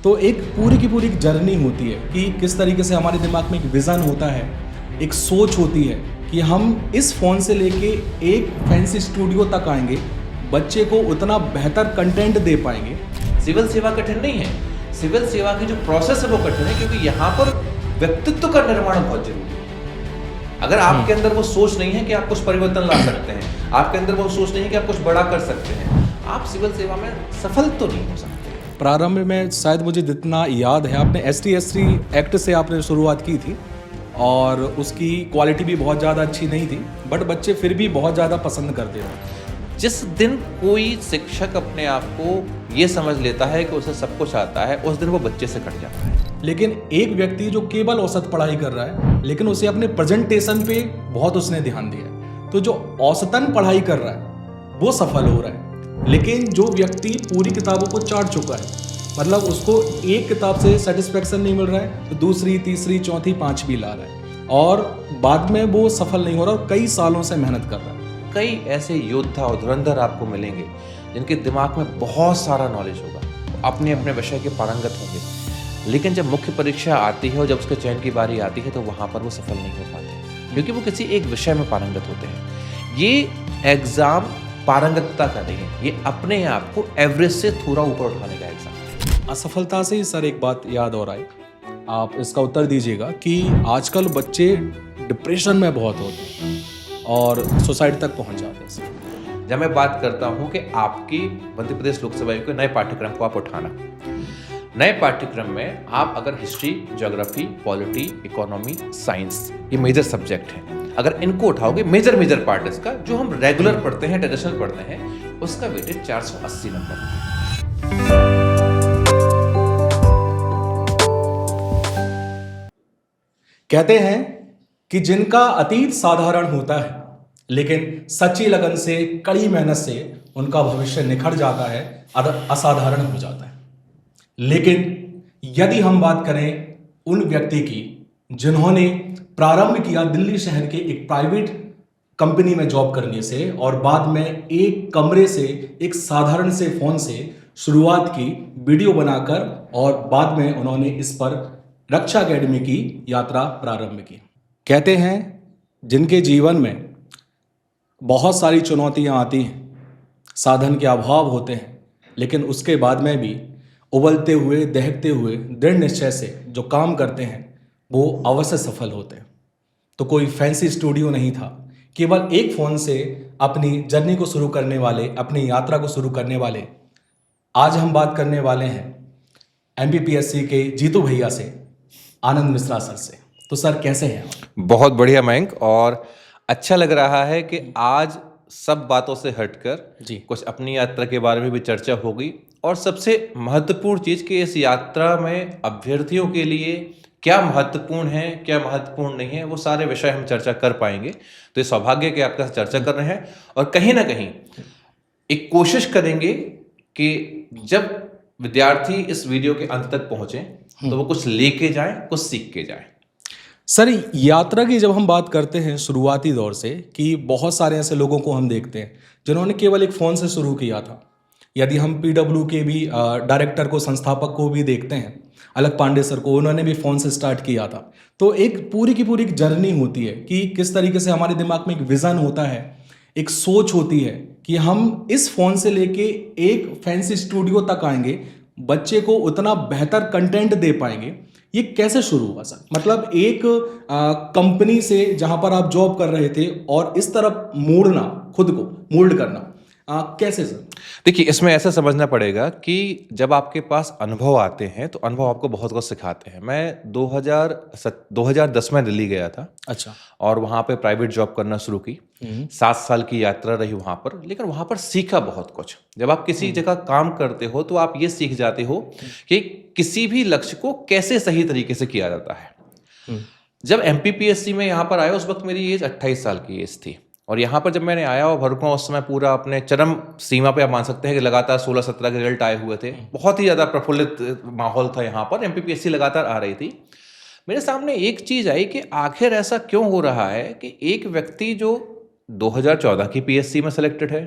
तो एक पूरी की पूरी एक जर्नी होती है कि किस तरीके से हमारे दिमाग में एक विज़न होता है, एक सोच होती है कि हम इस फ़ोन से लेके एक फैंसी स्टूडियो तक आएंगे, बच्चे को उतना बेहतर कंटेंट दे पाएंगे। सिविल सेवा कठिन नहीं है, सिविल सेवा की जो प्रोसेस है वो कठिन है, क्योंकि यहाँ पर व्यक्तित्व का निर्माण बहुत जरूरी है। अगर आपके अंदर वो सोच नहीं है कि आप कुछ परिवर्तन ला सकते हैं, आपके अंदर वो सोच नहीं है कि आप कुछ बड़ा कर सकते हैं, आप सिविल सेवा में सफल तो नहीं हो सकते। प्रारंभ में शायद मुझे जितना याद है, आपने ST/SC एक्ट से आपने शुरुआत की थी और उसकी क्वालिटी भी बहुत ज़्यादा अच्छी नहीं थी, बट बच्चे फिर भी बहुत ज़्यादा पसंद करते थे। जिस दिन कोई शिक्षक अपने आप को ये समझ लेता है कि उसे सब कुछ आता है, उस दिन वो बच्चे से कट जाता है। लेकिन एक व्यक्ति जो केवल औसत पढ़ाई कर रहा है, लेकिन उसे अपने प्रेजेंटेशन पे बहुत उसने ध्यान दिया है, तो जो औसतन पढ़ाई कर रहा है वो सफल हो रहा है। लेकिन जो व्यक्ति पूरी किताबों को चाट चुका है, मतलब उसको एक किताब से सेटिस्फेक्शन नहीं मिल रहा है, तो दूसरी, तीसरी, चौथी, पांचवी ला रहा है और बाद में वो सफल नहीं हो रहा और कई सालों से मेहनत कर रहा है। कई ऐसे योद्धा और धुरंधर आपको मिलेंगे जिनके दिमाग में बहुत सारा नॉलेज होगा, अपने अपने विषय के पारंगत होंगे, लेकिन जब मुख्य परीक्षा आती है और जब उसके चयन की बारी आती है तो वहाँ पर वो सफल नहीं हो पाते, क्योंकि वो किसी एक विषय में पारंगत होते हैं। ये एग्ज़ाम पारंगतता का नहीं है, ये अपने आप को एवरेज से थोड़ा ऊपर उठाने का एग्ज़ाम है। असफलता से ही सर एक बात याद और आई, आप इसका उत्तर दीजिएगा कि आजकल बच्चे डिप्रेशन में बहुत होते हैं और सुसाइड तक पहुंच जाते हैं। जब मैं बात करता हूँ कि आपकी मध्य प्रदेश लोकसभा के नए पाठ्यक्रम को आप उठाना, नए पाठ्यक्रम में आप अगर history, geography, polity, economy, science, ये मेजर सब्जेक्ट हैं, अगर इनको उठाओगे, मेजर पार्ट इसका जो हम रेगुलर पढ़ते हैं, ट्रेडिशनल पढ़ते हैं, उसका वेटेज 480 नंबर है। कहते हैं कि जिनका अतीत साधारण होता है, लेकिन सच्ची लगन से, कड़ी मेहनत से उनका भविष्य निखर जाता है, असाधारण हो जाता है। लेकिन यदि हम बात करें उन व्यक्ति की जिन्होंने प्रारंभ किया दिल्ली शहर के एक प्राइवेट कंपनी में जॉब करने से और बाद में एक कमरे से, एक साधारण से फोन से शुरुआत की, वीडियो बनाकर, और बाद में उन्होंने इस पर रक्षा एकेडमी की यात्रा प्रारंभ की। कहते हैं जिनके जीवन में बहुत सारी चुनौतियां आती हैं, साधन के अभाव होते हैं, लेकिन उसके बाद में भी उबलते हुए, दहकते हुए दृढ़ निश्चय से जो काम करते हैं वो अवश्य सफल होते हैं। तो कोई फैंसी स्टूडियो नहीं था, केवल एक फ़ोन से अपनी जर्नी को शुरू करने वाले, अपनी यात्रा को शुरू करने वाले। आज हम बात करने वाले हैं MPPSC के जीतू भैया से, आनंद मिश्रा सर से। तो सर कैसे हैं आप? बहुत बढ़िया मयंक, और अच्छा लग रहा है कि आज सब बातों से हटकर जी कुछ अपनी यात्रा के बारे में भी चर्चा होगी, और सबसे महत्वपूर्ण चीज़ कि इस यात्रा में अभ्यर्थियों के लिए क्या महत्वपूर्ण है, क्या महत्वपूर्ण नहीं है, वो सारे विषय हम चर्चा कर पाएंगे। तो ये सौभाग्य कि आपके साथ चर्चा कर रहे हैं, और कहीं ना कहीं एक कोशिश करेंगे कि जब विद्यार्थी इस वीडियो के अंत तक पहुंचे तो वो कुछ लेके जाएं, कुछ सीख के जाएं। सर, यात्रा की जब हम बात करते हैं शुरुआती दौर से, कि बहुत सारे ऐसे लोगों को हम देखते हैं जिन्होंने केवल एक फ़ोन से शुरू किया था। यदि हम PW के भी डायरेक्टर को, संस्थापक को भी देखते हैं, अलक पांडे सर को, उन्होंने भी फ़ोन से स्टार्ट किया था। तो एक पूरी की पूरी एक जर्नी होती है कि किस तरीके से हमारे दिमाग में एक विज़न होता है, एक सोच होती है कि हम इस फ़ोन से लेके एक फैंसी स्टूडियो तक आएंगे, बच्चे को उतना बेहतर कंटेंट दे पाएंगे। ये कैसे शुरू हुआ सर? मतलब एक कंपनी से जहां पर आप जॉब कर रहे थे और इस तरफ मोड़ना, खुद को मोल्ड करना, कैसे सर? देखिए, इसमें ऐसा समझना पड़ेगा कि जब आपके पास अनुभव आते हैं तो अनुभव आपको बहुत कुछ सिखाते हैं। मैं 2010 में दिल्ली गया था। अच्छा। और वहाँ पे प्राइवेट जॉब करना शुरू की। 7 साल की यात्रा रही वहाँ पर, लेकिन वहाँ पर सीखा बहुत कुछ। जब आप किसी जगह काम करते हो तो आप ये सीख जाते हो कि किसी भी लक्ष्य को कैसे सही तरीके से किया जाता है। जब MPPSC में यहाँ पर आया, उस वक्त मेरी एज 28 साल की एज थी, और यहाँ पर जब मैंने आया और भरकुआ उस समय पूरा अपने चरम सीमा पे आप मान सकते हैं कि लगातार 16-17 के रिजल्ट आए हुए थे। बहुत ही ज़्यादा प्रफुल्लित माहौल था यहाँ पर, MPPSC लगातार आ रही थी। मेरे सामने एक चीज़ आई कि आखिर ऐसा क्यों हो रहा है कि एक व्यक्ति जो 2014 की पीएससी में सिलेक्टेड है,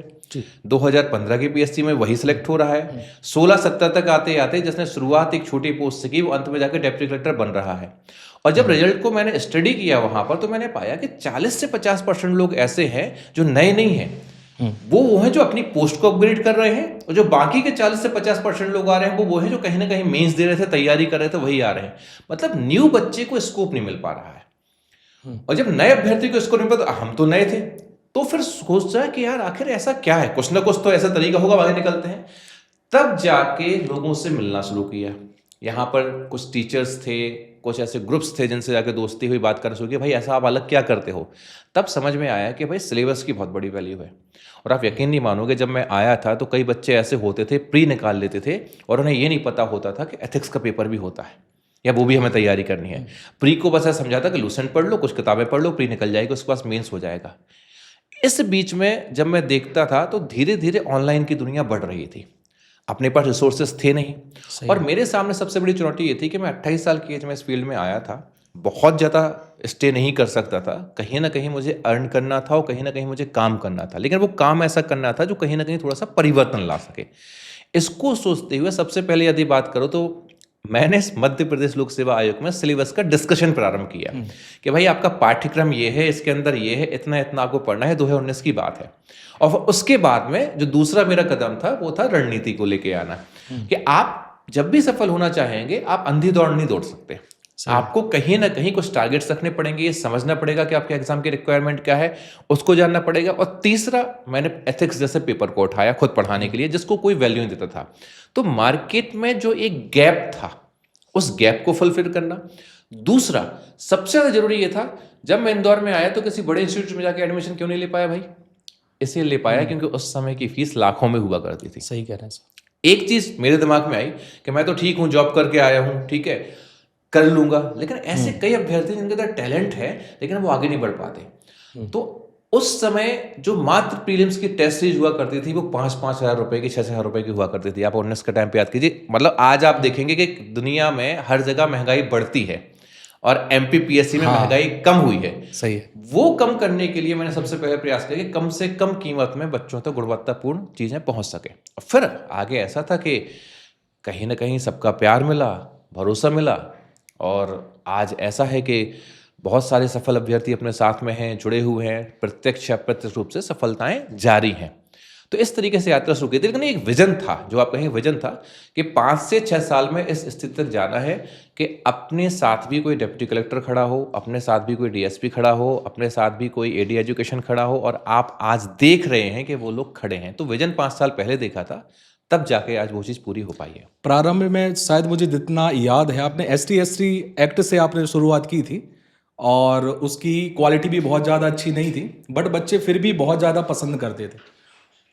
2015 की पीएससी में वही सिलेक्ट हो रहा है, 16-17 तक आते आते जिसने शुरुआत एक छोटी पोस्ट से की वो अंत में जाकर डेप्यूटी कलेक्टर बन रहा है। और जब रिजल्ट को मैंने स्टडी किया वहां पर, तो मैंने पाया कि 40 से 50% लोग ऐसे हैं जो नए नहीं हैं, वो हैं जो अपनी पोस्ट को अपग्रेड कर रहे हैं, और जो बाकी के 40 से 50% लोग आ रहे हैं वो हैं जो कहीं ना कहीं मेंस दे रहे थे, तैयारी कर रहे थे, वही आ रहे हैं। मतलब न्यू बच्चे को स्कोप नहीं मिल पा रहा है। और जब नए अभ्यर्थी को स्कोप नहीं मिल पा, हम तो नए थे, तो फिर सोचता है कि यार आखिर ऐसा क्या है, कुछ ना कुछ तो ऐसा तरीका होगा, आगे निकलते हैं। तब जाके लोगों से मिलना शुरू किया। यहाँ पर कुछ टीचर्स थे, कुछ ऐसे ग्रुप्स थे जिनसे जाके दोस्ती हुई, बात करना शुरू की, भाई ऐसा आप अलग क्या करते हो। तब समझ में आया कि भाई सिलेबस की बहुत बड़ी वैल्यू है। और आप यकीन नहीं मानोगे, जब मैं आया था तो कई बच्चे ऐसे होते थे, प्री निकाल लेते थे और उन्हें ये नहीं पता होता था कि एथिक्स का पेपर भी होता है या वो भी हमें तैयारी करनी है। प्री को बस ऐसा समझाता कि लूसेंट पढ़ लो, कुछ किताबें पढ़ लो, प्री निकल जाएगी, उसके पास मेंस हो जाएगा। इस बीच में जब मैं देखता था तो धीरे धीरे ऑनलाइन की दुनिया बढ़ रही थी, अपने पास रिसोर्सेस थे नहीं। और मेरे सामने सबसे बड़ी चुनौती ये थी कि मैं 28 साल की एज में इस फील्ड में आया था, बहुत ज़्यादा स्टे नहीं कर सकता था, कहीं ना कहीं मुझे अर्न करना था और कहीं ना कहीं मुझे काम करना था, लेकिन वो काम ऐसा करना था जो कहीं ना कहीं थोड़ा सा परिवर्तन ला सके। इसको सोचते हुए सबसे पहले यदि बात करो तो मैंने मध्य प्रदेश लोक सेवा आयोग में सिलेबस का डिस्कशन प्रारंभ किया कि भाई आपका पाठ्यक्रम ये है, इसके अंदर ये है, इतना इतना आपको पढ़ना है। 2019 की बात है। और उसके बाद में जो दूसरा मेरा कदम था वो था रणनीति को लेके आना, कि आप जब भी सफल होना चाहेंगे आप अंधी दौड़ नहीं दौड़ सकते, आपको कहीं ना कहीं कुछ टारगेट्स रखने पड़ेंगे, ये समझना पड़ेगा कि आपके एग्जाम की रिक्वायरमेंट क्या है, उसको जानना पड़ेगा। और तीसरा, मैंने एथिक्स जैसे पेपर को उठाया खुद पढ़ाने के लिए, जिसको कोई वैल्यू नहीं देता था। तो मार्केट में जो एक गैप था, उस गैप को फुलफिल करना। दूसरा सबसे ज्यादा जरूरी ये था, जब मैं इंदौर में आया तो किसी बड़े इंस्टीट्यूट में जाके एडमिशन क्यों नहीं ले पाया भाई? इसलिए ले पाया क्योंकि उस समय की फीस लाखों में हुआ करती थी। सही कह रहे हैं सर। एक चीज मेरे दिमाग में आई कि मैं तो ठीक हूं, जॉब करके आया हूं, ठीक है, कर लूंगा, लेकिन ऐसे कई अभ्यर्थी जिनके अंदर टैलेंट है लेकिन वो आगे नहीं बढ़ पाते। तो उस समय जो मात्र प्रीलिम्स की टेस्ट सीरीज हुआ करती थी वो 5-5 हज़ार रुपए की, 6 हज़ार रुपए की हुआ करती थी। आप 19 के टाइम पे याद कीजिए, मतलब आज आप देखेंगे कि दुनिया में हर जगह महंगाई बढ़ती है और एमपीपीएससी में महंगाई कम हुई है। सही है। वो कम करने के लिए मैंने सबसे पहले प्रयास किया कि कम से कम कीमत में बच्चों तक गुणवत्तापूर्ण चीजें पहुंच सके। और फिर आगे ऐसा था कि कहीं ना कहीं सबका प्यार मिला, भरोसा मिला, और आज ऐसा है कि बहुत सारे सफल अभ्यर्थी अपने साथ में हैं, जुड़े हुए हैं, प्रत्यक्ष या अप्रत्यक्ष रूप से सफलताएं जारी हैं। तो इस तरीके से यात्रा शुरू की थी। लेकिन एक विजन था, जो आप कहेंगे विजन था, कि 5 से 6 साल में इस स्थिति तक जाना है कि अपने साथ भी कोई डिप्टी कलेक्टर खड़ा हो, अपने साथ भी कोई डीएसपी खड़ा हो, अपने साथ भी कोई एडी एजुकेशन खड़ा हो, और आप आज देख रहे हैं कि वो लोग खड़े हैं। तो विजन 5 साल पहले देखा था, तब जाके आज वो चीज़ पूरी हो पाई है। प्रारंभ में शायद मुझे जितना याद है, आपने ST/ST एक्ट से आपने शुरुआत की थी और उसकी क्वालिटी भी बहुत ज़्यादा अच्छी नहीं थी, बट बच्चे फिर भी बहुत ज़्यादा पसंद करते थे।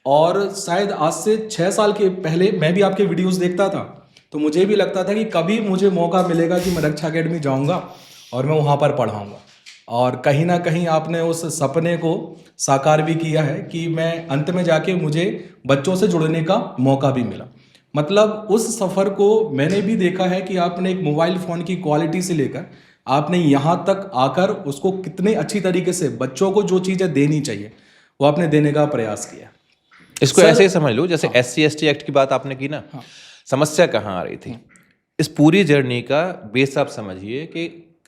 और शायद आज से 6 साल के पहले मैं भी आपके वीडियोस देखता था, तो मुझे भी लगता था कि कभी मुझे मौका मिलेगा कि मैं रक्षा अकेडमी जाऊंगा और मैं वहाँ पर पढ़ाऊंगा। और कहीं ना कहीं आपने उस सपने को साकार भी किया है कि मैं अंत में जाके मुझे बच्चों से जुड़ने का मौका भी मिला। मतलब उस सफ़र को मैंने भी देखा है कि आपने एक मोबाइल फ़ोन की क्वालिटी से लेकर आपने यहाँ तक आकर उसको कितने अच्छी तरीके से बच्चों को जो चीज़ें देनी चाहिए वो आपने देने का प्रयास किया। इसको ऐसे ही समझ लो, जैसे SC/ST एक्ट की बात आपने की ना, समस्या कहाँ आ रही थी, इस पूरी जर्नी का बेस आप समझिए कि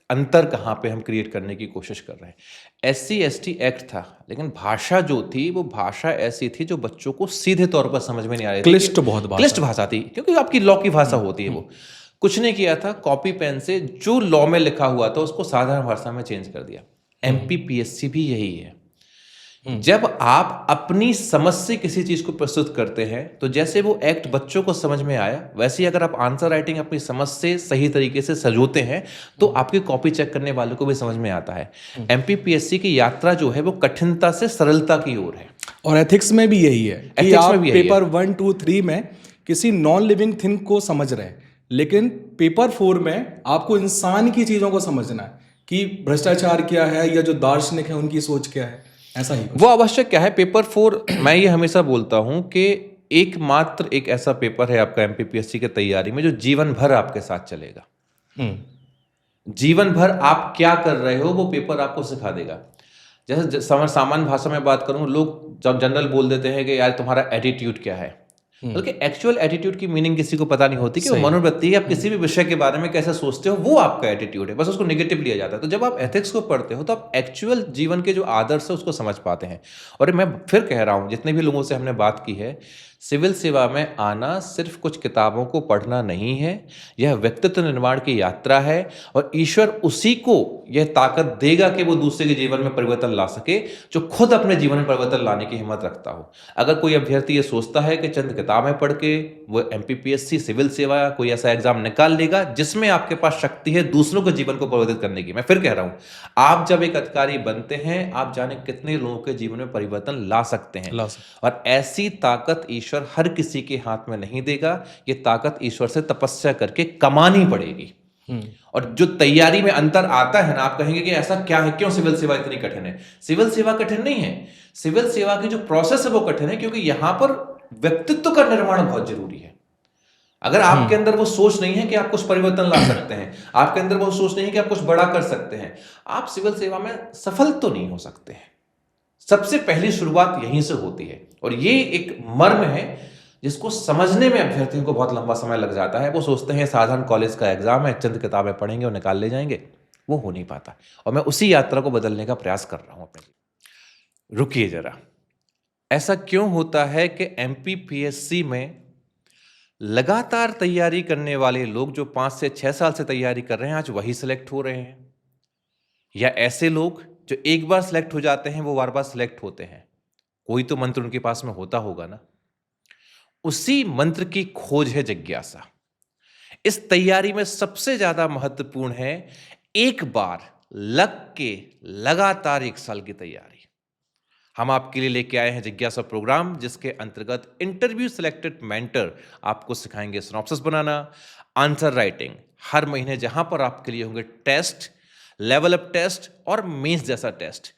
अंतर कहाँ पे हम क्रिएट करने की कोशिश कर रहे हैं। SC/ST एक्ट था, लेकिन भाषा जो थी वो भाषा ऐसी थी जो बच्चों को सीधे तौर पर समझ में नहीं आ रही थी। क्लिष्ट भाषा थी, क्योंकि आपकी लॉ की भाषा होती है। वो कुछ नहीं किया था, कॉपी पेन से जो लॉ में लिखा हुआ था उसको साधारण भाषा में चेंज कर दिया। MPPSC भी यही है। जब आप अपनी समझ से किसी चीज को प्रस्तुत करते हैं, तो जैसे वो एक्ट बच्चों को समझ में आया, वैसे ही अगर आप आंसर राइटिंग अपनी समझ से सही तरीके से सजोते हैं तो आपकी कॉपी चेक करने वालों को भी समझ में आता है। MPPSC की यात्रा जो है वो कठिनता से सरलता की ओर है। और एथिक्स में भी यही है कि आप पेपर 1, 2, 3 में किसी नॉन लिविंग थिंग को समझ रहे हैं, लेकिन पेपर 4 में आपको इंसान की चीजों को समझना है कि भ्रष्टाचार क्या है या जो दार्शनिक है उनकी सोच क्या है। ऐसा ही वो आवश्यक क्या है। पेपर 4 मैं ये हमेशा बोलता हूं कि एकमात्र एक ऐसा पेपर है आपका MPPSC की तैयारी में जो जीवन भर आपके साथ चलेगा। जीवन भर आप क्या कर रहे हो वो पेपर आपको सिखा देगा। जैसे सामान्य भाषा में बात करूं, लोग जब जनरल बोल देते हैं कि यार तुम्हारा एटीट्यूड क्या है, बल्कि एक्चुअल एटीट्यूड की मीनिंग किसी को पता नहीं होती कि वो मनोवृत्ति है, आप किसी भी विषय के बारे में कैसे सोचते हो, वो आपका एटीट्यूड है, बस उसको नेगेटिव लिया जाता है। तो जब आप एथिक्स को पढ़ते हो तो आप एक्चुअल जीवन के जो आदर्श है उसको समझ पाते हैं। और मैं फिर कह रहा हूँ, जितने भी लोगों से हमने बात की है, सिविल सेवा में आना सिर्फ कुछ किताबों को पढ़ना नहीं है, यह व्यक्तित्व निर्माण की यात्रा है और ईश्वर उसी को यह ताकत देगा कि वो दूसरे के जीवन में परिवर्तन ला सके जो खुद अपने जीवन में परिवर्तन लाने की हिम्मत रखता हो। अगर कोई अभ्यर्थी ये सोचता है कि चंद किताबें पढ़ के वो एमपीपीएससी सिविल सेवा कोई ऐसा एग्जाम निकाल लेगा जिसमें आपके पास शक्ति है दूसरों के जीवन को परिवर्तित करने की, मैं फिर कह रहा हूं, आप जब एक अधिकारी बनते हैं, आप जाने कितने लोगों के जीवन में परिवर्तन ला सकते हैं। और ऐसी ताकत ईश्वर हर किसी के हाथ में नहीं देगा, ये ताकत ईश्वर से तपस्या करके कमानी पड़ेगी। और जो तैयारी में अंतर आता है ना, आप कहेंगे कि ऐसा क्या है, क्यों सिविल सेवा इतनी कठिन है? सिविल सेवा कठिन नहीं है, सिविल सेवा की जो प्रोसेस है वो कठिन है, क्योंकि यहां पर व्यक्तित्व का निर्माण बहुत जरूरी है। अगर आपके अंदर वो सोच नहीं है कि आप कुछ परिवर्तन ला सकते हैं, आपके अंदर वो सोच नहीं है कि आप कुछ बड़ा कर सकते हैं, आप सिविल सेवा में सफल तो नहीं हो सकते हैं। सबसे पहली शुरुआत यहीं से होती है, और ये एक मर्म है जिसको समझने में अभ्यर्थियों को बहुत लंबा समय लग जाता है। वो सोचते हैं साधारण कॉलेज का एग्जाम है, चंद किताबें पढ़ेंगे और निकाल ले जाएंगे, वो हो नहीं पाता। और मैं उसी यात्रा को बदलने का प्रयास कर रहा हूं अपने। रुकिए जरा, ऐसा क्यों होता है कि एमपीपीएससी में लगातार तैयारी करने वाले लोग जो 5 से 6 साल से तैयारी कर रहे हैं, आज वही सिलेक्ट हो रहे हैं? या ऐसे लोग जो एक बार सिलेक्ट हो जाते हैं वो बार बार सिलेक्ट होते हैं? कोई तो मंत्र उनके पास में होता होगा ना। उसी मंत्र की खोज है जिज्ञासा। इस तैयारी में सबसे ज्यादा महत्वपूर्ण है एक बार लग के लगातार 1 साल की तैयारी। हम आपके लिए लेके आए हैं जिज्ञासा प्रोग्राम, जिसके अंतर्गत इंटरव्यू सिलेक्टेड मेंटर आपको सिखाएंगे सिनॉप्सिस बनाना, आंसर राइटिंग। हर महीने जहां पर आपके लिए होंगे टेस्ट, लेवल अप टेस्ट और मेंस जैसा टेस्ट,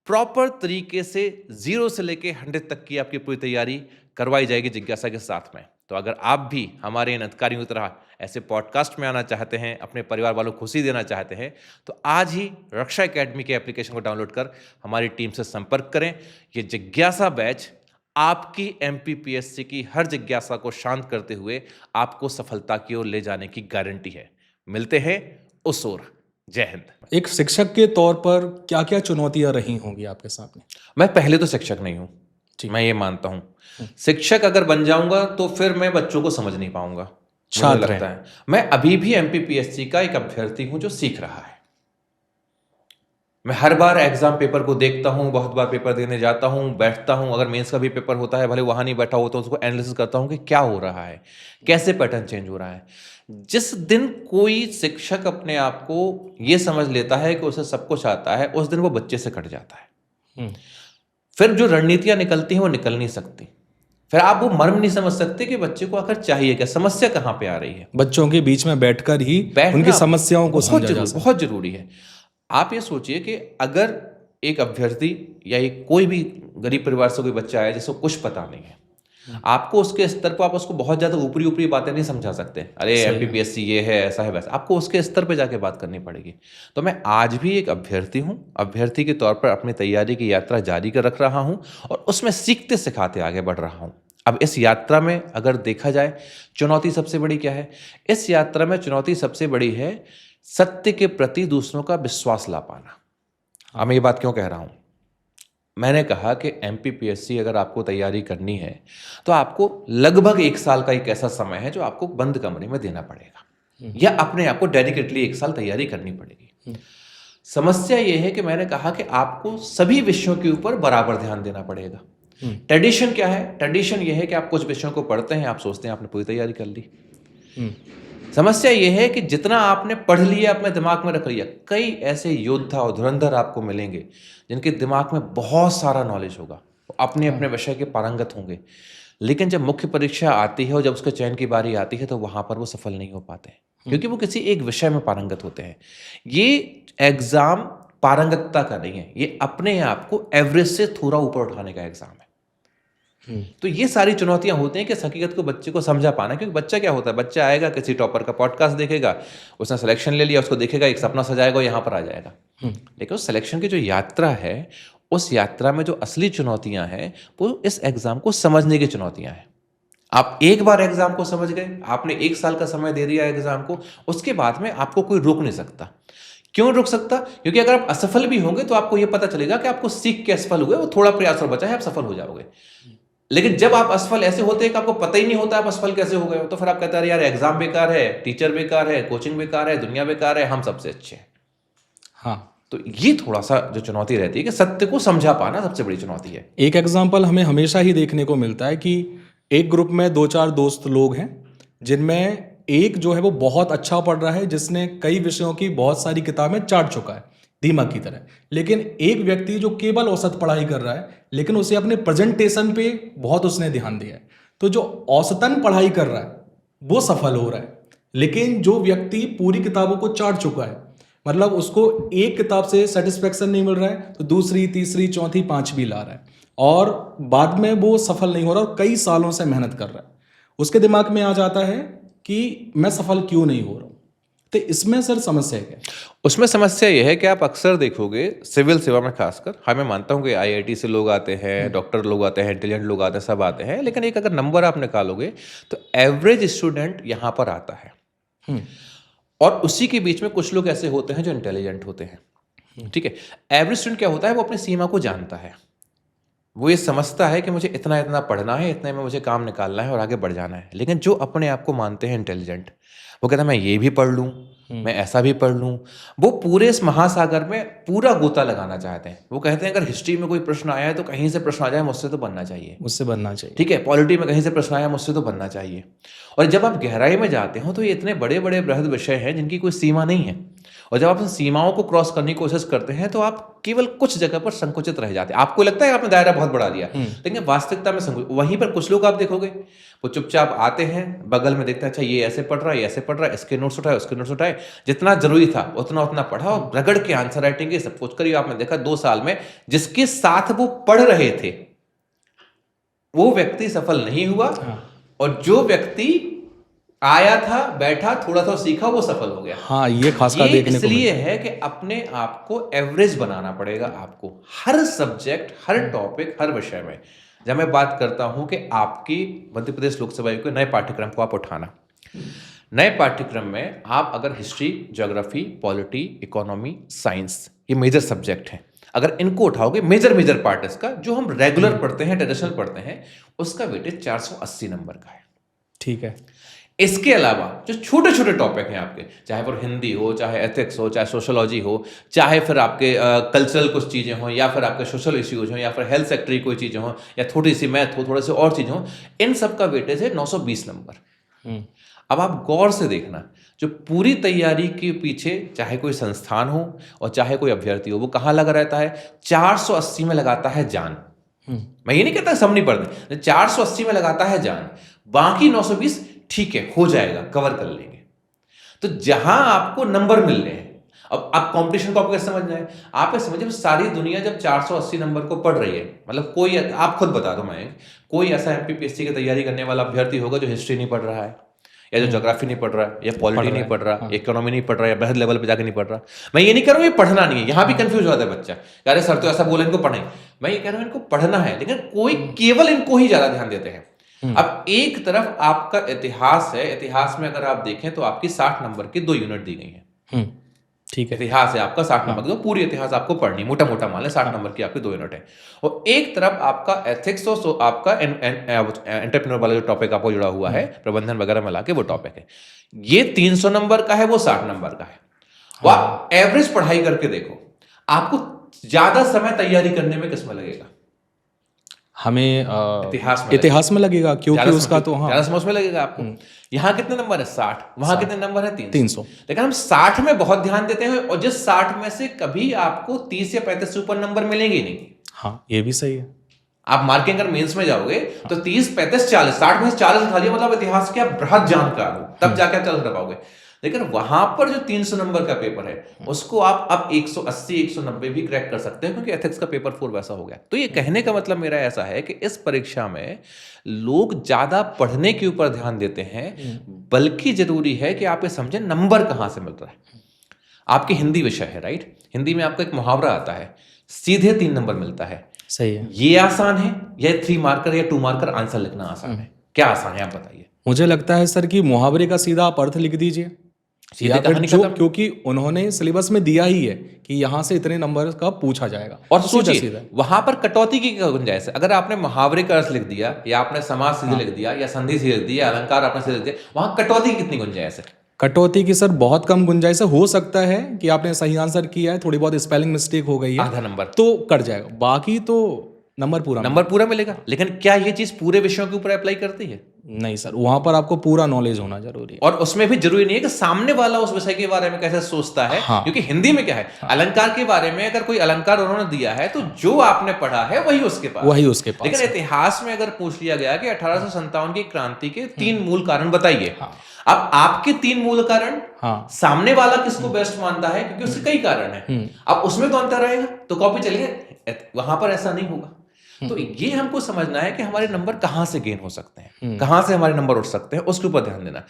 प्रॉपर तरीके से 0 से लेके 100 तक की आपकी पूरी तैयारी करवाई जाएगी जिज्ञासा के साथ में। तो अगर आप भी हमारे इन अधिकारियों की तरह ऐसे पॉडकास्ट में आना चाहते हैं, अपने परिवार वालों को खुशी देना चाहते हैं, तो आज ही रक्षा एकेडमी के एप्लीकेशन को डाउनलोड कर हमारी टीम से संपर्क करें। ये जिज्ञासा बैच आपकी एमपीपीएससी की हर जिज्ञासा को शांत करते हुए आपको सफलता की ओर ले जाने की गारंटी है। मिलते हैं उस ओर। जय हिंद। एक शिक्षक के तौर पर क्या क्या चुनौतियां रही होंगी आपके सामने? मैं पहले तो शिक्षक नहीं हूं, मैं ये मानता हूं। शिक्षक अगर बन जाऊंगा तो फिर मैं बच्चों को समझ नहीं पाऊंगा। मुझे लगता है मैं अभी भी एमपीपीएससी का एक अभ्यर्थी हूं जो सीख रहा है। मैं हर बार एग्जाम पेपर को देखता हूं, बहुत बार पेपर देने जाता हूं, बैठता हूं, अगर मेंस का भी पेपर होता है, भले वहां नहीं बैठा होता हूं, उसको एनालिसिस करता हूं कि क्या हो रहा है, कैसे पैटर्न चेंज हो रहा है। जिस दिन कोई शिक्षक अपने आप को यह समझ लेता है कि उसे सब कुछ आता है, उस दिन वो बच्चे से कट जाता है। फिर जो रणनीतियां निकलती हैं वो निकल नहीं सकती। फिर आप वो मर्म नहीं समझ सकते कि बच्चे को आखिर चाहिए क्या, समस्या कहां पे आ रही है। बच्चों के बीच में बैठकर ही उनकी समस्याओं को समझा जा सकता है। बहुत जरूरी है। आप ये सोचिए कि अगर एक अभ्यर्थी या एक कोई भी गरीब परिवार से कोई बच्चा आया जिसको कुछ पता नहीं है, आपको उसके स्तर पर आप उसको बहुत ज्यादा ऊपरी ऊपरी बातें नहीं समझा सकते। अरे एमपीपीएससी ये है, ऐसा है, वैसा। आपको उसके स्तर पे जाके बात करनी पड़ेगी। तो मैं आज भी एक अभ्यर्थी हूं, अभ्यर्थी के तौर पर अपनी तैयारी की यात्रा जारी कर रख रहा हूं और उसमें सीखते सिखाते आगे बढ़ रहा हूं। अब इस यात्रा में अगर देखा जाए चुनौती सबसे बड़ी क्या है? इस यात्रा में चुनौती सबसे बड़ी है सत्य के प्रति दूसरों का विश्वास ला पाना। अब मैं ये बात क्यों कह रहा हूं? मैंने कहा कि एमपीपीएससी अगर आपको तैयारी करनी है तो आपको लगभग 1 साल का एक ऐसा समय है जो आपको बंद कमरे में देना पड़ेगा, या अपने आप को डेडिकेटली 1 साल तैयारी करनी पड़ेगी। समस्या यह है कि मैंने कहा कि आपको सभी विषयों के ऊपर बराबर ध्यान देना पड़ेगा। ट्रेडिशन क्या है? ट्रेडिशन यह है कि आप कुछ विषयों को पढ़ते हैं, आप सोचते हैं आपने पूरी तैयारी कर ली। समस्या यह है कि जितना आपने पढ़ लिया, अपने दिमाग में रख लिया, कई ऐसे योद्धा और धुरंधर आपको मिलेंगे जिनके दिमाग में बहुत सारा नॉलेज होगा, अपने अपने विषय के पारंगत होंगे, लेकिन जब मुख्य परीक्षा आती है और जब उसके चयन की बारी आती है तो वहां पर वो सफल नहीं हो पाते, क्योंकि वो किसी एक विषय में पारंगत होते हैं। ये एग्जाम पारंगतता का नहीं है, ये अपने आप को एवरेज से थोड़ा ऊपर उठाने का एग्जाम है। तो ये सारी चुनौतियां होती हैं कि हकीकत को बच्चे को समझा पाना। क्योंकि बच्चा क्या होता है, बच्चा आएगा, किसी टॉपर का पॉडकास्ट देखेगा, उसने सिलेक्शन ले लिया, उसको देखेगा, एक सपना सजाएगा, यहाँ पर आ जाएगा। लेकिन उस सिलेक्शन की जो यात्रा है, उस यात्रा में जो असली चुनौतियां हैं वो इस एग्जाम को समझने की चुनौतियां हैं। आप एक बार एग्जाम को समझ गए, आपने 1 साल का समय दे दिया एग्जाम को, उसके बाद में आपको कोई रोक नहीं सकता। क्यों रोक सकता? क्योंकि अगर आप असफल भी होंगे तो आपको यह पता चलेगा कि आपको सीख के असफल हुए, वो थोड़ा प्रयास और बचा है, आप सफल हो जाओगे। लेकिन जब आप असफल ऐसे होते हैं कि आपको पता ही नहीं होता आप असफल कैसे हो गए हो, तो फिर आप कहते हैं यार एग्जाम बेकार है, टीचर बेकार है, कोचिंग बेकार है, दुनिया बेकार है, हम सबसे अच्छे हैं। हाँ, तो ये थोड़ा सा जो चुनौती रहती है कि सत्य को समझा पाना सबसे बड़ी चुनौती है। एक एग्जाम्पल हमें हमेशा ही देखने को मिलता है कि एक ग्रुप में 2-4 दोस्त लोग हैं जिनमें एक जो है वो बहुत अच्छा पढ़ रहा है, जिसने कई विषयों की बहुत सारी किताबें चाट चुका है दीमक की तरह। लेकिन एक व्यक्ति जो केवल औसत पढ़ाई कर रहा है, लेकिन उसे अपने प्रेजेंटेशन पे बहुत उसने ध्यान दिया है। तो जो औसतन पढ़ाई कर रहा है वो सफल हो रहा है, लेकिन जो व्यक्ति पूरी किताबों को चाट चुका है, मतलब उसको एक किताब से सेटिस्फेक्शन नहीं मिल रहा है, तो दूसरी, तीसरी, चौथी, पांचवी ला रहा है और बाद में वो सफल नहीं हो रहा और कई सालों से मेहनत कर रहा है। उसके दिमाग में आ जाता है कि मैं सफल क्यों नहीं हो रहा हूं। तो इसमें सर समस्या क्या है? उसमें समस्या यह है कि आप अक्सर देखोगे सिविल सेवा में खासकर, हाँ मैं मानता हूँ कि आईआईटी से लोग आते हैं, डॉक्टर लोग आते हैं, इंटेलिजेंट लोग आते हैं, सब आते हैं, लेकिन एक अगर नंबर आप निकालोगे तो एवरेज स्टूडेंट यहाँ पर आता है। और उसी के बीच में कुछ लोग ऐसे होते हैं जो इंटेलिजेंट होते हैं। ठीक है, एवरेज स्टूडेंट क्या होता है, वो अपनी सीमा को जानता है, वो ये समझता है कि मुझे इतना इतना पढ़ना है, इतने में मुझे काम निकालना है और आगे बढ़ जाना है। लेकिन जो अपने आप को मानते हैं इंटेलिजेंट, वो कहता है मैं ये भी पढ़ लूँ, मैं ऐसा भी पढ़ लूँ। वो पूरे इस महासागर में पूरा गोता लगाना चाहते हैं। वो कहते हैं अगर हिस्ट्री में कोई प्रश्न आया है तो कहीं से प्रश्न आ जाए, मुझसे तो बनना चाहिए, मुझसे बनना चाहिए। ठीक है, पॉलिटी में कहीं से प्रश्न आया, मुझसे तो बनना चाहिए। और जब आप गहराई में जाते हो तो ये इतने बड़े बड़े बृहद विषय हैं जिनकी कोई सीमा नहीं है, और जब आप उन सीमाओं को क्रॉस करने की कोशिश करते हैं तो आप केवल कुछ जगह पर संकुचित रह जाते हैं। आपको लगता है आपने दायरा बहुत बढ़ा दिया, लेकिन वास्तविकता में वहीं पर कुछ लोग आप देखोगे वो चुपचाप आते हैं, बगल में देखते हैं अच्छा ये ऐसे पढ़ रहा है, ये ऐसे पढ़ रहा है, इसके नोट्स उठाए, उसके नोट्स उठाए, जितना जरूरी था उतना उतना पढ़ा और रगड़ के आंसर राइटिंग ये सब कुछ करिए। आपने देखा 2 साल में जिसके साथ वो पढ़ रहे थे वो व्यक्ति सफल नहीं हुआ, और जो व्यक्ति आया था, बैठा, थोड़ा सा सीखा, वो सफल हो गया। हाँ, ये खासकर देखने को इसलिए है कि अपने आप को एवरेज बनाना पड़ेगा आपको, हर सब्जेक्ट, हर टॉपिक, हर विषय में। जब मैं बात करता हूं कि आपकी मध्य प्रदेश लोकसभा के नए पाठ्यक्रम को आप उठाना, नए पाठ्यक्रम में आप अगर history, geography, polity, economy, science, ये मेजर सब्जेक्ट हैं, अगर इनको उठाओगे, मेजर पार्ट इसका जो हम रेगुलर पढ़ते हैं, ट्रेडिशनल पढ़ते हैं, उसका वेटेज 480 नंबर का है। ठीक है। इसके अलावा जो छोटे छोटे टॉपिक हैं आपके, चाहे वो हिंदी हो, चाहे एथिक्स हो, चाहे सोशोलॉजी हो, चाहे फिर आपके कल्चरल कुछ चीज़ें हों, या फिर आपके सोशल इश्यूज हों, या फिर हेल्थ सेक्टर की कोई चीज़ें हों, या थोड़ी सी मैथ हो, थोड़े से और चीज़ें हों, इन सब का वेटेज है 920 नंबर। अब आप गौर से देखना, जो पूरी तैयारी के पीछे चाहे कोई संस्थान हो और चाहे कोई अभ्यर्थी हो, वो कहाँ लगा रहता है? 480 में लगाता है जान। मैं ये नहीं कहता सब नहीं पढ़ते, 480 में लगाता है जान, बाकी 920 ठीक है हो जाएगा, कवर कर लेंगे। तो जहां आपको नंबर मिल रहे हैं, अब आप कंपटीशन को आपको कैसे समझना है? आप ये समझिए सारी दुनिया जब 480 नंबर को पढ़ रही है, मतलब कोई, आप खुद बता दो, मैं कोई ऐसा एमपीपीएससी की तैयारी करने वाला अभ्यर्थी होगा जो हिस्ट्री नहीं पढ़ रहा है, या जो ज्योग्राफी नहीं पढ़ रहा है, या पॉलिटी नहीं पढ़ रहा, इकोनॉमी नहीं पढ़ रहा, या बृहद लेवल पे जाके नहीं पढ़ रहा। मैं ये नहीं कह रहा हूँ ये पढ़ना नहीं है, यहां भी कंफ्यूज हो जाता है बच्चा, अरे सर तो ऐसा बोले इनको पढ़ें। मैं ये कह रहा हूँ इनको पढ़ना है, लेकिन कोई केवल इनको ही ज्यादा ध्यान देते हैं। अब एक तरफ आपका इतिहास है, इतिहास में अगर आप देखें तो आपकी 60 नंबर की 2 यूनिट दी गई हैं। ठीक है, इतिहास है आपका 60 नंबर, तो पूरी इतिहास आपको पढ़नी, मोटा मोटा मान लें 60 नंबर की आपकी 2 यूनिट है। और एक तरफ आपका एथिक्स और आपका एंटरप्रेन्योर वाला जो टॉपिक आपको जुड़ा हुआ है, प्रबंधन वगैरह मिला के वो टॉपिक है, ये 300 नंबर का है, वो 60 नंबर का है। वो आप एवरेज पढ़ाई करके देखो, आपको ज्यादा समय तैयारी करने में किसमें लगेगा? हमें इतिहास में लगेगा, क्योंकि उसका तो ज्यादा समय उसमें लगेगा आपको। यहाँ कितने नंबर है? 60। वहां कितने नंबर है? 300। लेकिन हम 60 में बहुत ध्यान देते हैं, और जिस 60 में से कभी आपको 30 या 35 से ऊपर नंबर मिलेंगे नहीं। हाँ, ये भी सही है। आप मार्किंग अगर मेंस में जाओगे तो 30, 35, 40, 60 में से 40 उठा लिया, मतलब इतिहास के आप बृहद जानकार हो, तब जाके आप चल पाओगे। लेकिन वहां पर जो 300 नंबर का पेपर है, उसको आप अब 180, 190 भी क्रैक कर सकते हैं, क्योंकि एथिक्स का पेपर 4 वैसा हो गया। तो ये कहने का मतलब मेरा ऐसा है कि इस परीक्षा में लोग ज्यादा पढ़ने के ऊपर ध्यान देते हैं, बल्कि जरूरी है कि आप ये समझें नंबर कहां से मिल रहा है। आपके हिंदी विषय है, राइट? हिंदी में आपका एक मुहावरा आता है, सीधे 3 नंबर मिलता है। सही है। ये आसान है या 3 मार्कर या 2 मार्कर आंसर लिखना आसान है? क्या आसान है, आप बताइए। मुझे लगता है सर कि मुहावरे का सीधा आप अर्थ लिख दीजिए, सीधे या फिर कहानी जो, खत्म। क्योंकि उन्होंने सिलेबस में दिया ही है कि यहाँ से इतने नंबर का पूछा जाएगा। और तो सीधा सोचिए सीधा वहां पर कटौती की क्या गुंजाइश है? अगर आपने मुहावरे का अर्थ लिख दिया या आपने समास सीधे लिख दिया या संधि सीधे लिख दिया या अलंकार आपने सीधे लिख दिया, वहां कटौती की कितनी गुंजाइश है? कटौती की सर बहुत कम गुंजाइश है। हो सकता है कि आपने सही आंसर किया है, थोड़ी बहुत स्पेलिंग मिस्टेक हो गई है, आधा नंबर, तो कट जाएगा, बाकी तो नंबर पूरा मिलेगा। लेकिन क्या ये चीज पूरे विषयों के ऊपर अप्लाई करती है? नहीं सर, वहां पर आपको पूरा नॉलेज होना जरूरी है। और उसमें भी जरूरी नहीं है कि सामने वाला उस विषय के बारे में कैसे सोचता है। हाँ। क्योंकि हिंदी में क्या है, अलंकार के बारे में अगर कोई अलंकार उन्होंने दिया है तो जो आपने पढ़ा है वही उसके पास लेकिन इतिहास में अगर पूछ लिया गया कि 1857 की क्रांति के 3 मूल कारण बताइए, अब आपके 3 मूल कारण, सामने वाला किसको बेस्ट मानता है, क्योंकि उसके कई कारण है, अब उसमें तो अंतर रहेगा, तो कॉपी चलिए, वहां पर ऐसा नहीं होगा। तो ये हमको समझना है कि हमारे नंबर कहाँ से गेन हो सकते हैं, कहाँ से हमारे नंबर उठ सकते हैं, उसके ऊपर ध्यान देना।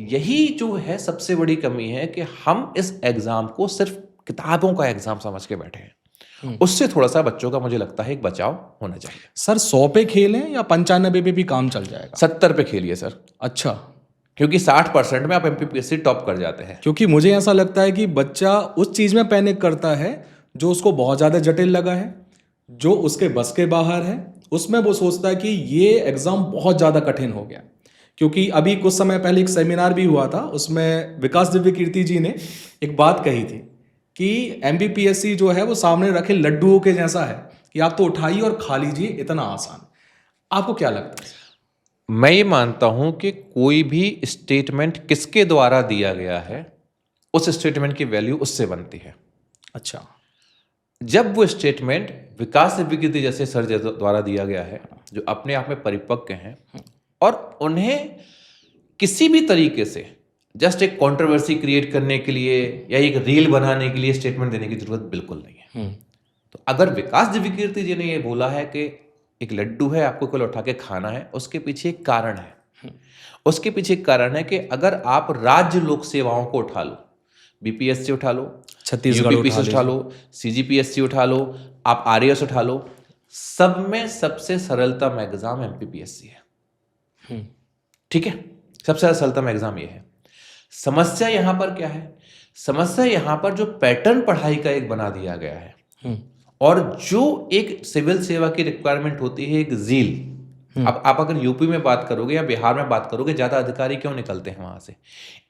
यही जो है सबसे बड़ी कमी है कि हम इस एग्जाम को सिर्फ किताबों का एग्जाम समझ के बैठे हैं। उससे थोड़ा सा बच्चों का मुझे लगता है एक बचाव होना चाहिए। सर 100 पे खेलें या 95 पे भी काम चल जाएगा? 70 पे खेलिए सर। अच्छा, क्योंकि 60% में आप एमपीपीएससी टॉप कर जाते हैं। क्योंकि मुझे ऐसा लगता है कि बच्चा उस चीज में पैनिक करता है जो उसको बहुत ज्यादा जटिल लगा है, जो उसके बस के बाहर है, उसमें वो सोचता है कि ये एग्जाम बहुत ज्यादा कठिन हो गया। क्योंकि अभी कुछ समय पहले एक सेमिनार भी हुआ था, उसमें विकास दिव्य कीर्ति जी ने एक बात कही थी कि एमपीपीएससी जो है वो सामने रखे लड्डुओं के जैसा है कि आप तो उठाइए और खा लीजिए, इतना आसान। आपको क्या लगता है? मैं ये मानता हूं कि कोई भी स्टेटमेंट किसके द्वारा दिया गया है, उस स्टेटमेंट की वैल्यू उससे बनती है। अच्छा, जब वो स्टेटमेंट विकास दिव्य कीर्ति जैसे सर द्वारा दिया गया है, जो अपने आप में परिपक्व हैं और उन्हें किसी भी तरीके से जस्ट एक कंट्रोवर्सी क्रिएट करने के लिए या एक रील बनाने के लिए स्टेटमेंट देने की जरूरत बिल्कुल नहीं है। तो अगर विकास दिव्य कीर्ति जी ने ये बोला है कि एक लड्डू है, आपको केवल उठा के खाना है, उसके पीछे एक कारण है। उसके पीछे एक कारण है कि अगर आप राज्य लोक सेवाओं को उठा लो, बीपीएससी उठा लो, छत्तीसगढ़ उठा लो, सीजीपीएससी उठा लो, आप आरएएस उठा लो, सब में सबसे सरलतम एग्जाम एमपीपीएससी है। ठीक है, सबसे सरलतम एग्जाम ये है। समस्या यहां पर क्या है? समस्या यहां पर जो पैटर्न पढ़ाई का एक बना दिया गया है और जो एक सिविल सेवा की रिक्वायरमेंट होती है, एक जील। अब आप अगर यूपी में बात करोगे या बिहार में बात करोगे, ज्यादा अधिकारी क्यों निकलते हैं वहां से?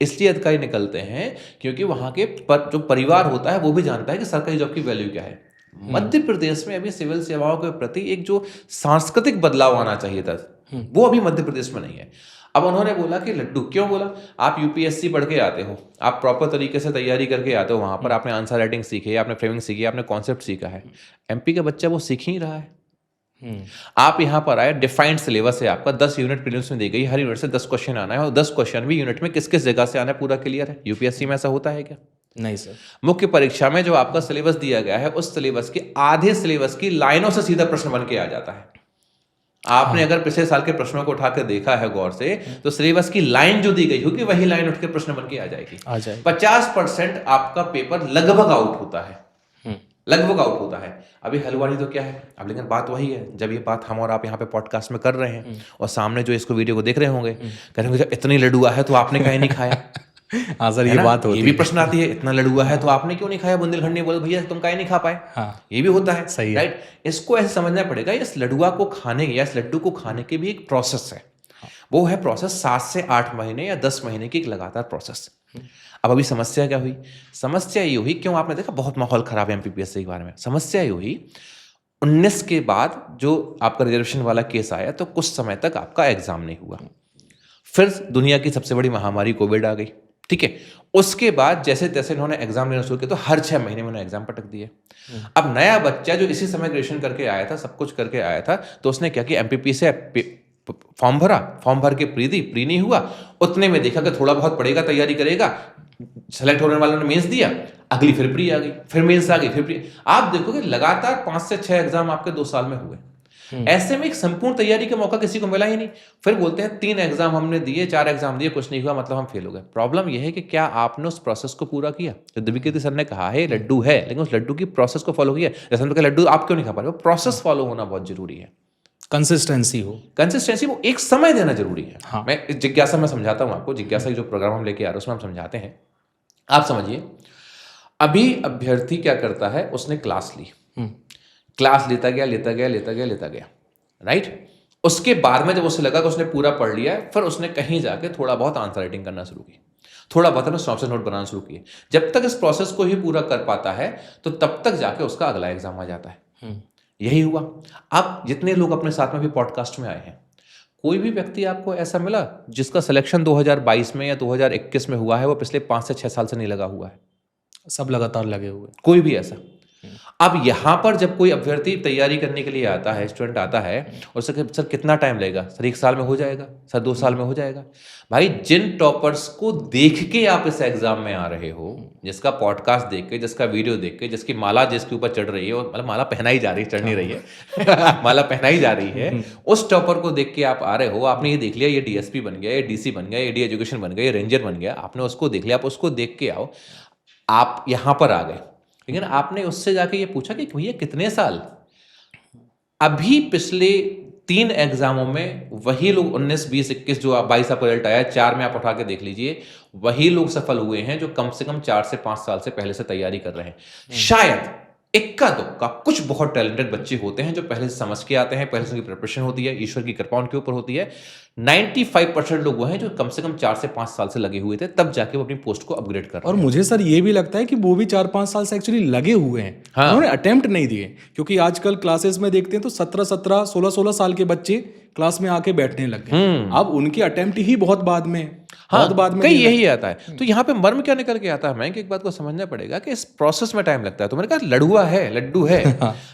इसलिए अधिकारी निकलते हैं क्योंकि वहां के जो परिवार होता है वो भी जानता है कि सरकारी जॉब की वैल्यू क्या है। मध्य प्रदेश में अभी सिविल सेवाओं के प्रति एक जो सांस्कृतिक बदलाव आना चाहिए था, वो अभी मध्य प्रदेश में नहीं है। अब उन्होंने बोला कि लड्डू, क्यों बोला? आप यूपीएससी पढ़ के आते हो, आप प्रॉपर तरीके से तैयारी करके आते हो, वहां पर आपने आंसर राइटिंग सीखी है, आपने फ्रेमिंग सीखी है, आपने कॉन्सेप्ट सीखा है। एमपी का बच्चा वो सीख ही रहा है। आप यहां पर आए, डिफाइंड सिलेबस है आपका, 10 यूनिट प्रीलिम्स में दी गई, हर यूनिट से 10 क्वेश्चन आना है और 10 क्वेश्चन भी यूनिट में किस किस जगह से आना है पूरा क्लियर है। यूपीएससी में ऐसा होता है क्या? नहीं सर। मुख्य परीक्षा में जो आपका सिलेबस दिया गया है, उस सिलेबस के आधे सिलेबस की लाइनों से सीधा प्रश्न बन के आ जाता है। आपने अगर पिछले साल के प्रश्नों को उठा कर देखा है गौर से, तो सिलेबस की लाइन जो दी गई होगी वही लाइन उठ के प्रश्न बन के आ जाएगी। 50% आपका पेपर लगभग आउट होता है, लगभग आउट होता है। अभी हलवानी तो क्या है अब, लेकिन बात वही है। जब ये बात हम और आप यहाँ पे पॉडकास्ट में कर रहे हैं और सामने जो इसको वीडियो को देख रहे होंगे, कह रहे होंगे इतनी लड्डुआ है तो आपने कहीं नहीं खाया। हाँ सर, ये बात होती है। ये भी प्रश्न आती है, इतना लड्डुआ है तो आपने क्यों नहीं खाया बुंदेलखंड ने? बोले भैया तुम काहे नहीं खा पाए। हाँ, ये भी होता है, सही है। राइट। इसको ऐसे समझना पड़ेगा, इस लड्डुआ को खाने या इस लड्डू को खाने की भी एक प्रोसेस है। वो है प्रोसेस 7 से 8 महीने या 10 महीने की एक लगातार प्रोसेस। अब अभी समस्या क्या हुई? समस्या ये हुई, क्यों आपने देखा बहुत माहौल खराब है एमपीपीएससी के बारे में। समस्या ये हुई 19 के बाद जो आपका रिजर्वेशन वाला केस आया, तो कुछ समय तक आपका एग्जाम नहीं हुआ। फिर दुनिया की सबसे बड़ी महामारी कोविड आ गई, ठीक है। उसके बाद जैसे तैसे इन्होंने एग्जाम लेना शुरू किया, तो हर 6 महीने में उन्होंने एग्जाम पटक दिए। अब नया बच्चा जो इसी समय ग्रेजुएशन करके आया था, सब कुछ करके आया था, तो उसने क्या किया, एमपीपी से फॉर्म भरा, फॉर्म भर के प्री नहीं हुआ, उतने में देखा कि थोड़ा बहुत पढ़ेगा, तैयारी करेगा, सेलेक्ट होने वालों ने मेंस दिया, अगली फिर प्री आ गई, फिर मेंस आ गई, फिर प्री। आप देखोगे लगातार 5 से 6 एग्जाम आपके 2 साल में हुए। ऐसे में एक संपूर्ण तैयारी का मौका किसी को मिला ही नहीं। फिर बोलते हैं 3 एग्जाम हमने दिए, 4 एग्जाम दिए, कुछ नहीं हुआ, मतलब हम फेल हो गए। प्रॉब्लम यह है कि क्या आपने उस प्रोसेस को पूरा किया? जो दिव्यकीर्ति सर ने कहा है लड्डू है, लेकिन उस लड्डू की प्रोसेस को फॉलो किया। जैसे हमने कहा लड्डू आप क्यों नहीं खा पा रहे हो, प्रोसेस फॉलो होना बहुत जरूरी है। कंसिस्टेंसी हो, कंसिस्टेंसी, वो एक समय देना जरूरी है। हाँ। मैं जिज्ञासा में समझाता हूँ आपको, जिज्ञासा जो प्रोग्राम हम लेके आ रहे हैं उसमें हम समझाते हैं। आप समझिए, अभी अभ्यर्थी क्या करता है, उसने क्लास ली, क्लास लेता गया, राइट। उसके बाद में जब उसे लगा कि उसने पूरा पढ़ लिया है, फिर उसने कहीं जाके थोड़ा बहुत आंसर राइटिंग करना शुरू की, थोड़ा बहुत अपने सिनॉप्सिस नोट बनाना शुरू किए। जब तक इस प्रोसेस को ही पूरा कर पाता है तो तब तक जाके उसका अगला एग्जाम आ जाता है। यही हुआ। अब जितने लोग अपने साथ में भी पॉडकास्ट में आए हैं, कोई भी व्यक्ति आपको ऐसा मिला जिसका सिलेक्शन 2022 में या 2021 में हुआ है, वो पिछले 5 से 6 साल से नहीं लगा हुआ है? सब लगातार लगे हुए, कोई भी ऐसा? अब यहां पर जब कोई अभ्यर्थी तैयारी करने के लिए आता है, स्टूडेंट आता है, और सर कितना टाइम लगेगा? सर 1 साल में हो जाएगा, सर 2 साल में हो जाएगा। भाई, जिन टॉपर्स को देख के आप इस एग्जाम में आ रहे हो, जिसका पॉडकास्ट देख के, जिसका वीडियो देख के, जिसकी माला जिसके ऊपर चढ़ रही है, और मतलब माला पहनाई जा रही है, चढ़ नहीं रही है माला पहनाई जा रही है, उस टॉपर को देख के आप आ रहे हो। आपने ये देख लिया ये डीएसपी बन गया, ये डीसी बन गया, ये डी एजुकेशन बन गया, ये रेंजर बन गया, आपने उसको देख लिया, आप उसको देख के आओ, आप यहां पर आ गए। लेकिन आपने उससे जाके ये पूछा कि भैया कितने साल? अभी पिछले 3 एग्जामों में वही लोग 19, 20, 21 जो 22 आपका रिजल्ट आया, 4 में आप उठा के देख लीजिए, वही लोग सफल हुए हैं जो कम से कम 4 से 5 साल से पहले से तैयारी कर रहे हैं। शायद इक्का दुक्का कुछ बहुत टैलेंटेड बच्चे होते हैं जो पहले से समझ के आते हैं, पहले से उनकी प्रिपरेशन होती है, ईश्वर की कृपा उनके ऊपर होती है। 95% लोग वो हैं जो कम से कम 4 से 5 साल से लगे हुए थे, तब जाके वो अपनी पोस्ट को अपग्रेड कर रहे हैं। और मुझे सर ये भी लगता है कि वो भी 4-5 साल से एक्चुअली लगे हुए हैं, हाँ। उन्होंने अटेम्प्ट नहीं दिए। क्योंकि आजकल क्लासेस में देखते हैं तो 17-17, 16-16 साल के बच्चे क्लास में आके बैठने लग गए। अब उनके अटेम्प्ट ही बहुत बाद में, बहुत बाद में कई यही आता है। तो यहाँ पे मर्म क्या निकल के आता है, मैं कि एक बात को समझना पड़ेगा कि इस प्रोसेस में टाइम लगता है। तो मैंने कहा लड़ुआ है, लड्डू है,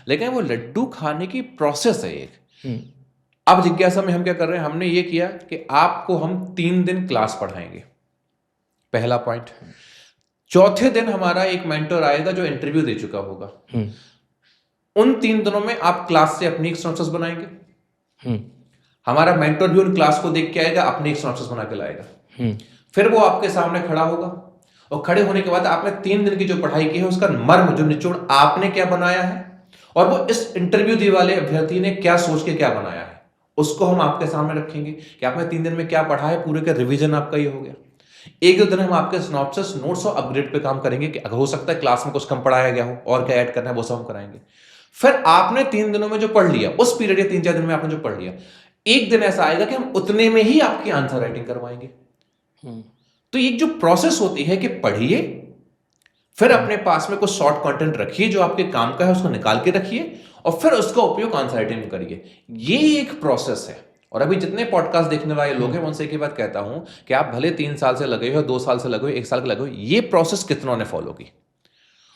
लेकिन वो लड्डू खाने की प्रोसेस है एक। अब जिज्ञासा में हम क्या कर रहे हैं, हमने ये किया कि आपको हम 3 दिन क्लास पढ़ाएंगे, पहला पॉइंट। चौथे दिन हमारा एक मेंटर आएगा जो इंटरव्यू दे चुका होगा। उन 3 दिनों में आप क्लास से अपनी एक सिनॉप्सिस बनाएंगे, हमारा मेंटर भी उन क्लास को देख के आएगा, अपनी एक सिनॉप्सिस बना के लाएगा। फिर वो आपके सामने खड़ा होगा, और खड़े होने के बाद आपने 3 दिन की जो पढ़ाई की है उसका मर्म, जो निचोड़ आपने क्या बनाया है, और वो इस इंटरव्यू देने वाले अभ्यर्थी ने क्या सोच के क्या बनाया है, उसको हम आपके सामने रखेंगे कि आपने 3 दिन में क्या पढ़ा है। पूरे का रिवीजन आपका ये हो गया। 1-2 दिन हम आपके सिनॉप्सिस नोट्स और अपग्रेड पे काम करेंगे कि अगर हो सकता है क्लास में कुछ कम पढ़ाया गया हो और क्या ऐड करना है वो सब हम कराएंगे। फिर आपने 3 दिनों में जो पढ़ लिया, उस पीरियड या 3-4 दिन में आपने जो पढ़ लिया, एक दिन ऐसा आएगा कि हम उतने में ही आपकी आंसर राइटिंग करवाएंगे। तो ये जो प्रोसेस होती है कि पढ़िए, फिर अपने पास में कुछ शॉर्ट कंटेंट रखिए जो आपके काम का है, उसको निकाल के रखिए, और फिर उसका उपयोग आंसर राइटिंग में करिए। ये एक प्रोसेस है। और अभी जितने पॉडकास्ट देखने वाले लोग हैं, उनसे एक ही बात कहता हूं कि आप भले 3 साल से लगे हो, 2 साल से लगे हो, 1 साल के लगे हो, ये प्रोसेस कितनों ने फॉलो की,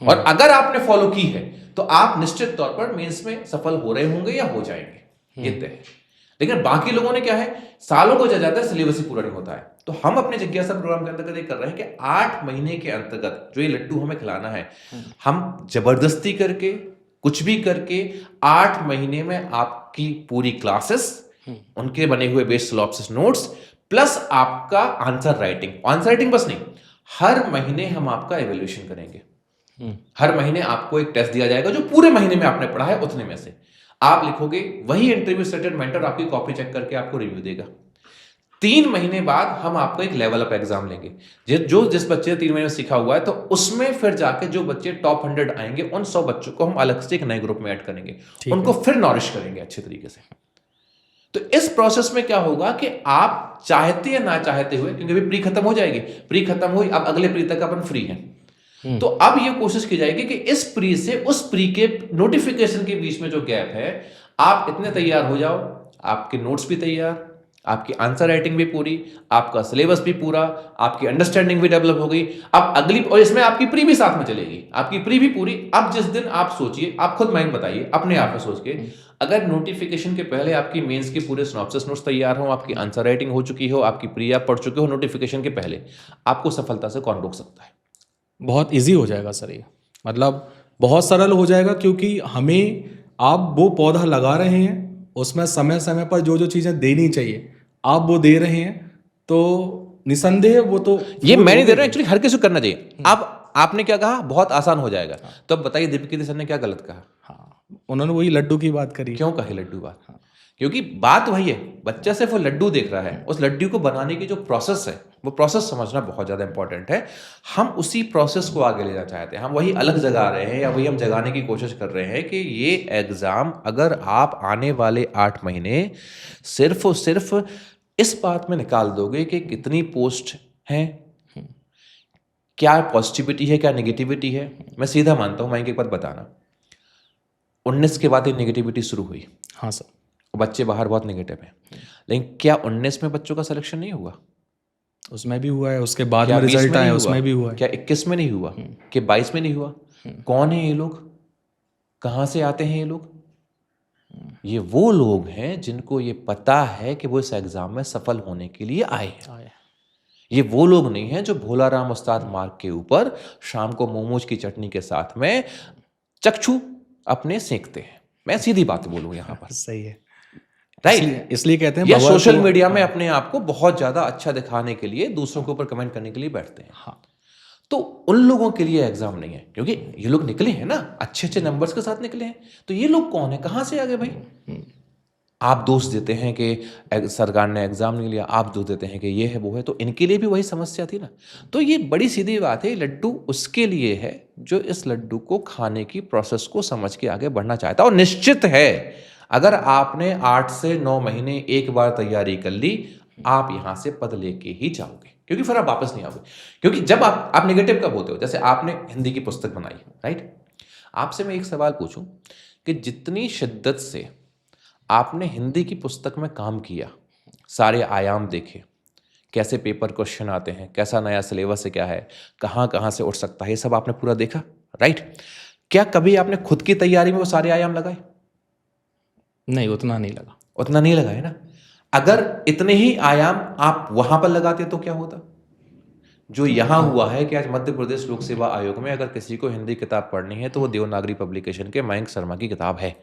और अगर आपने फॉलो की है तो आप निश्चित तौर पर मेंस में सफल हो रहे होंगे या हो जाएंगे, ये तय है। लेकिन बाकी लोगों ने क्या है, सालों को जाता है, सिलेबस ही पूरा नहीं होता है। तो हम अपने जिज्ञासा प्रोग्राम के अंतर्गत ये कर रहे हैं कि 8 महीने के अंतर्गत जो ये लड्डू हमें खिलाना है, हम जबरदस्ती करके, कुछ भी करके 8 महीने में आपकी पूरी क्लासेस, उनके बने हुए बेस्ड सिनॉप्सिस नोट्स, प्लस आपका आंसर राइटिंग बस नहीं, हर महीने हम आपका एवेल्यूएशन करेंगे। हर महीने आपको एक टेस्ट दिया जाएगा जो पूरे महीने में आपने पढ़ा है उतने में से आप लिखोगे, वही इंटरव्यू सेटेड मेंटर आपकी कॉपी चेक करके आपको रिव्यू देगा। 3 महीने बाद हम आपको एक लेवल अप एग्जाम लेंगे, जिस बच्चे ने 3 महीने में सीखा हुआ है, तो उसमें फिर जाके जो बच्चे टॉप 100 आएंगे, उन 100 बच्चों को हम अलग से एक नए ग्रुप में ऐड करेंगे, उनको फिर नॉरिश करेंगे अच्छे तरीके से। तो इस प्रोसेस में क्या होगा कि आप चाहते या ना चाहते हुए, क्योंकि अभी प्री खत्म हो जाएगी, प्री खत्म हुई, अब अगले प्री तक अपन फ्री हैं, तो अब ये कोशिश की जाएगी कि इस प्री से उस प्री के नोटिफिकेशन के बीच में जो गैप है, आप इतने तैयार हो जाओ, आपके नोट्स भी तैयार, आपकी आंसर राइटिंग भी पूरी, आपका सिलेबस भी पूरा, आपकी अंडरस्टैंडिंग भी डेवलप हो गई। अब अगली, और इसमें आपकी प्री भी साथ में चलेगी, आपकी प्री भी पूरी। अब जिस दिन आप सोचिए, आप खुद माइंड बताइए अपने आप में सोच के, अगर नोटिफिकेशन के पहले आपकी मेंस के पूरे सिनॉप्सिस नोट्स तैयार हो, आपकी आंसर राइटिंग हो चुकी हो, आपकी प्री आप पढ़ चुके हो नोटिफिकेशन के पहले, आपको सफलता से कौन रोक सकता है? बहुत इजी हो जाएगा सर ये, मतलब बहुत सरल हो जाएगा। क्योंकि हमें आप वो पौधा लगा रहे हैं, उसमें समय समय पर जो जो चीज़ें देनी चाहिए आप वो दे रहे हैं, तो निसंदेह वो तो ये मैं नहीं दे रहा होगी। एक्चुअली, हर किसी को करना चाहिए। अब आपने क्या कहा, बहुत आसान हो जाएगा, तो अब बताइए दीपक सर ने क्या गलत कहा? हाँ, उन्होंने वही लड्डू की बात करी। क्यों कही लड्डू बात? क्योंकि बात वही है, बच्चा सिर्फ वो लड्डू देख रहा है, उस लड्डू को बनाने की जो प्रोसेस है वो प्रोसेस समझना बहुत ज़्यादा इंपॉर्टेंट है। हम उसी प्रोसेस को आगे लेना चाहते हैं, हम वही अलग जगा रहे हैं या वही हम जगाने की कोशिश कर रहे हैं कि ये एग्ज़ाम अगर आप आने वाले 8 महीने सिर्फ और सिर्फ इस बात में निकाल दोगे कि कितनी पोस्ट हैं, क्या पॉजिटिविटी है क्या नेगेटिविटी है। मैं सीधा मानता हूँ, मैं एक बात बताना, 19 के बाद ये नेगेटिविटी शुरू हुई, हाँ सर, बच्चे बाहर बहुत नेगेटिव हैं, लेकिन क्या 19 में बच्चों का सिलेक्शन नहीं हुआ? उसमें भी हुआ है, उसके बाद क्या में 20 रिजल्ट में आए नहीं हुआ? उसमें भी हुआ है। क्या 21 में नहीं हुआ? कि 22 में नहीं हुआ? कौन है ये लोग? कहाँ से आते हैं ये लोग? ये वो लोग हैं जिनको ये पता है कि वो इस एग्जाम में सफल होने के लिए आए हैं। ये वो लोग नहीं हैं जो भोलाराम उस्ताद मार्ग के ऊपर शाम को मोमोज की चटनी के साथ में चक्षु अपने सेकते हैं। मैं सीधी बात बोलूं यहाँ पर, सही है, राइट? इसलिए कहते हैं या भगवान सोशल को- मीडिया में अपने आप को बहुत ज्यादा अच्छा दिखाने के लिए दूसरों के ऊपर कमेंट करने के लिए बैठते हैं। हाँ, तो उन लोगों के लिए एग्जाम नहीं है, क्योंकि ये लोग निकले हैं ना, अच्छे अच्छे नंबर्स के साथ निकले हैं। तो ये लोग कौन है, कहाँ से आ गए भाई? आप दोष देते हैं कि सरकार ने एग्जाम नहीं लिया, आप दोष देते हैं कि ये है वो है, तो इनके लिए भी वही समस्या थी ना। तो ये बड़ी सीधी बात है, लड्डू उसके लिए है जो इस लड्डू को खाने की प्रोसेस को समझ के आगे बढ़ना चाहता है। और निश्चित है अगर आपने 8 से 9 महीने एक बार तैयारी कर ली, आप यहां से पद लेके ही जाओगे, क्योंकि फिर आप वापस नहीं आओगे। क्योंकि जब आप नेगेटिव कब होते हो, जैसे आपने हिंदी की पुस्तक बनाई, राइट? आपसे मैं एक सवाल पूछूं कि जितनी शिद्दत से आपने हिंदी की पुस्तक में काम किया, सारे आयाम देखे, कैसे पेपर क्वेश्चन आते हैं, कैसा नया सिलेबस है, क्या है, कहाँ कहाँ से उठ सकता है, ये सब आपने पूरा देखा, राइट? क्या कभी आपने खुद की तैयारी में वो सारे आयाम लगाए? नहीं, उतना नहीं लगा। उतना नहीं लगाए ना। अगर इतने ही आयाम आप वहां पर लगाते तो क्या होता? जो यहां हुआ है कि आज मध्य प्रदेश लोक सेवा आयोग में अगर किसी को हिंदी किताब पढ़नी है तो वो देवनागरी पब्लिकेशन के मयंक शर्मा की किताब है।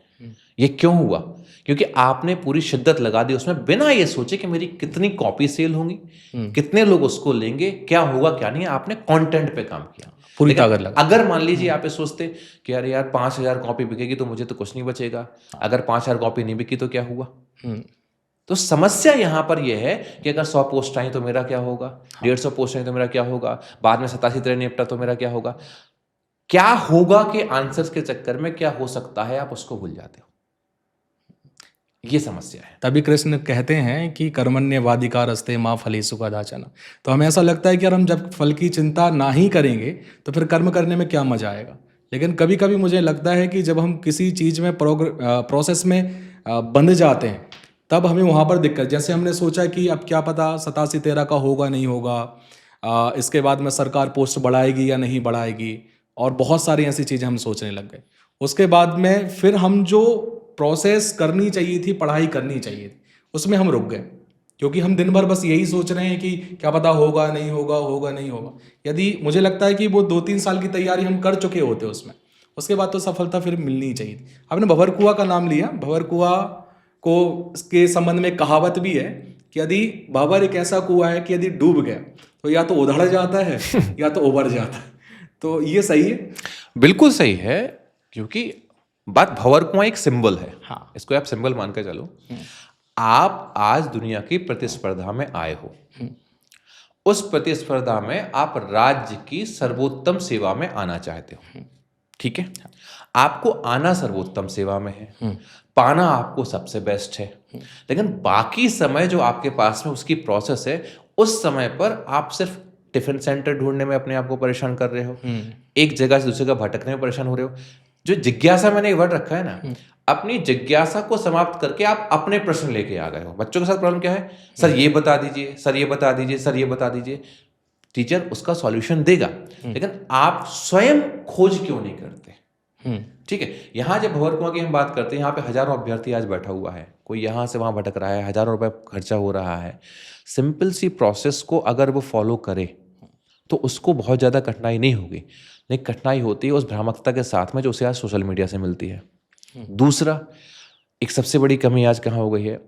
ये क्यों हुआ? क्योंकि आपने पूरी शिद्दत लगा दी उसमें, बिना ये सोचे कि मेरी कितनी कॉपी सेल होंगी, कितने लोग उसको लेंगे, क्या होगा क्या नहीं। आपने कंटेंट पे काम किया, पूरी ताकत लगा। अगर मान लीजिए आप ये सोचते कि अरे यार 5,000 कॉपी बिकेगी तो मुझे तो कुछ नहीं बचेगा, अगर 5,000 कॉपी नहीं बिकी तो क्या हुआ? तो समस्या यहां पर यह है कि अगर 100 पोस्ट आई तो मेरा क्या होगा, 150 पोस्ट आई तो मेरा क्या होगा, बाद में 87 तरह निपटा तो मेरा क्या होगा। क्या होगा कि आंसर्स के चक्कर में क्या हो सकता है, आप उसको भूल जाते हो। ये समस्या है। तभी कृष्ण कहते हैं कि कर्मण्यवाधिकारस्ते माँ फलेषु कदाचन। तो हमें ऐसा लगता है कि यार हम जब फल की चिंता ना ही करेंगे तो फिर कर्म करने में क्या मजा आएगा। लेकिन कभी कभी मुझे लगता है कि जब हम किसी चीज़ में प्रोसेस में बंध जाते हैं तब हमें वहाँ पर दिक्कत, जैसे हमने सोचा कि अब क्या पता 87-13 का होगा नहीं होगा, इसके बाद में सरकार पोस्ट बढ़ाएगी या नहीं बढ़ाएगी, और बहुत सारी ऐसी चीज़ें हम सोचने लग गए। उसके बाद में फिर हम जो प्रोसेस करनी चाहिए थी, पढ़ाई करनी चाहिए थी, उसमें हम रुक गए, क्योंकि हम दिन भर बस यही सोच रहे हैं कि क्या पता होगा नहीं होगा, होगा नहीं होगा। यदि मुझे लगता है कि वो 2-3 साल की तैयारी हम कर चुके होते उसमें, उसके बाद तो सफलता फिर मिलनी ही चाहिए थी। आपने भंवरकुआं का नाम लिया, भंवरकुआं को के संबंध में कहावत भी है कि यदि भंवर एक ऐसा कुआं है कि यदि डूब गया तो या तो उधड़ जाता है या तो उबर जाता है। तो ये सही है, बिल्कुल सही है, क्योंकि बात भंवरकुआं एक सिंबल है। हाँ। इसको आप सिंबल मान के चलो। आप आज दुनिया की प्रतिस्पर्धा में आए हो, उस प्रतिस्पर्धा में आप राज्य की सर्वोत्तम सेवा में आना चाहते हो, ठीक है? आपको आना सर्वोत्तम सेवा में है, पाना आपको सबसे बेस्ट है, लेकिन बाकी समय जो आपके पास में उसकी प्रोसेस है, उस समय पर आप सिर्फ टिफिन सेंटर ढूंढने में अपने आप को परेशान कर रहे हो, एक जगह से दूसरी जगह भटकने में परेशान हो रहे हो। जो जिज्ञासा मैंने ये वर्ड रखा है ना, अपनी जिज्ञासा को समाप्त करके आप अपने प्रश्न लेके आ गए हो। बच्चों के साथ प्रॉब्लम क्या है, सर ये बता दीजिए, सर ये बता दीजिए, सर ये बता दीजिए। टीचर उसका सॉल्यूशन देगा, लेकिन आप स्वयं खोज क्यों नहीं करते? ठीक है, यहाँ जब भंवरकुआं की हम बात करते हैं, यहाँ पे हजारों अभ्यर्थी आज बैठा हुआ है, कोई यहाँ से वहाँ भटक रहा है, हजारों रुपए खर्चा हो रहा है। सिंपल सी प्रोसेस को अगर वो फॉलो करे तो उसको बहुत ज़्यादा कठिनाई नहीं होगी, लेकिन कठिनाई होती है उस भ्रामकता के साथ में जो उसे आज सोशल मीडिया से मिलती है। दूसरा, एक सबसे बड़ी कमी आज कहाँ हो गई है,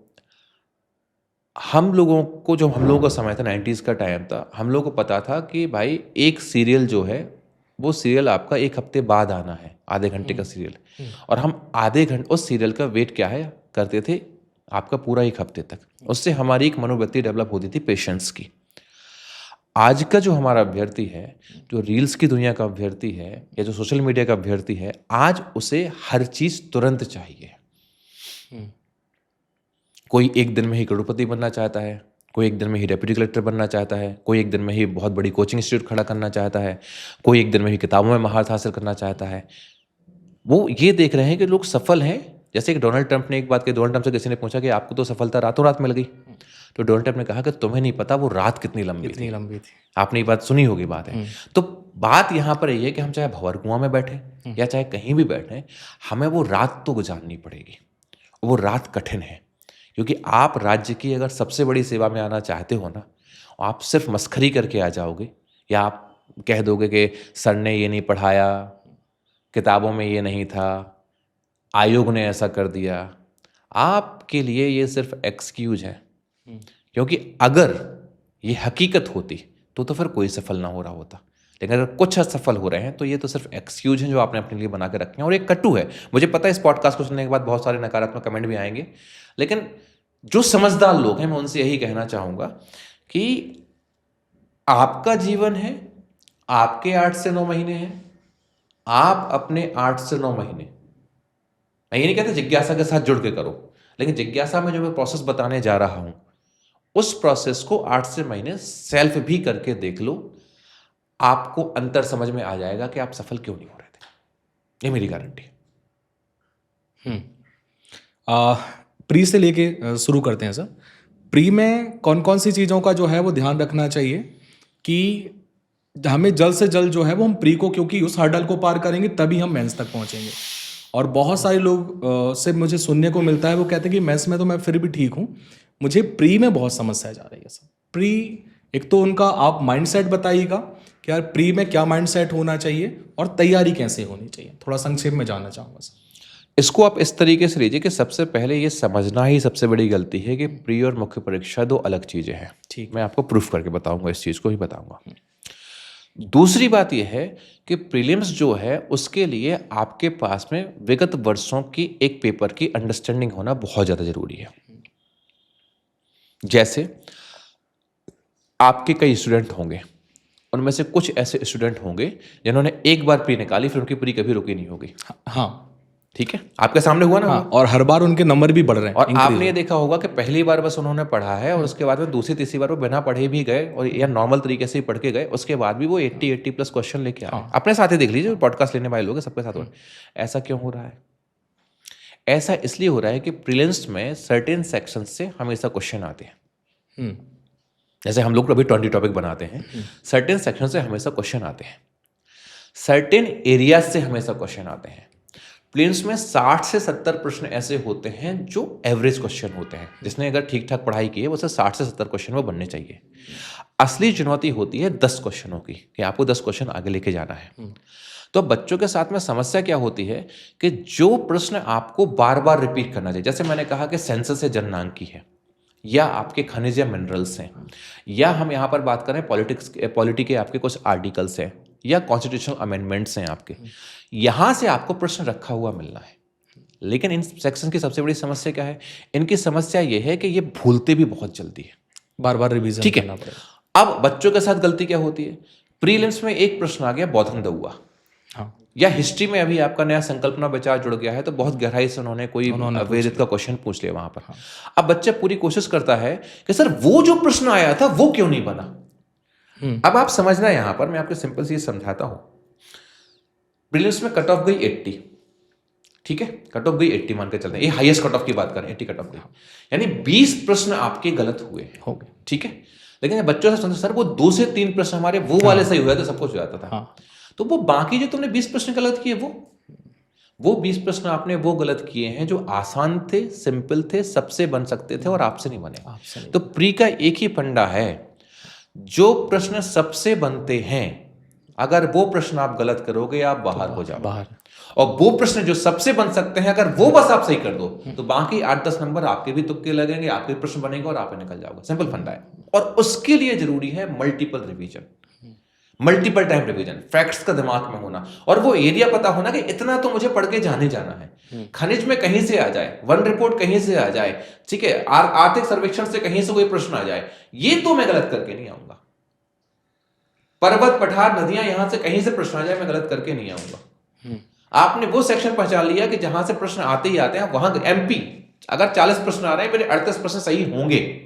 हम लोगों को, जो हम लोगों का समय था 90s का टाइम था, हम लोगों को पता था कि भाई एक सीरियल जो है वो सीरियल आपका एक हफ्ते बाद आना है, आधे घंटे का सीरियल, और हम आधे घंटे उस सीरियल का वेट क्या है करते थे आपका पूरा एक हफ्ते तक। उससे हमारी एक मनोवृत्ति डेवलप होती थी पेशेंस की। आज का जो हमारा अभ्यर्थी है, जो रील्स की दुनिया का अभ्यर्थी है या जो सोशल मीडिया का अभ्यर्थी है, आज उसे हर चीज तुरंत चाहिए। कोई एक दिन में ही करोड़पति बनना चाहता है, कोई एक दिन में ही डेप्यूटी कलेक्टर बनना चाहता है, कोई एक दिन में ही बहुत बड़ी कोचिंग इंस्टीट्यूट खड़ा करना चाहता है, कोई एक दिन में ही किताबों में महारत हासिल करना चाहता है। वो ये देख रहे हैं कि लोग सफल हैं। जैसे कि डोनाल्ड ट्रंप ने एक बात कही, डोनाल्ड ट्रंप से किसी ने पूछा कि आपको तो सफलता रातों रात मिल गई, तो डोनाल्ड ट्रंप ने कहा कि तुम्हें नहीं पता वो रात कितनी लंबी थी। आपने ये बात सुनी होगी, बात है। तो बात यहाँ पर ये है कि हम चाहे भंवर कुआं में बैठे या चाहे कहीं भी बैठे, हमें वो रात तो गुजारनी पड़ेगी। वो रात कठिन है, क्योंकि आप राज्य की अगर सबसे बड़ी सेवा में आना चाहते हो ना, आप सिर्फ मस्खरी करके आ जाओगे या आप कह दोगे कि सर ने ये नहीं पढ़ाया, किताबों में ये नहीं था, आयोग ने ऐसा कर दिया, आपके लिए ये सिर्फ एक्सक्यूज है। क्योंकि अगर ये हकीकत होती तो फिर कोई सफल ना हो रहा होता। लेकिन अगर कुछ असफल हो रहे हैं तो ये तो सिर्फ एक्सक्यूज हैं जो आपने अपने लिए बना के रखे हैं। और एक कटु है, मुझे पता है इस पॉडकास्ट को सुनने के बाद बहुत सारे नकारात्मक कमेंट भी आएंगे, लेकिन जो समझदार लोग हैं मैं उनसे यही कहना चाहूँगा कि आपका जीवन है, आपके 8 से 9 महीने हैं, आप अपने 8 से 9 महीने, मैं ये नहीं कहता जिज्ञासा के साथ जुड़ के करो, लेकिन जिज्ञासा में जो मैं प्रोसेस बताने जा रहा हूं उस प्रोसेस को 8 से महीने सेल्फ भी करके देख लो, आपको अंतर समझ में आ जाएगा कि आप सफल क्यों नहीं हो रहे थे। ये मेरी गारंटी है। प्री से लेके शुरू करते हैं सर। प्री में कौन कौन सी चीज़ों का जो है वो ध्यान रखना चाहिए कि हमें जल्द से जल्द जो है वो हम प्री को, क्योंकि उस हर्डल को पार करेंगे तभी हम मेंस तक पहुंचेंगे। और बहुत सारे लोग से मुझे सुनने को मिलता है, वो कहते हैं कि मेंस में तो मैं फिर भी ठीक हूँ, मुझे प्री में बहुत समस्या जा रही है सर। प्री, एक तो उनका आप माइंडसेट बताइएगा कि यार प्री में क्या माइंडसेट होना चाहिए और तैयारी कैसे होनी चाहिए, थोड़ा संक्षेप में जानना चाहूँगा सर। इसको आप इस तरीके से लीजिए कि सबसे पहले ये समझना ही सबसे बड़ी गलती है कि प्री और मुख्य परीक्षा 2 अलग चीज़ें हैं। ठीक, मैं आपको प्रूफ करके बताऊंगा, इस चीज़ को ही बताऊंगा। दूसरी बात यह है कि प्रीलिम्स जो है उसके लिए आपके पास में विगत वर्षों की एक पेपर की अंडरस्टैंडिंग होना बहुत ज़्यादा जरूरी है। जैसे आपके कई स्टूडेंट होंगे, उनमें से कुछ ऐसे स्टूडेंट होंगे जिन्होंने एक बार प्री निकाली, फिर उनकी प्री कभी रुकी नहीं होगी। हाँ, ठीक है, आपके सामने हुआ ना। हाँ, और हर बार उनके नंबर भी बढ़ रहे हैं। और आपने ये देखा होगा कि पहली बार बस उन्होंने पढ़ा है और उसके बाद में दूसरी तीसरी बार वो बिना पढ़े भी गए और या नॉर्मल तरीके से ही पढ़ के गए, उसके बाद भी वो 80 प्लस क्वेश्चन लेके आए। अपने साथ ही देख लीजिए, पॉडकास्ट लेने वाले लोग हैं, सबके साथ हो रहा है। ऐसा क्यों हो रहा है? ऐसा इसलिए हो रहा है कि प्रीलिम्स में सर्टेन सेक्शन से हमेशा क्वेश्चन आते हैं। जैसे हम लोग अभी 20 टॉपिक बनाते हैं, सर्टेन सेक्शन से हमेशा क्वेश्चन आते हैं, सर्टेन एरिया से हमेशा क्वेश्चन आते हैं। प्रीलिम्स में 60 से 70 प्रश्न ऐसे होते हैं जो एवरेज क्वेश्चन होते हैं, जिसने अगर ठीक ठाक पढ़ाई की है उसे 60 से 70 क्वेश्चन वो बनने चाहिए। असली चुनौती होती है 10 क्वेश्चनों की, कि आपको 10 क्वेश्चन आगे लेके जाना है। तो बच्चों के साथ में समस्या क्या होती है कि जो प्रश्न आपको बार बार रिपीट करना चाहिए, जैसे मैंने कहा कि सेंसस से जननांकी है, या आपके खनिज या मिनरल्स हैं, या हम यहाँ पर बात करें पॉलिटी के आपके कुछ आर्टिकल्स हैं, या कॉन्स्टिट्यूशनल अमेंडमेंट्स हैं आपके, यहाँ से आपको प्रश्न रखा हुआ मिलना है। लेकिन इन सेक्शन की सबसे बड़ी समस्या क्या है? इनकी समस्या ये है कि ये भूलते भी बहुत जल्दी है, बार बार रिवीजन ठीक करना है। पड़ेगा। अब बच्चों के साथ गलती क्या होती है? प्रीलिम्स में एक प्रश्न आ गया बौद्धन दउआ, या हिस्ट्री में अभी आपका नया संकल्पना विचार जुड़ गया है तो बहुत गहराई से उन्होंने कोई वेदित का क्वेश्चन पूछ लिया वहां पर। अब बच्चा पूरी कोशिश करता है कि सर वो जो प्रश्न आया था वो क्यों नहीं बना। अब आप समझना, यहां पर मैं आपको सिंपल सी समझाता हूं। प्रीलिम्स में कट ऑफ गई 80, ठीक है, कट ऑफ गई 80 मान के चलते हैं, ये हाईएस्ट कट ऑफ की बात करें, 80 कट ऑफ गई, यानी 20 प्रश्न आपके गलत हुए हो गए, ठीक है। लेकिन बच्चों से सुनते सर वो 2 से 3 प्रश्न हमारे वो वाले सही हुए तो सब कुछ हो जाता था। तो वो बाकी जो तुमने 20 प्रश्न गलत किए, वो 20 प्रश्न आपने वो गलत किए हैं जो आसान थे, सिंपल थे, सबसे बन सकते थे और आपसे नहीं बने। तो प्री का एक ही फंडा है, जो प्रश्न सबसे बनते हैं अगर वो प्रश्न आप गलत करोगे आप बाहर हो जाओगे। बाहर। और वो प्रश्न जो सबसे बन सकते हैं अगर वो बस आप सही कर दो तो बाकी 8-10 नंबर आपके भी तुक्के लगेंगे, आपके प्रश्न बनेंगे और आप निकल जाओगे। सिंपल फंडा है। और उसके लिए जरूरी है multiple revision, multiple time revision, facts का दिमाग में होना और वो एरिया पता होना कि इतना तो मुझे पढ़ के जाने जाना है। खनिज में कहीं से आ जाए, वन रिपोर्ट कहीं से आ जाए, ठीक है, आर्थिक सर्वेक्षण से कहीं से कोई प्रश्न आ जाए, ये तो मैं गलत करके नहीं आऊंगा। पर्वत पठार नदियां यहां से कहीं से प्रश्न आ जाए मैं गलत करके नहीं आऊंगा। आपने वो सेक्शन पहचान लिया कि जहां से प्रश्न आते ही आते हैं, वहां एमपी अगर 40 प्रश्न आ रहे हैं मेरे 38 प्रश्न सही होंगे,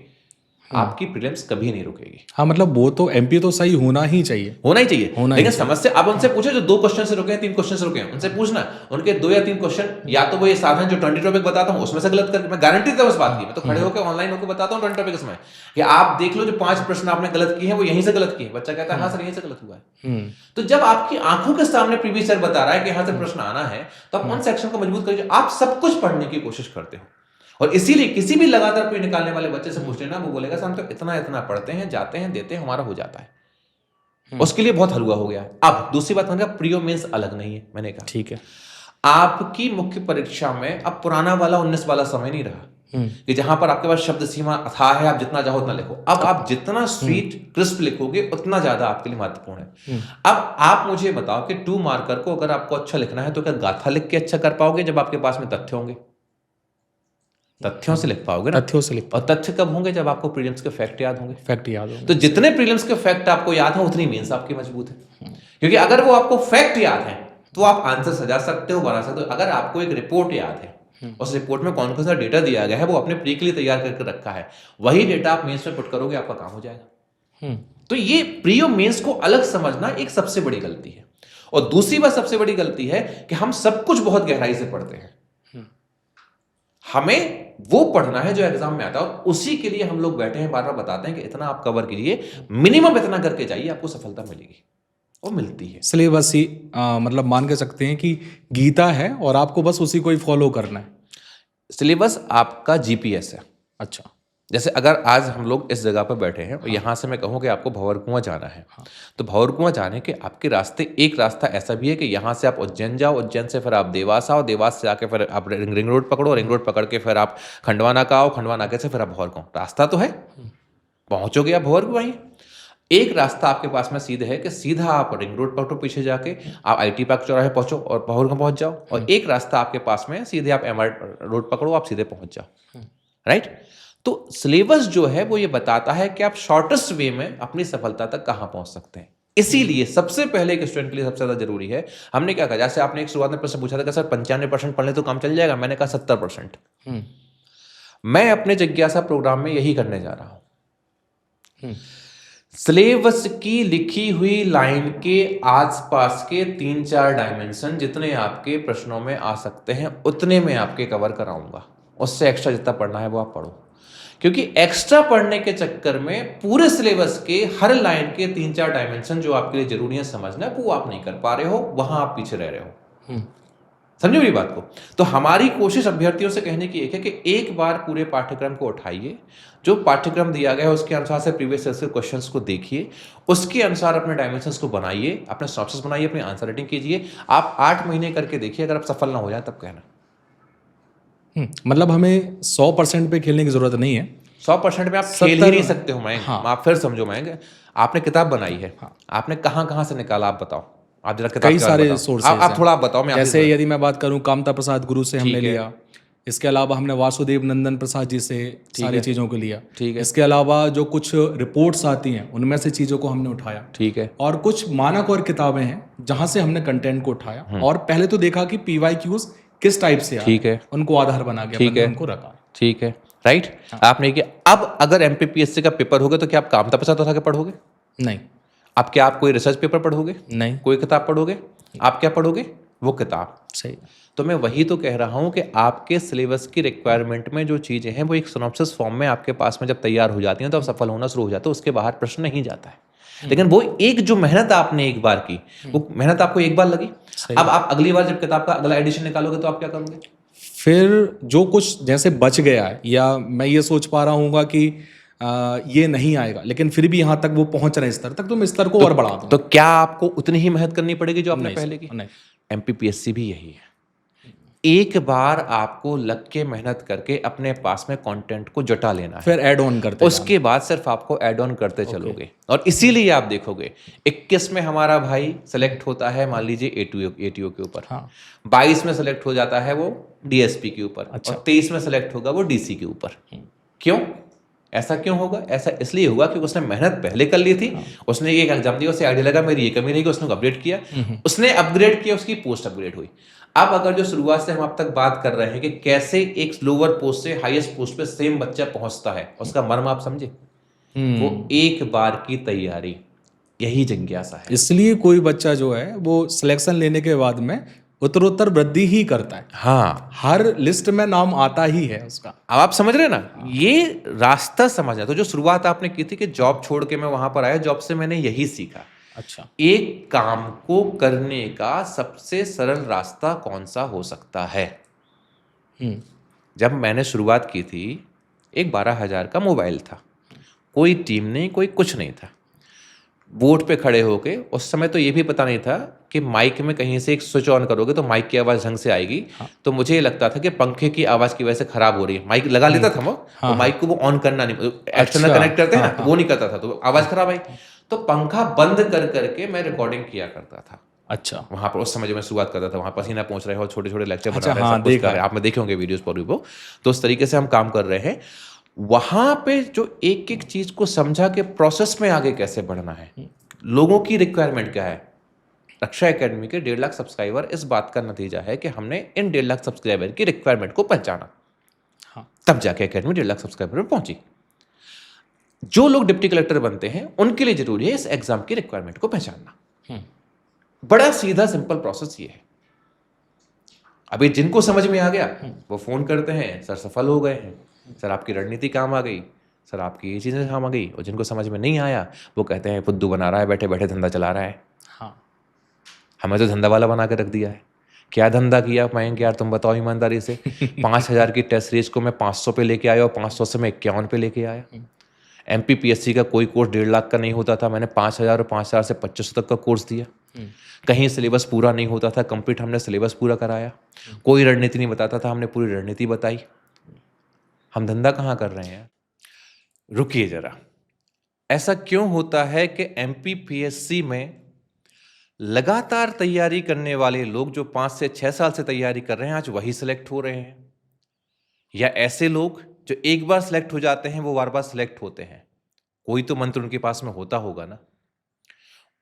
आपकी प्रीलिम्स कभी नहीं रुकेगी। हाँ, मतलब वो तो एमपी तो सही होना ही चाहिए, होना ही चाहिए। होना ही लेकिन चाहिए। समस्या आप उनसे पूछो जो 2 क्वेश्चन से रुके हैं, 3 क्वेश्चन से रुके हैं, उनसे पूछना उनके 2 या 3 क्वेश्चन या तो वो ये साधन जो 20 टॉपिक बताता हूं उसमें से गलत करके, मैं गारंटी देता हूं इस बात की, मैं तो खड़े होकर ऑनलाइन होकर बताता हूं 20 टॉपिक इसमें कि आप देख लो जो 5 प्रश्न आपने गलत किए हैं वो यहीं से गलत किए। बच्चा कहता है हाँ सर यहीं से गलत हुआ है। तो जब आपकी आंखों के सामने प्रीवियस सर बता रहा है कि यहां से प्रश्न आना है तो आप उन सेक्शन को मजबूत करिए। आप सब कुछ पढ़ने की कोशिश करते हो और इसीलिए किसी भी लगातार कोई निकालने वाले बच्चे से पूछ लेना, वो बोलेगा सर हम तो इतना इतना पढ़ते हैं, जाते हैं, देते हैं, हमारा हो जाता है। उसके लिए बहुत हलवा हो गया है। अब दूसरी बात मैंने कहा प्रियो मेंस अलग नहीं है। मैंने कहा ठीक है, आपकी मुख्य परीक्षा में अब पुराना वाला 19 वाला समय नहीं रहा कि जहां पर आपके पास शब्द सीमा अथाह है, आप जितना चाहो उतना लिखो। अब आप जितना स्वीट क्रिस्प लिखोगे उतना ज्यादा आपके लिए महत्वपूर्ण है। अब आप मुझे बताओ कि 2 मार्कर को अगर आपको अच्छा लिखना है तो क्या गाथा लिख के अच्छा कर पाओगे जब आपके पास में तथ्य होंगे? तथ्यों से लिख पाओगे ना, तथ्यों से लिख, और तथ्य कब होंगे? जब आपको प्रीलिम्स के फैक्ट याद होंगे। फैक्ट याद होंगे। तो जितने प्रीलिम्स के फैक्ट आपको याद है उतनी मेंस आपकी मजबूत है, क्योंकि अगर वो आपको फैक्ट याद है तो आप आंसर सजा सकते हो, बना सकते हो। अगर आपको एक रिपोर्ट याद है, उस रिपोर्ट में कौन कौन सा डेटा दिया गया है वो अपने प्री के लिए तैयार करके रखा है, वही डेटा आप मेंस में पुट करोगे, आपका काम हो जाएगा। तो ये प्री और मेंस को अलग समझना एक सबसे बड़ी गलती है। और दूसरी बात सबसे बड़ी गलती है कि हम सब कुछ बहुत गहराई से पढ़ते हैं। हमें वो पढ़ना है जो एग्जाम में आता है और उसी के लिए हम लोग बैठे हैं, बार बार बताते हैं कि इतना आप कवर कीजिए, मिनिमम इतना करके जाइए, आपको सफलता मिलेगी और मिलती है। सिलेबस ही मतलब मान के सकते हैं कि गीता है और आपको बस उसी को ही फॉलो करना है। सिलेबस आपका जीपीएस है। अच्छा, जैसे अगर आज हम लोग इस जगह पर बैठे हैं और यहाँ से मैं कहूँ कि आपको भंवर कुआं जाना है, तो भंवर कुआं जाने के आपके रास्ते, एक रास्ता ऐसा भी है कि यहाँ से आप उज्जैन जाओ, उज्जैन से फिर आप देवास आओ, देवास से आके फिर आप रिंग रोड पकड़ो, रिंग रोड पकड़ के फिर आप खंडवा नाका आओ, खंडवा नाके से फिर आप भंवर कुआं। रास्ता तो है, पहुँचोगे आप भंवर कुआं ही। एक रास्ता आपके पास में सीधे है कि सीधा आप रिंग रोड पकड़ो, पीछे जाके आप आईटी पार्क चौराहे पहुंचो और भंवर कुआं पहुंच जाओ। और एक रास्ता आपके पास में सीधे आप एमआर रोड पकड़ो, आप सीधे पहुंच जाओ। राइट। तो सिलेबस जो है वो ये बताता है कि आप शॉर्टेस्ट वे में अपनी सफलता तक कहां पहुंच सकते हैं। इसीलिए सबसे पहले एक स्टूडेंट के लिए सबसे ज्यादा जरूरी है, हमने क्या कहा, जैसे आपने एक शुरुआत में प्रश्न पूछा था कि सर 95% पढ़ ले तो काम चल जाएगा, मैंने कहा 70%। मैं अपने जिज्ञासा प्रोग्राम में यही करने जा रहा हूं। सिलेबस की लिखी हुई लाइन के आसपास के 3-4 डायमेंशन जितने आपके प्रश्नों में आ सकते हैं उतने में आपके कवर कराऊंगा। उससे एक्स्ट्रा जितना पढ़ना है वो आप पढ़ो, क्योंकि एक्स्ट्रा पढ़ने के चक्कर में पूरे सिलेबस के हर लाइन के 3-4 डायमेंशन जो आपके लिए जरूरी है समझना, वो आप नहीं कर पा रहे हो, वहां आप पीछे रह रहे हो। समझो मेरी बात को। तो हमारी कोशिश अभ्यर्थियों से कहने की एक है कि एक बार पूरे पाठ्यक्रम को उठाइए, जो पाठ्यक्रम दिया गया है उसके अनुसार से प्रीवियस ईयर के क्वेश्चंस को देखिए, उसके अनुसार अपने डायमेंशंस को बनाइए, अपने सिनॉप्सिस बनाइए, अपनी आंसर राइटिंग कीजिए। आप 8 महीने करके देखिए, अगर आप सफल ना हो जाए तब कहना। मतलब हमें 100% पे खेलने की जरूरत नहीं है। 100% में आप खेल ही नहीं सकते हो मयंक। हाँ। आप फिर समझो मयंक, आपने किताब बनाई है, आपने कहां से निकाला आप बताओ। आप जरा किताब कई के बारे सारे में बताओ। सोर्सेज आप थोड़ा बताओ। मैं जैसे यदि मैं बात करूं कामता प्रसाद गुरु से हमने ठीक है। लिया, इसके अलावा हमने वासुदेव नंदन प्रसाद जी से सारी चीज़ों को लिया। ठीक है। इसके अलावा जो कुछ रिपोर्ट्स आती हैं उनमें से चीज़ों को हमने उठाया। ठीक है। और कुछ मानक और किताबें हैं जहां से हमने कंटेंट को उठाया और पहले तो देखा कि PYQs किस टाइप से ठीक है। उनको आधार बना के ठीक है। उनको रखा। ठीक है, राइट। आपने किया। अब अगर MPPSC का पेपर होगा तो क्या आप कामता प्रसाद उठा के पढ़ोगे? नहीं। अब क्या आप कोई रिसर्च पेपर पढ़ोगे? नहीं। कोई किताब पढ़ोगे? आप क्या पढ़ोगे? वो किताब। सही। तो मैं वही तो कह रहा हूं कि आपके सिलेबस की रिक्वायरमेंट में जो चीजें हैं वो एक सिनॉप्सिस फॉर्म में आपके पास में जब तैयार हो जाती हैं तो आप सफल होना शुरू हो जाते हो, उसके बाहर प्रश्न नहीं जाता है। लेकिन वो एक जो मेहनत आपने एक बार की, वो मेहनत आपको एक बार लगी। अब आप अगली बार जब किताब का अगला एडिशन निकालोगे तो आप क्या करोगे? फिर जो कुछ जैसे बच गया है, या मैं ये सोच पा रहा हूँ कि ये नहीं आएगा, लेकिन फिर भी यहाँ तक वो पहुंच रहे हैं इस स्तर तक, तो मैं स्तर को और बढ़ा दूंगा। तो क्या आपको उतनी ही मेहनत करनी पड़ेगी जो आपने नहीं पहले सर, की? नहीं। एमपीपीएससी भी यही है। एक बार आपको लग के मेहनत करके अपने पास में कंटेंट को जुटा लेना है, फिर ऐड ऑन करते उसके बाद सिर्फ आपको ऐड ऑन करते चलोगे। और इसीलिए आप देखोगे 21 में हमारा भाई सेलेक्ट होता है, मान लीजिए एटीओ के ऊपर, हाँ। 22 में सेलेक्ट हो जाता है वो डीएसपी के ऊपर, अच्छा। और 23 में सेलेक्ट होगा वो डीसी के ऊपर। क्यों? ऐसा क्यों होगा? ऐसा इसलिए होगा कि उसने मेहनत पहले कर ली थी, उसने एक एग्जाम दिया, उसे आइडिया लगा मेरी ये कमी नहीं, उसने अपडेट किया, उसने अपग्रेड किया, उसकी पोस्ट अपग्रेड हुई। अब अगर जो शुरुआत से हम अब तक बात कर रहे हैं कि कैसे एक लोअर पोस्ट से हाईएस्ट पोस्ट पे सेम बच्चा पहुंचता है, उसका मर्म आप समझे? वो एक बार की तैयारी, यही जिज्ञासा है। इसलिए कोई बच्चा जो है वो सिलेक्शन लेने के बाद में उत्तरोत्तर वृद्धि ही करता है। हाँ, हर लिस्ट में नाम आता ही है उसका। अब आप समझ रहे हैं ना, ये रास्ता समझना। तो जो शुरुआत आपने की थी कि जॉब छोड़ के मैं वहां पर आया, जॉब से मैंने यही सीखा, अच्छा। एक काम को करने का सबसे सरल रास्ता कौन सा हो सकता है। जब मैंने शुरुआत की थी, एक 12,000 का मोबाइल था, कोई टीम नहीं, कोई कुछ नहीं था। बोर्ड पे खड़े होके, उस समय तो ये भी पता नहीं था कि माइक में कहीं से एक स्विच ऑन करोगे तो माइक की आवाज़ ढंग से आएगी। तो मुझे ये लगता था कि पंखे की आवाज़ की वजह से खराब हो रही है। माइक लगा लेता था वो माइक को वो ऑन करना नहीं, एक्सटर्नल कनेक्ट करते हैं ना, वो नहीं करता था, तो आवाज़ खराब आई। तो पंखा बंद कर करके मैं रिकॉर्डिंग किया करता था। अच्छा। वहाँ पर उस समय जब मैं शुरुआत करता था, वहाँ पसीना पहुँच रहे हो, छोटे छोटे लेक्चर बना अच्छा, रहे हैं, हाँ, सब कुछ कर देखा रहे हैं, आपने देखे होंगे वीडियोस पर भी वो। तो उस तरीके से हम काम कर रहे हैं। वहाँ पे जो एक एक चीज़ को समझा के प्रोसेस में आगे कैसे बढ़ना है, लोगों की रिक्वायरमेंट क्या है। रक्षा एकेडमी के 1.5 लाख सब्सक्राइबर इस बात का नतीजा है कि हमने इन 1.5 लाख सब्सक्राइबर की रिक्वायरमेंट को पहचाना। हाँ। तब जाके एकेडमी 1.5 लाख सब्सक्राइबर में पहुंची। जो लोग डिप्टी कलेक्टर बनते हैं उनके लिए जरूरी है इस एग्जाम की रिक्वायरमेंट को पहचानना। बड़ा सीधा सिंपल प्रोसेस ये है। अभी जिनको समझ में आ गया वो फोन करते हैं, सर सफल हो गए हैं, सर आपकी रणनीति काम आ गई, सर आपकी ये चीज़ें काम आ गई। और जिनको समझ में नहीं आया वो कहते हैं फुद्दू बना रहा है, बैठे बैठे धंधा चला रहा है। हाँ। हमें तो धंधा वाला बना के रख दिया है। क्या धंधा किया मयंक यार, तुम बताओ ईमानदारी से। 5,000 की टेस्ट सीरीज को मैं 500 पे लेके आया और 500 से मैं 51 पे लेके आया। एमपीपीएससी का कोई कोर्स 1.5 लाख का नहीं होता था, मैंने 5,000 और 5,000 से 2,500 तक का कोर्स दिया। कहीं सिलेबस पूरा नहीं होता था, कंप्लीट हमने सिलेबस पूरा कराया। कोई रणनीति नहीं बताता था, हमने पूरी रणनीति बताई। हम धंधा कहाँ कर रहे हैं? रुकिए जरा, ऐसा क्यों होता है कि एमपीपीएससी में लगातार तैयारी करने वाले लोग जो 5 से 6 साल से तैयारी कर रहे हैं आज वही सिलेक्ट हो रहे हैं, या ऐसे लोग जो एक बार सिलेक्ट हो जाते हैं वो बार बार सिलेक्ट होते हैं? कोई तो मंत्र उनके पास में होता होगा ना।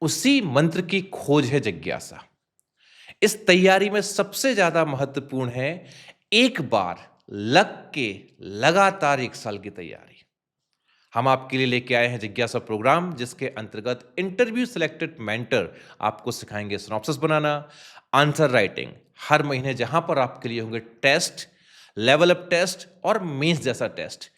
उसी मंत्र की खोज है जिज्ञासा। इस तैयारी में सबसे ज्यादा महत्वपूर्ण है एक बार लग के लगातार 1 साल की तैयारी। हम आपके लिए लेके आए हैं जिज्ञासा प्रोग्राम, जिसके अंतर्गत इंटरव्यू सिलेक्टेड मेंटर आपको सिखाएंगे सिनॉप्सिस बनाना, आंसर राइटिंग। हर महीने जहां पर आपके लिए होंगे टेस्ट, लेवल अप टेस्ट और मेंस जैसा टेस्ट,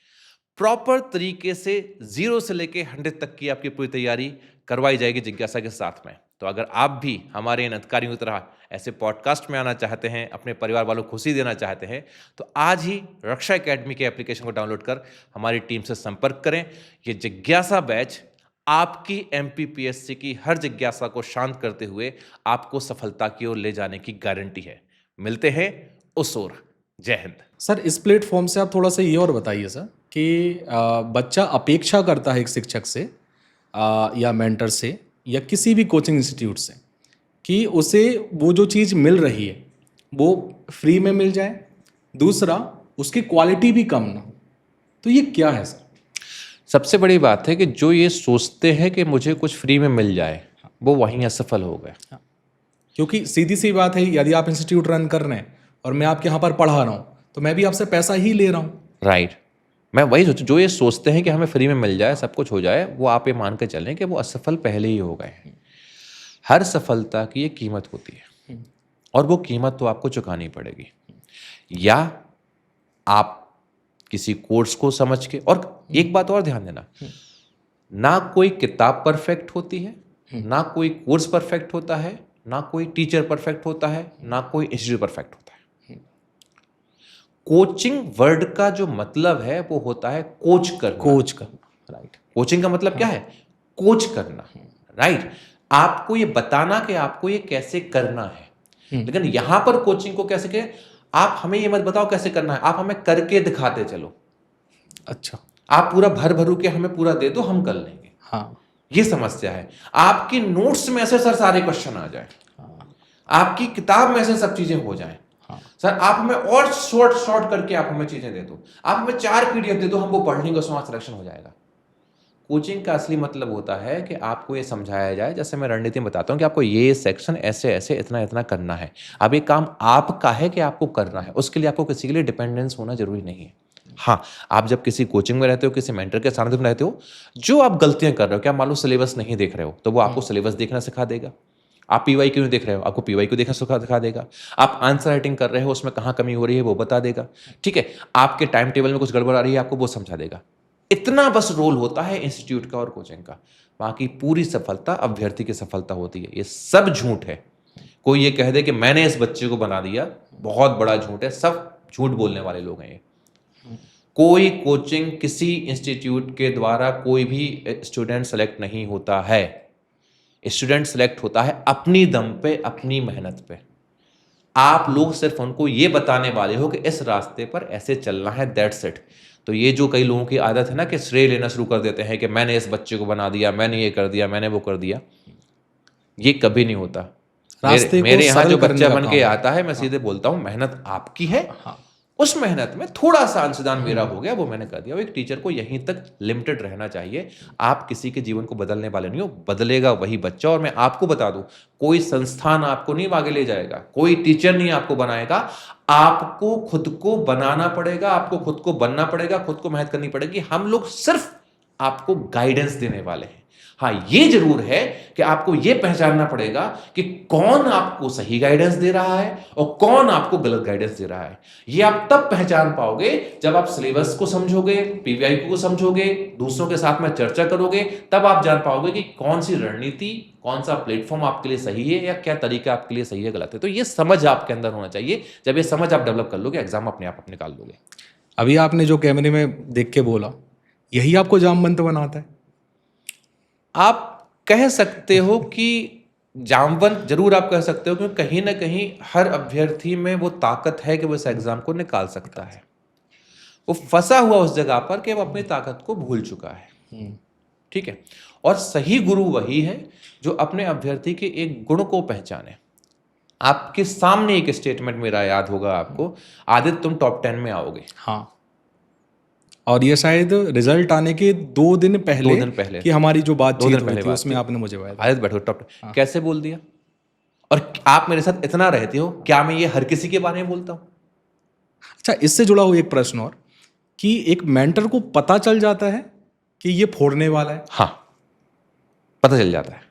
प्रॉपर तरीके से 0 से लेके 100 तक की आपकी पूरी तैयारी करवाई जाएगी जिज्ञासा के साथ में। तो अगर आप भी हमारे इन अधिकारियों की तरह ऐसे पॉडकास्ट में आना चाहते हैं, अपने परिवार वालों को खुशी देना चाहते हैं, तो आज ही रक्षा एकेडमी के एप्लीकेशन को डाउनलोड कर हमारी टीम से संपर्क करें। ये जिज्ञासा बैच आपकी एमपीपीएससी की हर जिज्ञासा को शांत करते हुए आपको सफलता की ओर ले जाने की गारंटी है। मिलते हैं उस ओर। जय हिंद। सर, इस प्लेटफॉर्म से आप थोड़ा सा ये और बताइए सर कि बच्चा अपेक्षा करता है एक शिक्षक से या मेंटर से या किसी भी कोचिंग इंस्टीट्यूट से कि उसे वो जो चीज़ मिल रही है वो फ्री में मिल जाए, दूसरा उसकी क्वालिटी भी कम ना हो, तो ये क्या है सर? सबसे बड़ी बात है कि जो ये सोचते हैं कि मुझे कुछ फ्री में मिल जाए वो वहीं असफल हो गए। क्योंकि सीधी सी बात है, यदि आप इंस्टीट्यूट रन कर रहे हैं और मैं आपके यहाँ पर पढ़ा रहा हूँ तो मैं भी आपसे पैसा ही ले रहा हूँ। राइट। मैं वही सोचूं, जो ये सोचते हैं कि हमें फ्री में मिल जाए, सब कुछ हो जाए, वो आप ये मान के चलें कि वो असफल पहले ही हो गए हैं। हर सफलता की एक कीमत होती है और वो कीमत तो आपको चुकानी पड़ेगी। या आप किसी कोर्स को समझ के, और एक बात और ध्यान देना, ना कोई किताब परफेक्ट होती है, ना कोई कोर्स परफेक्ट होता है, ना कोई टीचर परफेक्ट होता है, ना कोई इंस्टीट्यूट परफेक्ट होता है। कोचिंग वर्ड का जो मतलब है वो होता है कोच करना। कोच का राइट। कोचिंग का मतलब क्या है? कोच करना, राइट। आपको ये बताना कि आपको ये कैसे करना है। लेकिन यहां पर कोचिंग को कैसे करें? आप हमें ये मत बताओ कैसे करना है, आप हमें करके दिखाते चलो। अच्छा। आप पूरा भर भरू के हमें पूरा दे दो, हम कर लेंगे। हाँ। ये समस्या है। आपकी नोट्स में से सर सारे क्वेश्चन आ जाए, आपकी किताब में से सब चीजें हो जाएं। सर आप हमें और शॉर्ट करके आप हमें चीजें दे दो, आप हमें 4 पीडीएफ दे दो, हमको पढ़ने का उसमें सिलेक्शन हो जाएगा। कोचिंग का असली मतलब होता है कि आपको ये समझाया जाए, जैसे मैं रणनीति में बताता हूँ कि आपको ये सेक्शन ऐसे ऐसे इतना इतना करना है। अब ये काम आपका है कि आपको करना है, उसके लिए आपको किसी के लिए डिपेंडेंस होना जरूरी नहीं है। हाँ, आप जब किसी कोचिंग में रहते हो, किसी मेंटर के सानिध्य में रहते हो, जो आप गलतियां कर रहे हो, क्या मान लो सिलेबस नहीं देख रहे हो, तो वो आपको सिलेबस देखना सिखा देगा। आप पीवाई क्यों नहीं देख रहे हो, आपको पीवाई क्यों देखना सिखा देगा। आप आंसर राइटिंग कर रहे हो, उसमें कहाँ कमी हो रही है वो बता देगा। ठीक है, आपके टाइम टेबल में कुछ गड़बड़ आ रही है, आपको वो समझा देगा। इतना बस रोल होता है इंस्टीट्यूट का और कोचिंग का। बाकी पूरी सफलता अभ्यर्थी की सफलता होती है। ये सब झूठ है। कोई ये कह दे कि मैंने इस बच्चे को बना दिया, बहुत बड़ा झूठ है। सब झूठ बोलने वाले लोग हैं ये। कोई कोचिंग, किसी इंस्टीट्यूट के द्वारा कोई भी स्टूडेंट सेलेक्ट नहीं होता है। स्टूडेंट सेलेक्ट होता है अपनी दम पे, अपनी मेहनत पे। आप लोग सिर्फ उनको ये बताने वाले हो कि इस रास्ते पर ऐसे चलना है, दैट्स इट। तो ये जो कई लोगों की आदत है ना कि श्रेय लेना शुरू कर देते हैं कि मैंने इस बच्चे को बना दिया, मैंने ये कर दिया, मैंने वो कर दिया, ये कभी नहीं होता। मेरे यहाँ जो बच्चा बन के आता है, मैं सीधे बोलता हूँ मेहनत आपकी है। उस मेहनत में थोड़ा सा अंशदान मेरा हो गया, वो मैंने कर दिया। वो एक टीचर को यहीं तक लिमिटेड रहना चाहिए। आप किसी के जीवन को बदलने वाले नहीं हो, बदलेगा वही बच्चा। और मैं आपको बता दूं, कोई संस्थान आपको नहीं आगे ले जाएगा, कोई टीचर नहीं आपको बनाएगा। आपको खुद को बनाना पड़ेगा, आपको खुद को बनना पड़ेगा, खुद को मेहनत करनी पड़ेगी। हम लोग सिर्फ आपको गाइडेंस देने वाले हैं। हाँ, ये जरूर है कि आपको ये पहचानना पड़ेगा कि कौन आपको सही गाइडेंस दे रहा है और कौन आपको गलत गाइडेंस दे रहा है। ये आप तब पहचान पाओगे जब आप सिलेबस को समझोगे, पीवीआई को समझोगे, दूसरों के साथ में चर्चा करोगे। तब आप जान पाओगे कि कौन सी रणनीति, कौन सा प्लेटफॉर्म आपके लिए सही है या क्या तरीका आपके लिए सही है, गलत है। तो ये समझ आपके अंदर होना चाहिए। जब ये समझ आप डेवलप कर लोगे, एग्जाम अपने आप निकाल लोगे। अभी आपने जो कैमरे में देख के बोला, यही आपको जामवंत बनाता है? आप कह सकते हो कि जामवंत जरूर आप कह सकते हो, क्योंकि कहीं ना कहीं हर अभ्यर्थी में वो ताकत है कि वो इस एग्जाम को निकाल सकता है। वो फंसा हुआ उस जगह पर कि वो अपनी ताकत को भूल चुका है। ठीक है, और सही गुरु वही है जो अपने अभ्यर्थी के एक गुण को पहचाने। आपके सामने एक स्टेटमेंट मेरा याद होगा आपको, आदित्य तुम टॉप 10 में आओगे। हाँ, और ये शायद रिजल्ट आने के 2 दिन पहले, 2 दिन पहले कि हमारी जो बातचीत दिन हुई पहले थी, उसमें आपने मुझे बताया। आदित्य बैठो टॉप 10। कैसे बोल दिया? और आप मेरे साथ इतना रहते हो, क्या मैं ये हर किसी के बारे में बोलता हूं? अच्छा, इससे जुड़ा हुआ एक प्रश्न और, कि एक मेंटर को पता चल जाता है कि ये फोड़ने वाला है? हाँ, पता चल जाता है।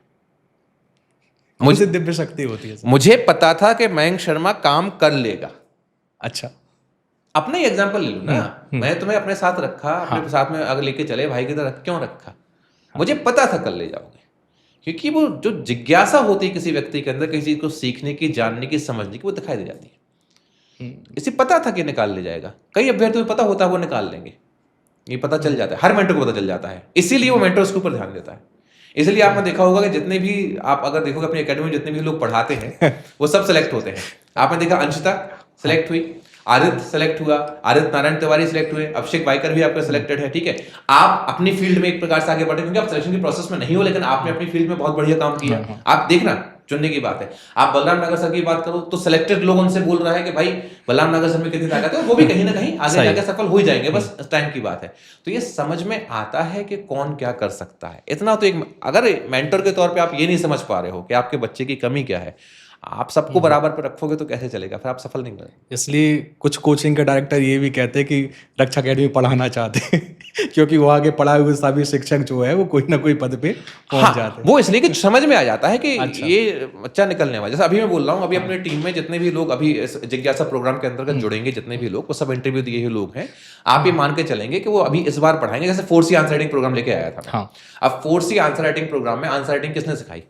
मुझे दिव्य शक्ति होती है सर। मुझे पता था कि मयंक शर्मा काम कर लेगा। अच्छा, अपना ही एग्जाम्पल ले लो ना। मैं तुम्हें अपने साथ रखा, अपने साथ में अगर लेके चले भाई की तरह, क्यों रखा? मुझे पता था कर ले जाओगे, क्योंकि वो जो जिज्ञासा होती है किसी व्यक्ति के अंदर, किसी चीज को सीखने की, जानने की, समझने की, वो दिखाई दे जाती है। इसे पता था कि निकाल ले जाएगा। कई अभ्यर्थियों को पता होता है वो निकाल लेंगे, ये पता चल जाता है, हर मेंटर को पता चल जाता है। इसीलिए वो मेंटर उसके ऊपर ध्यान देता है। इसलिए आपने देखा होगा कि जितने भी आप अगर देखोगे अपनी एकेडमी में जितने भी लोग पढ़ाते हैं वो सब सेलेक्ट होते हैं। आपने देखा अंशिता सेलेक्ट हुई, आदित्य सेलेक्ट हुआ, आदित्य नारायण तिवारी सेलेक्ट हुए, अभिषेक वाइकर भी आपका सेलेक्टेड है। ठीक है, आप अपनी फील्ड में एक प्रकार से आगे बढ़े, क्योंकि आप सिलेक्शन की प्रोसेस में नहीं हो, लेकिन आपने अपनी फील्ड में बहुत बढ़िया काम किया। आप देखना, चुनने की बात है। आप बलराम नगर सर की बात करो तो सिलेक्टेड लोग उनसे बोल रहा है कि भाई बलराम नगर सर में कितनी ताकत है, वो भी कहीं ना कहीं आगे जाकर सफल हो ही जाएंगे, बस टाइम की बात है। तो ये समझ में आता है कि कौन क्या कर सकता है। इतना तो एक, अगर मेंटर के तौर पे आप ये नहीं समझ पा रहे हो कि आपके बच्चे की कमी क्या है, आप सबको बराबर पर रखोगे तो कैसे चलेगा, फिर आप सफल नहीं बनेंगे। इसलिए कुछ कोचिंग के डायरेक्टर ये भी कहते हैं कि रक्षा अकेडमी पढ़ाना चाहते हैं क्योंकि वो आगे पढ़ाए हुए सभी शिक्षक जो है वो कोई ना कोई पद पे पहुंच जाते हैं। वो इसलिए कि समझ में आ जाता है कि ये बच्चा निकलने वाला। जैसे अभी मैं बोल रहा हूँ, अभी अपने टीम में जितने भी लोग अभी जिज्ञासा प्रोग्राम के अंतर्गत जुड़ेंगे, जितने भी लोग, वो सब इंटरव्यू दिए हुए लोग हैं। आप ये मान के चलेंगे कि वो अभी इस बार पढ़ाएंगे। जैसे 4C आंसर राइटिंग प्रोग्राम लेके आया था। अब 4C आंसर राइटिंग प्रोग्राम में आंसर राइटिंग किसने सिखाई?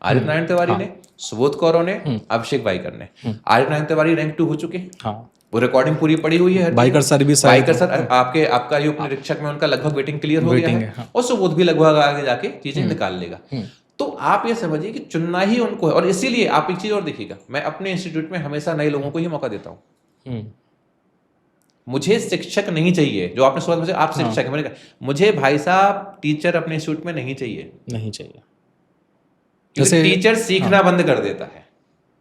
आदित्य नारायण तिवारी ने, सुबोध कौरव ने, अभिषेक वाइकर ने। आदित्य नारायण तिवारी रैंक 2 हो चुके हैं। वो रिकॉर्डिंग पूरी पड़ी हुई है। बाइकर सर भी बाइकर सर आपका जो निरीक्षक में उनका लगभग वेटिंग क्लियर हो गया है, हाँ। और सुबोध भी लगभग आगे जाके चीजें निकाल लेगा। तो आप ये समझिए कि चुनना ही उनको है। और इसीलिए आप एक चीज और देखिएगा, मैं अपने इंस्टीट्यूट में हमेशा नए लोगों को ही मौका देता हूँ। मुझे शिक्षक नहीं चाहिए, जो आपने सोचा मुझे आप शिक्षक है, मैंने कहा मुझे भाई साहब टीचर अपने इंस्टीट्यूट में नहीं चाहिए, नहीं चाहिए। जैसे टीचर सीखना बंद कर देता है।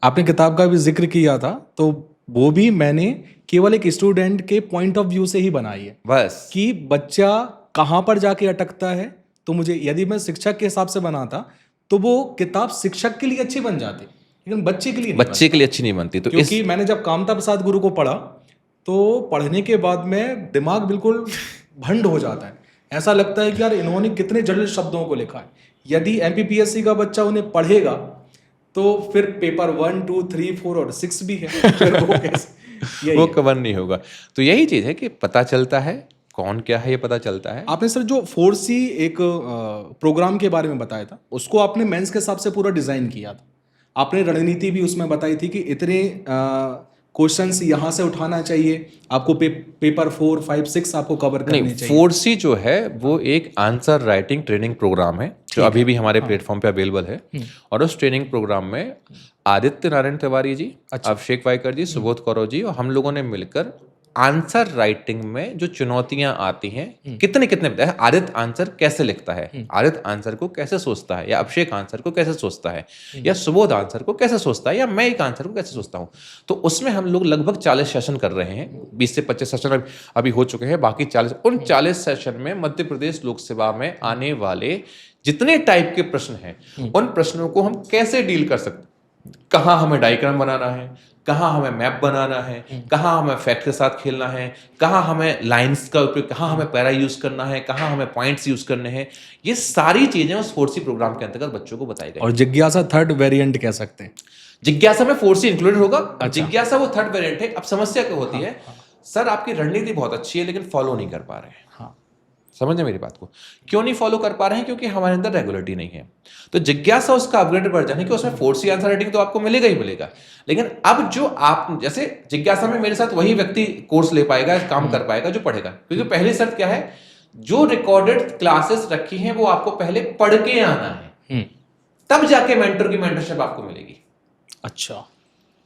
आपने किताब का भी जिक्र किया था, तो वो भी मैंने केवल एक स्टूडेंट के पॉइंट ऑफ व्यू से ही बनाई है, बस कि बच्चा कहाँ पर जाके अटकता है। तो मुझे, यदि मैं शिक्षक के हिसाब से बनाता तो वो किताब शिक्षक के लिए अच्छी बन जाती, लेकिन बच्चे के लिए नहीं बच्चे के लिए अच्छी नहीं बनती। तो क्योंकि मैंने जब कामता प्रसाद गुरु को पढ़ा, तो पढ़ने के बाद में दिमाग बिल्कुल भंड हो जाता है। ऐसा लगता है कि यार इन्होंने कितने जटिल शब्दों को लिखा है। यदि एमपीपीएससी का बच्चा उन्हें पढ़ेगा तो फिर पेपर 1, 2, 3, 4 और 6 भी है, फिर वो कैसे वो कवर नहीं होगा। तो यही चीज है कि पता चलता है कौन क्या है, ये पता चलता है। आपने सर जो 4C एक प्रोग्राम के बारे में बताया था, उसको आपने मेंस के हिसाब से पूरा डिजाइन किया था। आपने रणनीति भी उसमें बताई थी कि इतने क्वेश्चंस यहाँ से उठाना चाहिए आपको, पेपर 4, 5, 6 आपको कवर करने चाहिए। 4C जो है वो एक आंसर राइटिंग ट्रेनिंग प्रोग्राम है, जो अभी भी हमारे प्लेटफॉर्म पे अवेलेबल है। और उस ट्रेनिंग प्रोग्राम में आदित्य नारायण तिवारी जी, अभिषेक वाइकर जी, सुबोध कौरव जी और हम लोगों ने मिलकर आंसर राइटिंग में जो चुनौतियां आती हैं, कितने बताया। आदित्य आंसर कैसे लिखता है, आदित्य आंसर को कैसे सोचता है, या अभिषेक आंसर को कैसे सोचता है, या सुबोध आंसर को कैसे सोचता है, या मैं एक आंसर को कैसे सोचता हूं। तो उसमें हम लोग लगभग 40 सेशन कर रहे हैं। 20 से 25 सेशन अभी हो चुके हैं, बाकी 40। उन 40 सेशन में मध्य प्रदेश लोक सेवा में आने वाले जितने टाइप के प्रश्न हैं, उन प्रश्नों को हम कैसे डील कर सकते, कहाँ हमें डायग्राम बनाना है, कहाँ हमें मैप बनाना है, कहाँ हमें फैक्ट के साथ खेलना है, कहाँ हमें लाइंस का उपयोग, कहाँ हमें पैरा यूज करना है, कहाँ हमें पॉइंट्स यूज करने हैं, ये सारी चीजें उस 4C प्रोग्राम के अंतर्गत बच्चों को बताई गई। और जिज्ञासा थर्ड वेरिएंट कह सकते हैं। जिज्ञासा में 4C इंक्लूडेड होगा। जिज्ञासा वो थर्ड वेरिएंट है। अब समस्या क्या होती है, सर आपकी रणनीति बहुत अच्छी है लेकिन फॉलो नहीं कर पा रहे हैं। समझे मेरी बात को, क्यों नहीं फॉलो कर पा रहे हैं? क्योंकि हमारे अंदर रेगुलरिटी नहीं है। तो जिज्ञासा उसका अपग्रेड बढ़ जाने कि उसमें 4C आंसर राइटिंग तो आपको मिलेगा ही मिलेगा, लेकिन अब जो आप, जैसे जिज्ञासा में मेरे साथ वही व्यक्ति कोर्स ले पाएगा, काम कर पाएगा जो पढ़ेगा। क्योंकि पहली शर्त क्या है, जो रिकॉर्डेड क्लासेस रखी हैं वो आपको पहले पढ़ के आना है, तब जाके मेंटर की मेंटरशिप आपको मिलेगी। अच्छा,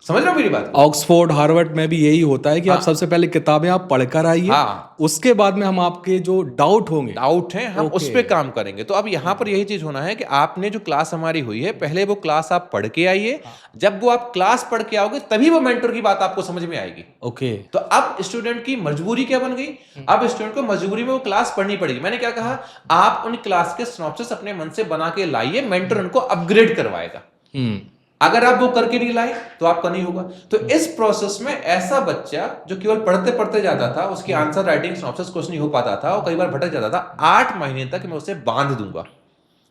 समझ रहे हो मेरी बात? ऑक्सफोर्ड, हार्वर्ड में भी यही होता है कि आप सबसे पहले किताबें आप पढ़कर आइए, उसके बाद में हम आपके जो डाउट हैं हम उस पे काम करेंगे। तो अब यहाँ पर यही चीज होना है कि आपने जो क्लास हमारी हुई है, पहले वो क्लास आप पढ़ के आइए। जब वो आप क्लास पढ़ के आओगे तभी वो मेंटर की बात आपको समझ में आएगी। ओके। तो अब स्टूडेंट की मजबूरी क्या बन गई? अब स्टूडेंट को मजबूरी में वो क्लास पढ़नी पड़ेगी। मैंने क्या कहा, आप उन क्लास के सिनॉप्सिस अपने मन से बना के लाइए, मेंटर उनको अपग्रेड करवाएगा। अगर आप वो करके नहीं लाए तो आपका नहीं होगा। तो इस प्रोसेस में ऐसा बच्चा जो केवल पढ़ते पढ़ते जाता था, उसकी आंसर राइटिंग सिनॉप्सिस कुछ नहीं हो पाता था और कई बार भटक जाता था, 8 महीने तक मैं उसे बांध दूंगा।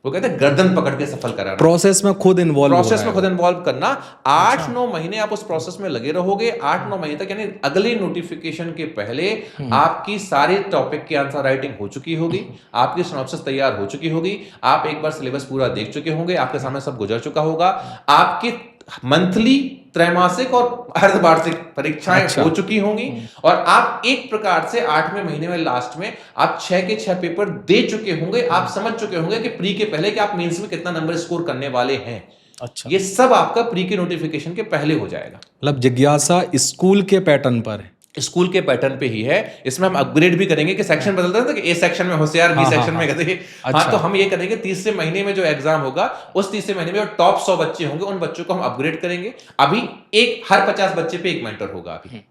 वो कहते हैं गर्दन पकड़ के सफल कराना। प्रोसेस में खुद इन्वॉल्व करना। 8-9 महीने आप उस प्रोसेस में लगे रहोगे। 8-9 महीने तक, यानी अगले नोटिफिकेशन के पहले आपकी सारे टॉपिक की आंसर राइटिंग हो चुकी होगी, आपकी सिनॉप्सिस तैयार हो चुकी होगी, आप एक बार सिलेबस पूरा देख चुके होंगे, आपके सामने सब गुजर चुका होगा, आपकी मंथली, त्रैमासिक और अर्धवार्षिक परीक्षाएं हो चुकी होंगी, और आप एक प्रकार से 8वें महीने में लास्ट में आप 6 के 6 पेपर दे चुके होंगे। आप समझ चुके होंगे कि प्री के पहले कि आप मेंस में कितना नंबर स्कोर करने वाले हैं। अच्छा, ये सब आपका प्री के नोटिफिकेशन के पहले हो जाएगा। मतलब जिज्ञासा स्कूल के पैटर्न पर है, स्कूल के पैटर्न पे ही है। इसमें हम अपग्रेड भी करेंगे कि सेक्शन बदलते हैं, तो ए सेक्शन में होशियार, बी सेक्शन में कहते हैं। तो हम ये करेंगे, 30वें महीने में जो एग्जाम होगा, उस 30वें महीने में जो टॉप 100 बच्चे होंगे, उन बच्चों को हम अपग्रेड करेंगे। अभी हर 50 बच्चे पे एक मेंटर होगा अभी।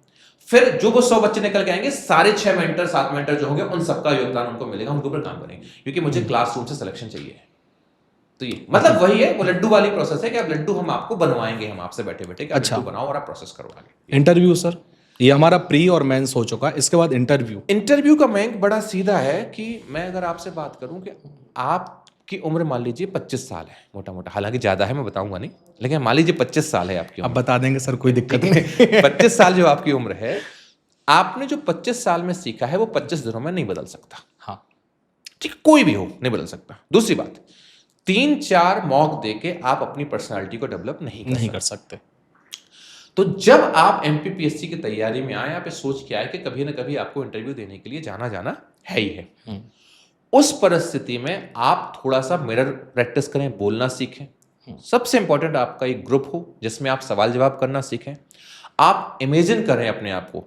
फिर जो वो 100 बच्चे निकल के आएंगे, सारे 6 मेंटर, 7 मेंटर जो होंगे, उन सबका योगदान उनको मिलेगा, उनके ऊपर काम करेंगे, क्योंकि मुझे क्लासरूम से सिलेक्शन चाहिए। तो ये मतलब वही है, वो लड्डू वाली प्रोसेस है कि अब लड्डू हम आपको बनवाएंगे, हम आपसे बैठे बैठे कि लड्डू बनाओ और आप प्रोसेस करवाएंगे। इंटरव्यू सर, ये हमारा प्री और मेंस हो चुका है, इसके बाद इंटरव्यू का बैंक बड़ा सीधा है कि मैं अगर आपसे बात करूं कि आपकी उम्र मान लीजिए 25 साल है, मोटा मोटा, हालांकि ज्यादा है मैं बताऊंगा नहीं, लेकिन मान लीजिए 25 साल है आपकी उम्र। अब बता देंगे सर, कोई दिक्कत नहीं। 25 साल जो आपकी उम्र है, आपने जो 25 साल में सीखा है वो 25 दिनों में नहीं बदल सकता। हाँ, ठीक, कोई भी हो नहीं बदल सकता। दूसरी बात, 3-4 मॉक देके आप अपनी पर्सनालिटी को डेवलप नहीं कर सकते। तो जब आप एमपीपीएससी की तैयारी में आए, आप ये सोच के आए कि कभी ना कभी आपको इंटरव्यू देने के लिए जाना है ही है। उस परिस्थिति में आप थोड़ा सा मिरर प्रैक्टिस करें, बोलना सीखें। सबसे इंपॉर्टेंट आपका एक ग्रुप हो जिसमें आप सवाल जवाब करना सीखें। आप इमेजिन करें अपने आप को,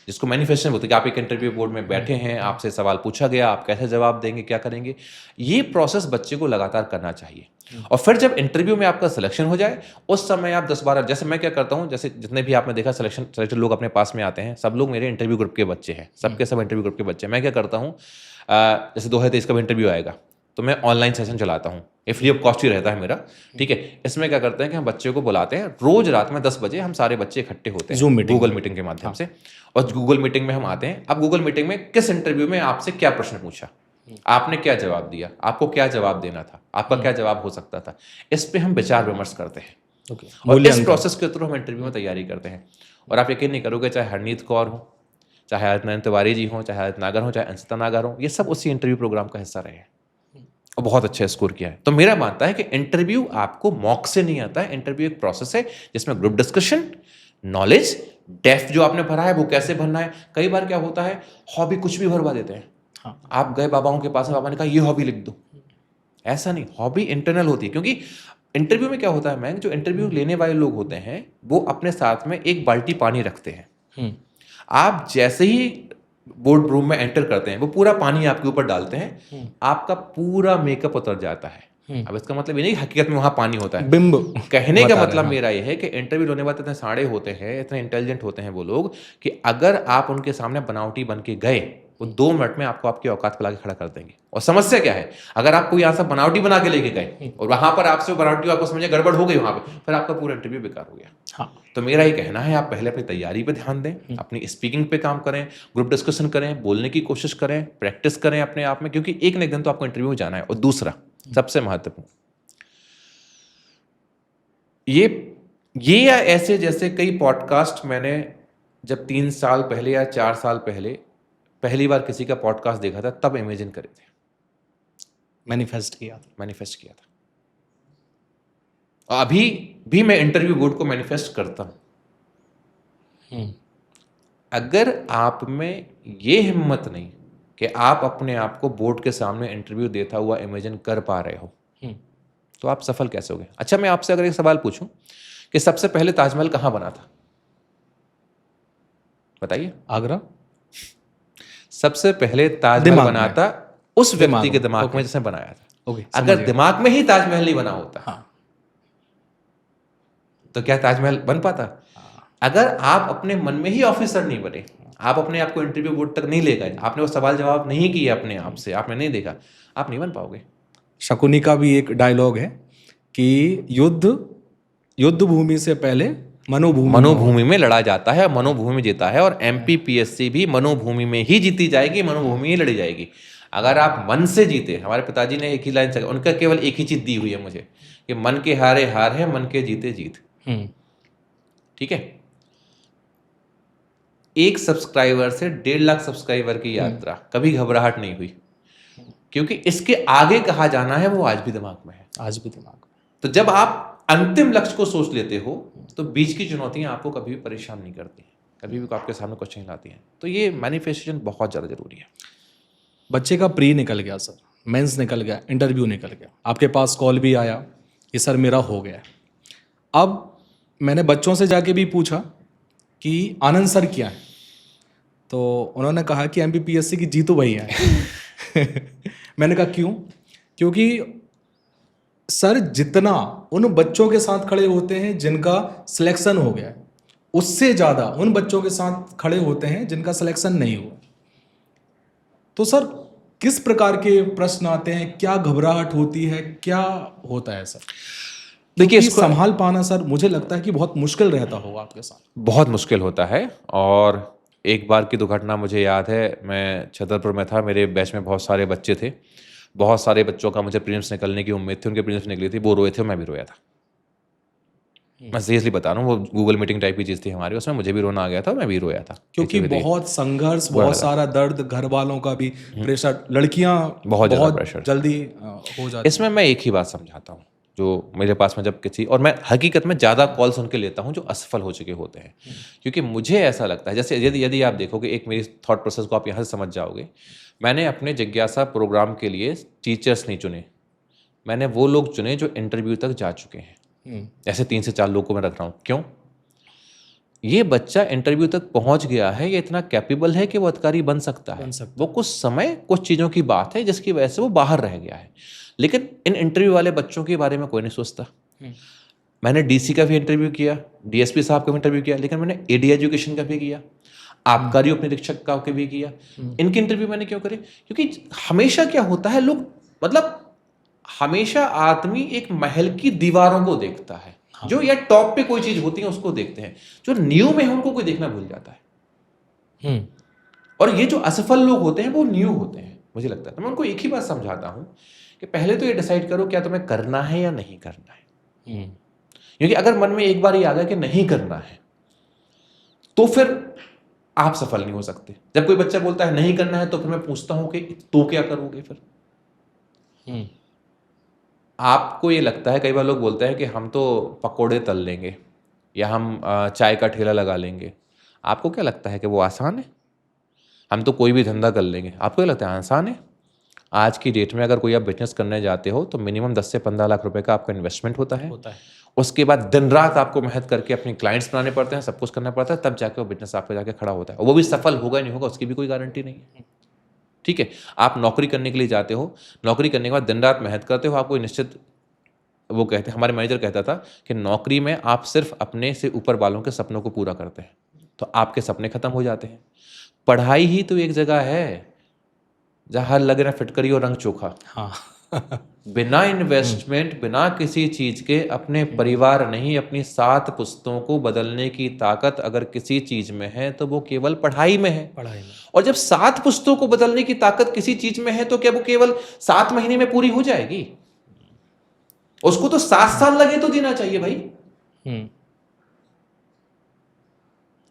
जिसको मैनिफेस्टेशन बोलते हैं, कि आप एक इंटरव्यू बोर्ड में बैठे हैं, आपसे सवाल पूछा गया, आप कैसे जवाब देंगे, क्या करेंगे। ये प्रोसेस बच्चे को लगातार करना चाहिए। और फिर जब इंटरव्यू में आपका सिलेक्शन हो जाए, उस समय आप 10-12, जैसे मैं क्या करता हूं, जैसे जितने भी आपने देखा सिलेक्टेड लोग अपने पास में आते हैं, सब लोग मेरे इंटरव्यू ग्रुप के बच्चे हैं, सबके सब इंटरव्यू ग्रुप के बच्चे हैं। मैं क्या करता हूँ, जैसे 2023 का भी इंटरव्यू आएगा तो मैं ऑनलाइन सेशन चलाता हूँ, ये फ्री ऑफ कॉस्ट ही रहता है मेरा, ठीक है। इसमें क्या करते हैं कि हम बच्चे को बुलाते हैं, रोज रात में 10 बजे हम सारे बच्चे इकट्ठे होते हैं गूगल मीटिंग के माध्यम से, और गूगल मीटिंग में हम आते हैं। अब गूगल मीटिंग में किस इंटरव्यू में आपसे क्या प्रश्न पूछा, आपने क्या जवाब दिया, आपको क्या जवाब देना था, आपका क्या जवाब हो सकता था, इस पे हम विचार विमर्श करते हैं। और इस प्रोसेस के थ्रू हम इंटरव्यू में तैयारी करते हैं। और आप यकीन नहीं करोगे, चाहे हरनीत कौर हो, चाहे आदित्य तिवारी जी हो, चाहे आदित्य नागर हो, चाहे अंशिता नागर हो, ये सब उसी इंटरव्यू प्रोग्राम का हिस्सा रहे हैं और बहुत अच्छा स्कोर किया है। तो मेरा मानता है कि इंटरव्यू आपको मॉक से नहीं आता है। इंटरव्यू एक प्रोसेस है जिसमें ग्रुप डिस्कशन, नॉलेज, डेप्थ जो आपने भरा है वो कैसे भरना है। कई बार क्या होता है, हॉबी कुछ भी भरवा देते हैं। आप गए बाबाओं के पास, बाबा ने कहा ये हॉबी लिख दो, ऐसा नहीं, हॉबी इंटरनल होती है। क्योंकि इंटरव्यू में क्या होता है, मैं जो इंटरव्यू लेने वाले लोग होते हैं वो अपने साथ में एक बाल्टी पानी रखते हैं। आप जैसे ही बोर्ड रूम में एंटर करते हैं वो पूरा पानी आपके ऊपर डालते हैं, आपका पूरा मेकअप उतर जाता है। अब इसका मतलब ये नहीं हकीकत में वहां पानी होता है, बिंब कहने का मतलब मेरा ये है कि इंटरव्यू लेने वाले इतने साड़े होते हैं, इतने इंटेलिजेंट होते हैं वो लोग, कि अगर आप उनके सामने बनावटी बन के गए, वो 2 मिनट में आपको आपकी औकात पे लाके खड़ा कर देंगे। और समस्या क्या है, अगर आप कोई ऐसा बनावटी बना के लेके गए और वहां पर आपसे बनावटी आपको समझे गड़बड़ हो गई वहां पे, फिर आपका पूरा इंटरव्यू बेकार हो गया। तो मेरा ये कहना है, आप पहले अपनी तैयारी पे ध्यान दें, अपनी स्पीकिंग पे काम करें, ग्रुप डिस्कशन करें, बोलने की कोशिश करें, प्रैक्टिस करें अपने आप में, क्योंकि एक न एक दिन तो आपको इंटरव्यू में जाना है। और दूसरा सबसे महत्वपूर्ण, ये या ऐसे जैसे कई पॉडकास्ट मैंने जब 3 साल पहले या 4 साल पहले पहली बार किसी का पॉडकास्ट देखा था, तब इमेजिन करे थे, मैनिफेस्ट किया था। और अभी भी मैं इंटरव्यू बोर्ड को मैनिफेस्ट करता हूं। अगर आप में ये हिम्मत नहीं कि आप अपने आप को बोर्ड के सामने इंटरव्यू देता हुआ इमेजिन कर पा रहे हो, तो आप सफल कैसे होगे। अच्छा, मैं आपसे अगर एक सवाल पूछूं कि सबसे पहले ताजमहल कहां बना था, बताइए। आगरा। सबसे पहले ताजमहल बना था उस व्यक्ति के दिमाग में जिसने बनाया था। अगर दिमाग में ही ताजमहल नहीं बना होता तो क्या ताजमहल बन पाता। अगर आप अपने मन में ही ऑफिसर नहीं बने, आप अपने आप को इंटरव्यू बोर्ड तक नहीं ले गए, आपने वो सवाल जवाब नहीं किए अपने आप से, आपने नहीं देखा, आप नहीं बन पाओगे। शकुनी का भी एक डायलॉग है कि युद्ध भूमि से पहले मनोभूमि में लड़ा जाता है, मनोभूमि में जीता है। और एमपीपीएससी भी मनोभूमि में ही जीती जाएगी, मनोभूमि ही लड़ी जाएगी। अगर आप मन से जीते, हमारे पिताजी ने एक ही लाइन से, उनका केवल एक ही चीज दी हुई है मुझे, कि मन के हारे हार है, मन के जीते जीत। ठीक है। 1 सब्सक्राइबर से 1.5 लाख सब्सक्राइबर की यात्रा, कभी घबराहट नहीं हुई, क्योंकि इसके आगे कहा जाना है वो आज भी दिमाग में है। तो जब आप अंतिम लक्ष्य को सोच लेते हो तो बीच की चुनौतियां आपको कभी भी परेशान नहीं करती, कभी भी आपके सामने कुछ नहीं लाती हैं। तो ये मैनिफेस्टेशन बहुत ज़्यादा जरूरी है। बच्चे का प्री निकल गया सर, मेंस निकल गया, इंटरव्यू निकल गया, आपके पास कॉल भी आया कि सर मेरा हो गया। अब मैंने बच्चों से जाके भी पूछा कि आनंद सर क्या है, तो उन्होंने कहा कि एमपीपीएससी की जीतू भैया है। मैंने कहा क्यों? क्योंकि सर जितना उन बच्चों के साथ खड़े होते हैं जिनका सिलेक्शन हो गया है, उससे ज़्यादा उन बच्चों के साथ खड़े होते हैं जिनका सिलेक्शन नहीं हुआ। तो सर किस प्रकार के प्रश्न आते हैं, क्या घबराहट होती है, क्या होता है सर? देखिए, इसको संभाल पाना सर मुझे लगता है कि बहुत मुश्किल रहता होगा आपके साथ। बहुत मुश्किल होता है। और एक बार की दुर्घटना मुझे याद है, मैं छतरपुर में था, मेरे बैच में बहुत सारे बच्चे थे, बहुत सारे बच्चों का मुझे प्रीलिम्स निकलने की उम्मीद थी, उनके प्रीलिम्स निकली थी, वो रोए थे, मैं भी रोया था। मैं सीरियसली बता रहा हूँ, वो गूगल मीटिंग टाइप की चीज़ थी हमारी, उसमें मुझे भी रोना आ गया था, मैं भी रोया था, क्योंकि बहुत संघर्ष, बहुत सारा दर्द, घर वालों का भी प्रेशर, लड़कियां बहुत ज़्यादा प्रेशर जल्दी हो जाती। इसमें मैं एक ही बात समझाता हूँ जो मेरे पास में जब किसी, और मैं हकीकत में ज़्यादा कॉल्स उनके लेता हूँ जो असफल हो चुके होते हैं, क्योंकि मुझे ऐसा लगता है, जैसे यदि आप देखोगे, एक मेरी थॉट प्रोसेस को आप यहाँ से समझ जाओगे, मैंने अपने जिज्ञासा प्रोग्राम के लिए टीचर्स नहीं चुने, मैंने वो लोग चुने जो इंटरव्यू तक जा चुके हैं। ऐसे 3 से 4 लोगों को मैं रख रहा हूँ। क्यों? ये बच्चा इंटरव्यू तक पहुंच गया है, ये इतना कैपेबल है कि वो अधिकारी बन सकता है। वो कुछ समय, कुछ चीज़ों की बात है जिसकी वजह से वो बाहर रह गया है, लेकिन इन इंटरव्यू वाले बच्चों के बारे में कोई नहीं सोचता। मैंने डीसी का भी इंटरव्यू किया, डीएसपी साहब का भी इंटरव्यू किया, लेकिन मैंने एडी एजुकेशन का भी किया, आबकारी उपनिरीक्षक का भी किया। इनके इंटरव्यू मैंने क्यों करे? क्योंकि हमेशा क्या होता है, लोग मतलब हमेशा आदमी एक महल की दीवारों को देखता है, जो या टॉप पे कोई चीज होती है उसको देखते हैं, जो न्यू में है उनको कोई देखना भूल जाता है। और ये जो असफल लोग होते हैं वो न्यू होते हैं, मुझे लगता है। तो मैं उनको एक ही बात समझाता हूं कि पहले तो ये डिसाइड करो क्या तुम्हें करना है या नहीं करना है। क्योंकि अगर मन में एक बार ये आ गया कि नहीं करना है, तो फिर आप सफल नहीं हो सकते। जब कोई बच्चा बोलता है नहीं करना है, तो फिर मैं पूछता हूं कि तो क्या करोगे फिर? आपको ये लगता है, कई बार लोग बोलते हैं कि हम तो पकोड़े तल लेंगे या हम चाय का ठेला लगा लेंगे। आपको क्या लगता है कि वो आसान है? हम तो कोई भी धंधा कर लेंगे। आपको क्या लगता है आसान है? आज की डेट में अगर कोई आप बिजनेस करने जाते हो तो मिनिमम 10 से 15 लाख रुपए का आपका इन्वेस्टमेंट होता है। उसके बाद दिन रात आपको मेहनत करके अपने क्लाइंट्स बनाने पड़ते हैं, सब कुछ करना पड़ता है, तब जाके वो बिजनेस आपका जाके खड़ा होता है। और वो भी सफल होगा नहीं होगा उसकी भी कोई गारंटी नहीं है। ठीक है, आप नौकरी करने के लिए जाते हो, नौकरी करने के बाद दिन रात मेहनत करते हो, आपको निश्चित, वो कहते हैं, हमारे मैनेजर कहता था कि नौकरी में आप सिर्फ अपने से ऊपर वालों के सपनों को पूरा करते हैं, तो आपके सपने खत्म हो जाते हैं। पढ़ाई ही तो एक जगह है जहाँ हर लगे ना फिटकरी और रंग चोखा। हाँ बिना इन्वेस्टमेंट, बिना किसी चीज के अपने परिवार नहीं, अपनी 7 पुश्तों को बदलने की ताकत अगर किसी चीज में है तो वो केवल पढ़ाई में है। पढ़ाई में। और जब 7 पुश्तों को बदलने की ताकत किसी चीज में है तो क्या वो केवल 7 महीने में पूरी हो जाएगी? उसको तो 7 साल लगे तो देना चाहिए भाई।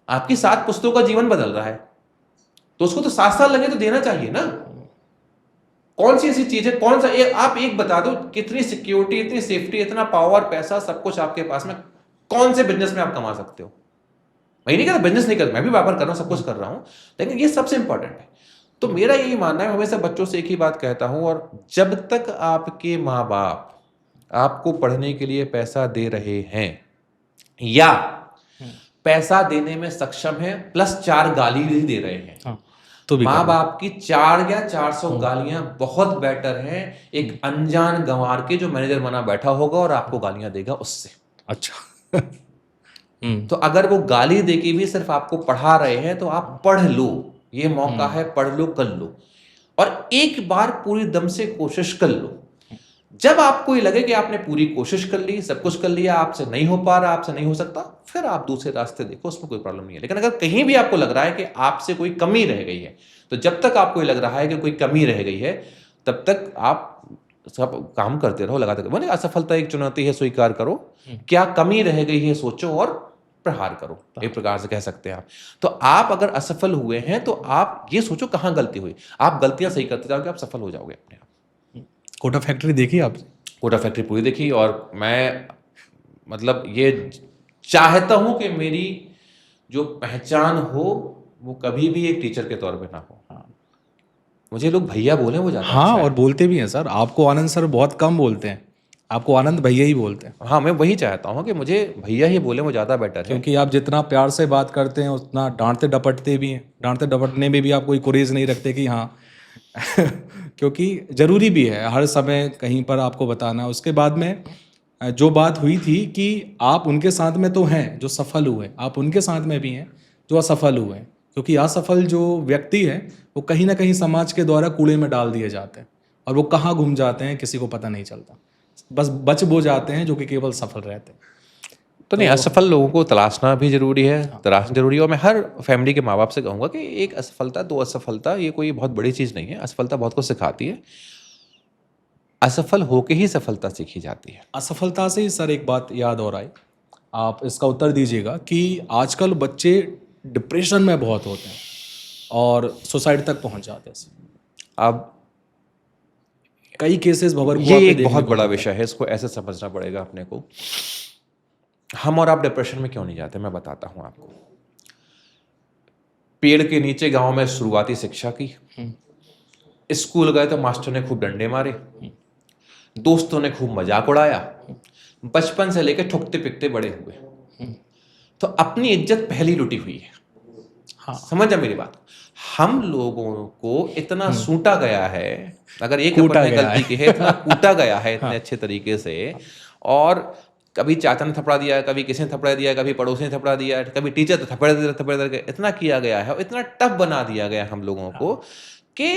आपकी 7 पुश्तों का जीवन बदल रहा है तो उसको तो 7 साल लगे तो देना चाहिए ना। कौन सी ऐसी चीज है, कौन सा आप एक बता दो, कितनी सिक्योरिटी, इतनी सेफ्टी, इतना पावर, पैसा, सब कुछ आपके पास में, कौन से बिजनेस में आप कमा सकते हो? मैं नहीं कहता बिजनेस नहीं करता, मैं भी व्यापार कर रहा हूं, सब कुछ कर रहा हूं, लेकिन ये सबसे इंपॉर्टेंट है। तो मेरा यही मानना है, हमेशा बच्चों से एक ही बात कहता हूं, और जब तक आपके माँ बाप आपको पढ़ने के लिए पैसा दे रहे हैं या पैसा देने में सक्षम है प्लस 4 गाली भी दे रहे हैं, हाँ, तो भी माँ बाप की 4 या 400 गालियां बहुत बेटर हैं एक अनजान गंवार के जो मैनेजर बना बैठा होगा और आपको गालियां देगा उससे। अच्छा तो अगर वो गाली देके भी सिर्फ आपको पढ़ा रहे हैं तो आप पढ़ लो, ये मौका है, पढ़ लो, कर लो, और एक बार पूरी दम से कोशिश कर लो। जब आपको ये लगे कि आपने पूरी कोशिश कर ली, सब कुछ कर लिया, आपसे नहीं हो पा रहा, आपसे नहीं हो सकता, फिर आप दूसरे रास्ते देखो, उसमें कोई प्रॉब्लम नहीं है। लेकिन अगर कहीं भी आपको लग रहा है कि आपसे कोई कमी रह गई है, तो जब तक आपको ये लग रहा है कि कोई कमी रह गई है, तब तक आप सब काम करते रहो, लगाते रहो। मैंने असफलता एक चुनौती है, स्वीकार करो, क्या कमी रह गई है सोचो और प्रहार करो, एक प्रकार से कह सकते हैं आप। तो आप अगर असफल हुए हैं तो आप ये सोचो कहाँ गलती हुई, आप गलतियां सही करते जाओगे, आप सफल हो जाओगे अपने आप। कोटा फैक्ट्री देखी आपने? कोटा फैक्ट्री पूरी देखी, और मैं मतलब ये चाहता हूं कि मेरी जो पहचान हो वो कभी भी एक टीचर के तौर पे ना हो। मुझे लोग भैया बोले वो ज्यादा हाँ, अच्छा है। और बोलते भी हैं सर। आपको आनंद सर बहुत कम बोलते हैं, आपको आनंद भैया ही बोलते हैं। हाँ, मैं वही चाहता हूँ कि मुझे भैया ही बोले वो ज़्यादा बेटर है। क्योंकि आप जितना प्यार से बात करते हैं उतना डांटते डपटते भी हैं, डांटते डपटने में भी आप कोई गुरेज नहीं रखते कि हाँ क्योंकि ज़रूरी भी है हर समय कहीं पर आपको बताना। उसके बाद में जो बात हुई थी कि आप उनके साथ में तो हैं जो सफल हुए, आप उनके साथ में भी हैं जो असफल हुए, क्योंकि असफल जो व्यक्ति है वो कहीं ना कहीं समाज के द्वारा कूड़े में डाल दिए जाते हैं, और वो कहाँ घूम जाते हैं किसी को पता नहीं चलता, बस बच बो जाते हैं जो कि केवल सफल रहते हैं। तो नहीं, असफल लोगों को तलाशना भी जरूरी है, तलाशना जरूरी है। और मैं हर फैमिली के माँ बाप से कहूँगा कि एक असफलता, 2 असफलता, ये कोई बहुत बड़ी चीज़ नहीं है। असफलता बहुत कुछ सिखाती है, असफल होके ही सफलता सीखी जाती है। असफलता से ही सर एक बात याद और आई, आप इसका उत्तर दीजिएगा कि आजकल बच्चे डिप्रेशन में बहुत होते हैं और सुसाइड तक पहुंच जाते हैं। अब कई केसेस भंवर ये एक बहुत बड़ा विषय है, इसको ऐसे समझना पड़ेगा अपने को। हम और आप डिप्रेशन में क्यों नहीं जाते, मैं बताता हूं आपको। पेड़ के नीचे गांव में शुरुआती शिक्षा की, स्कूल गए तो मास्टर ने खूब डंडे मारे, दोस्तों ने खूब मजाक उड़ाया, बचपन से लेकर ठुकते पिकते बड़े हुए, तो अपनी इज्जत पहली लुटी हुई है। हाँ। समझा मेरी बात? हम लोगों को इतना सूटा गया है, अगर एक कूटा अपन ने गया गलती की है, इतना कूटा गया है इतने अच्छे तरीके से, और कभी चाचा ने थपड़ा दिया, कभी किसी ने थपड़ा दिया, कभी पड़ोसी ने थपड़ा दिया, कभी टीचर थपड़ा दे, इतना किया गया है और इतना टफ बना दिया गया हम लोगों को कि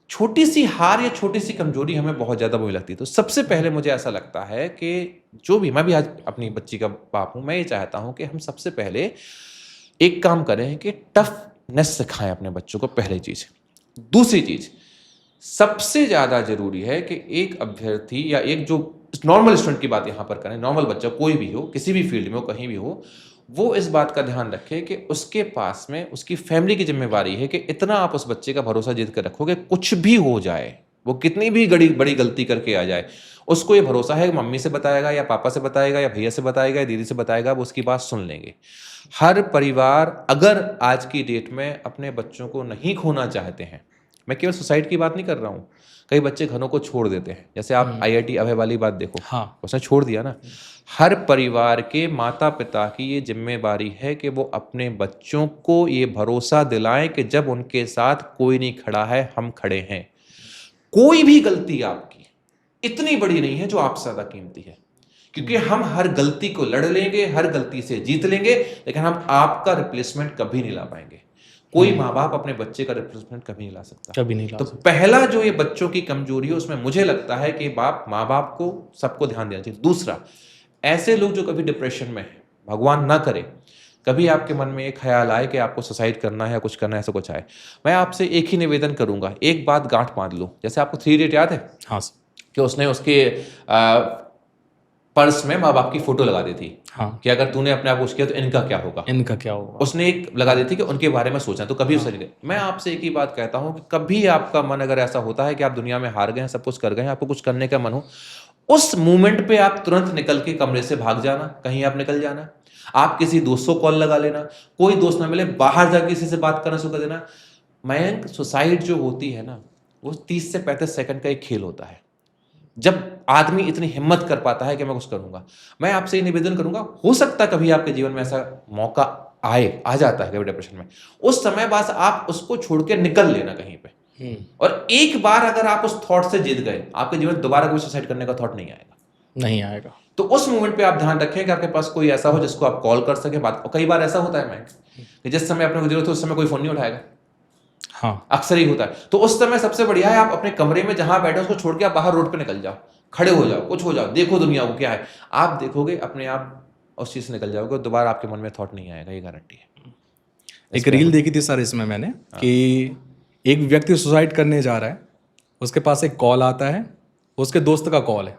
छोटी सी हार या छोटी सी कमजोरी हमें बहुत ज्यादा बुरी लगती है। तो सबसे पहले मुझे ऐसा लगता है कि जो भी, मैं भी आज अपनी बच्ची का बाप हूं, मैं ये चाहता हूं कि हम सबसे पहले एक काम करें कि टफनेस सिखाएं अपने बच्चों को, पहली चीज। दूसरी चीज सबसे ज्यादा जरूरी है कि एक अभ्यर्थी या एक जो नॉर्मल स्टूडेंट की बात यहां पर करें, नॉर्मल बच्चा कोई भी हो, किसी भी फील्ड में हो, कहीं भी हो, वो इस बात का ध्यान रखे कि उसके पास में उसकी फैमिली की जिम्मेवारी है कि इतना आप उस बच्चे का भरोसा जीत कर रखोगे, कुछ भी हो जाए, वो कितनी भी बड़ी गलती करके आ जाए, उसको ये भरोसा है कि मम्मी से बताएगा या पापा से बताएगा या भैया से बताएगा या दीदी से बताएगा, वो उसकी बात सुन लेंगे। हर परिवार अगर आज की डेट में अपने बच्चों को नहीं खोना चाहते हैं, मैं केवल सुसाइड की बात नहीं कर रहा हूँ, कई बच्चे घरों को छोड़ देते हैं, जैसे आप IIT अभय वाली बात देखो, हाँ। उसने छोड़ दिया ना। हर परिवार के माता पिता की ये जिम्मेवारी है कि वो अपने बच्चों को ये भरोसा दिलाएं कि जब उनके साथ कोई नहीं खड़ा है, हम खड़े हैं। कोई भी गलती आपकी इतनी बड़ी नहीं है जो आपसे ज्यादा कीमती है, क्योंकि हम हर गलती को लड़ लेंगे, हर गलती से जीत लेंगे, लेकिन हम आपका रिप्लेसमेंट कभी नहीं ला पाएंगे। कोई माँ बाप अपने बच्चे का रिप्लेसमेंट कभी नहीं ला सकता, कभी नहीं ला तो सकता। पहला जो ये बच्चों की कमजोरी है, उसमें मुझे लगता है कि माँ बाप को सबको ध्यान देना चाहिए। दूसरा, ऐसे लोग जो कभी डिप्रेशन में है, भगवान ना करे कभी आपके मन में एक ख्याल आए कि आपको सुसाइड करना है या कुछ करना है, ऐसा कुछ आए, मैं आपसे एक ही निवेदन करूंगा, एक बात गांठ बांध लो। जैसे आपको 3 इडियट याद है? हाँ सर। कि उसने उसके पर्स में माँ बाप की फोटो लगा दी थी, हाँ। कि अगर तूने अपने आप कुछ किया तो इनका क्या होगा, इनका क्या होगा। उसने एक लगा दी थी कि उनके बारे में सोचना, तो कभी उससे मैं आपसे एक ही बात कहता हूं कि कभी आपका मन अगर ऐसा होता है कि आप दुनिया में हार गए हैं, सब कुछ कर गए हैं, आपको कुछ करने का मन हो, उस मोमेंट पे आप तुरंत निकल के कमरे से भाग जाना, कहीं आप निकल जाना, आप किसी दोस्त को कॉल लगा लेना, कोई दोस्त ना मिले बाहर जाके किसी से बात करना शुरू कर देना। मयंक, सुसाइड जो होती है ना, वो 30 से 35 सेकंड का एक खेल होता है, जब आदमी इतनी हिम्मत कर पाता है कि मैं कुछ करूंगा। मैं आपसे ये निवेदन करूंगा, हो सकता है कभी आपके जीवन में ऐसा मौका आ जाता है कभी डिप्रेशन में, उस समय बस आप उसको छोड़ के निकल लेना कहीं पे, और एक बार अगर आप उस थॉट से जीत गए, आपके जीवन में दोबारा कोई सुसाइड करने का थॉट नहीं आएगा। नहीं आएगा। तो उस मोमेंट पे आप ध्यान रखें कि आपके पास कोई ऐसा हो जिसको आप कॉल कर सके बात। कई बार ऐसा होता है मैं कि जिस समय अपने को जरूरत हो उस समय कोई फोन नहीं उठाएगा, हाँ। अक्सर ही होता है। तो उस समय सबसे बढ़िया है आप अपने कमरे में जहां बैठे उसको छोड़ के आप बाहर रोड पे निकल जाओ, खड़े हो जाओ, कुछ हो जाओ, देखो दुनिया को क्या है। आप देखोगे अपने आप उस चीज से निकल जाओगे, दोबारा आपके मन में थॉट नहीं आएगा, ये गारंटी है। एक रील देखी थी सर इसमें मैंने कि एक व्यक्ति सुसाइड करने जा रहा है, उसके पास एक कॉल आता है, उसके दोस्त का कॉल है,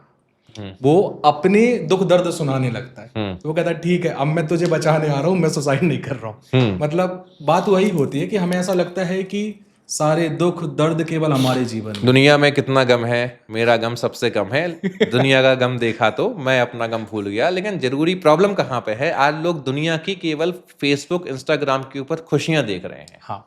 वो अपने दुख दर्द सुनाने लगता है, तो वो कहता है ठीक है अब मैं तुझे बचाने आ रहा हूँ, मैं सुसाइड नहीं कर रहा हूँ। मतलब बात वही होती है कि हमें ऐसा लगता है कि सारे दुख दर्द केवल हमारे जीवन में। दुनिया में कितना गम है, मेरा गम सबसे कम है। दुनिया का गम देखा तो मैं अपना गम भूल गया। लेकिन जरूरी प्रॉब्लम कहाँ पे है, आज लोग दुनिया की केवल फेसबुक इंस्टाग्राम के ऊपर खुशियां देख रहे हैं। हाँ।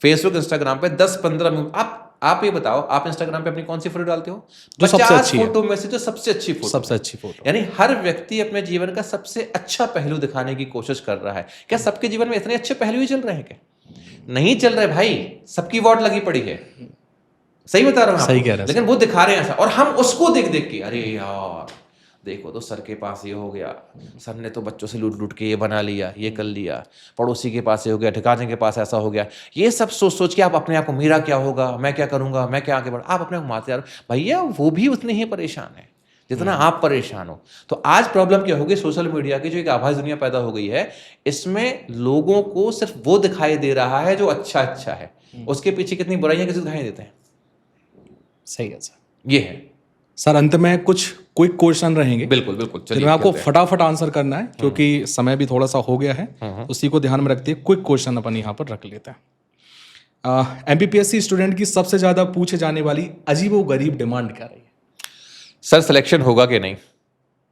फेसबुक इंस्टाग्राम पे 10-15 मिनट आप ये बताओ, आप इंस्टाग्राम पे अपनी कौन सी फोटो डालते हो? जो सबसे अच्छी है। फोटो में से जो सबसे अच्छी फोटो, सबसे अच्छी फोटो। यानी हर व्यक्ति अपने जीवन का सबसे अच्छा पहलू दिखाने की कोशिश कर रहा है। क्या सबके जीवन में इतने अच्छे पहलू ही चल रहे हैं? क्या नहीं चल रहे भाई, सबकी वॉट लगी पड़ी है। सही बता रहा हूं, सही कह रहे हैं। लेकिन वो दिखा रहे हैं ऐसा, और हम उसको देख देख के अरे यार देखो तो सर के पास ये हो गया, सर ने तो बच्चों से लूट लूट के ये बना लिया, ये कर लिया, पड़ोसी के पास ये हो गया, ठिकाने के पास ऐसा हो गया। ये सब सोच सोच के आप अपने आप को, मेरा क्या होगा, मैं क्या करूंगा, मैं क्या आगे बढ़, आप अपने को मारते जा रहे हो। भैया वो भी उतने ही परेशान है जितना आप परेशान हो। तो आज प्रॉब्लम क्या होगी, सोशल मीडिया की जो एक आभास दुनिया पैदा हो गई है, इसमें लोगों को सिर्फ वो दिखाई दे रहा है जो अच्छा अच्छा है, उसके पीछे कितनी बुराइयां किसी दिखाई देते हैं। सही है सर। ये है सर, अंत में कुछ क्विक क्वेश्चन रहेंगे। बिल्कुल बिल्कुल, चलिए आपको फटाफट आंसर करना है क्योंकि समय भी थोड़ा सा हो गया है, उसी को ध्यान में रखते हुए क्विक क्वेश्चन अपन यहाँ पर रख लेते हैं। एमपीपीएससी स्टूडेंट की सबसे ज़्यादा पूछे जाने वाली अजीबोगरीब डिमांड क्या रही है सर सिलेक्शन होगा कि नहीं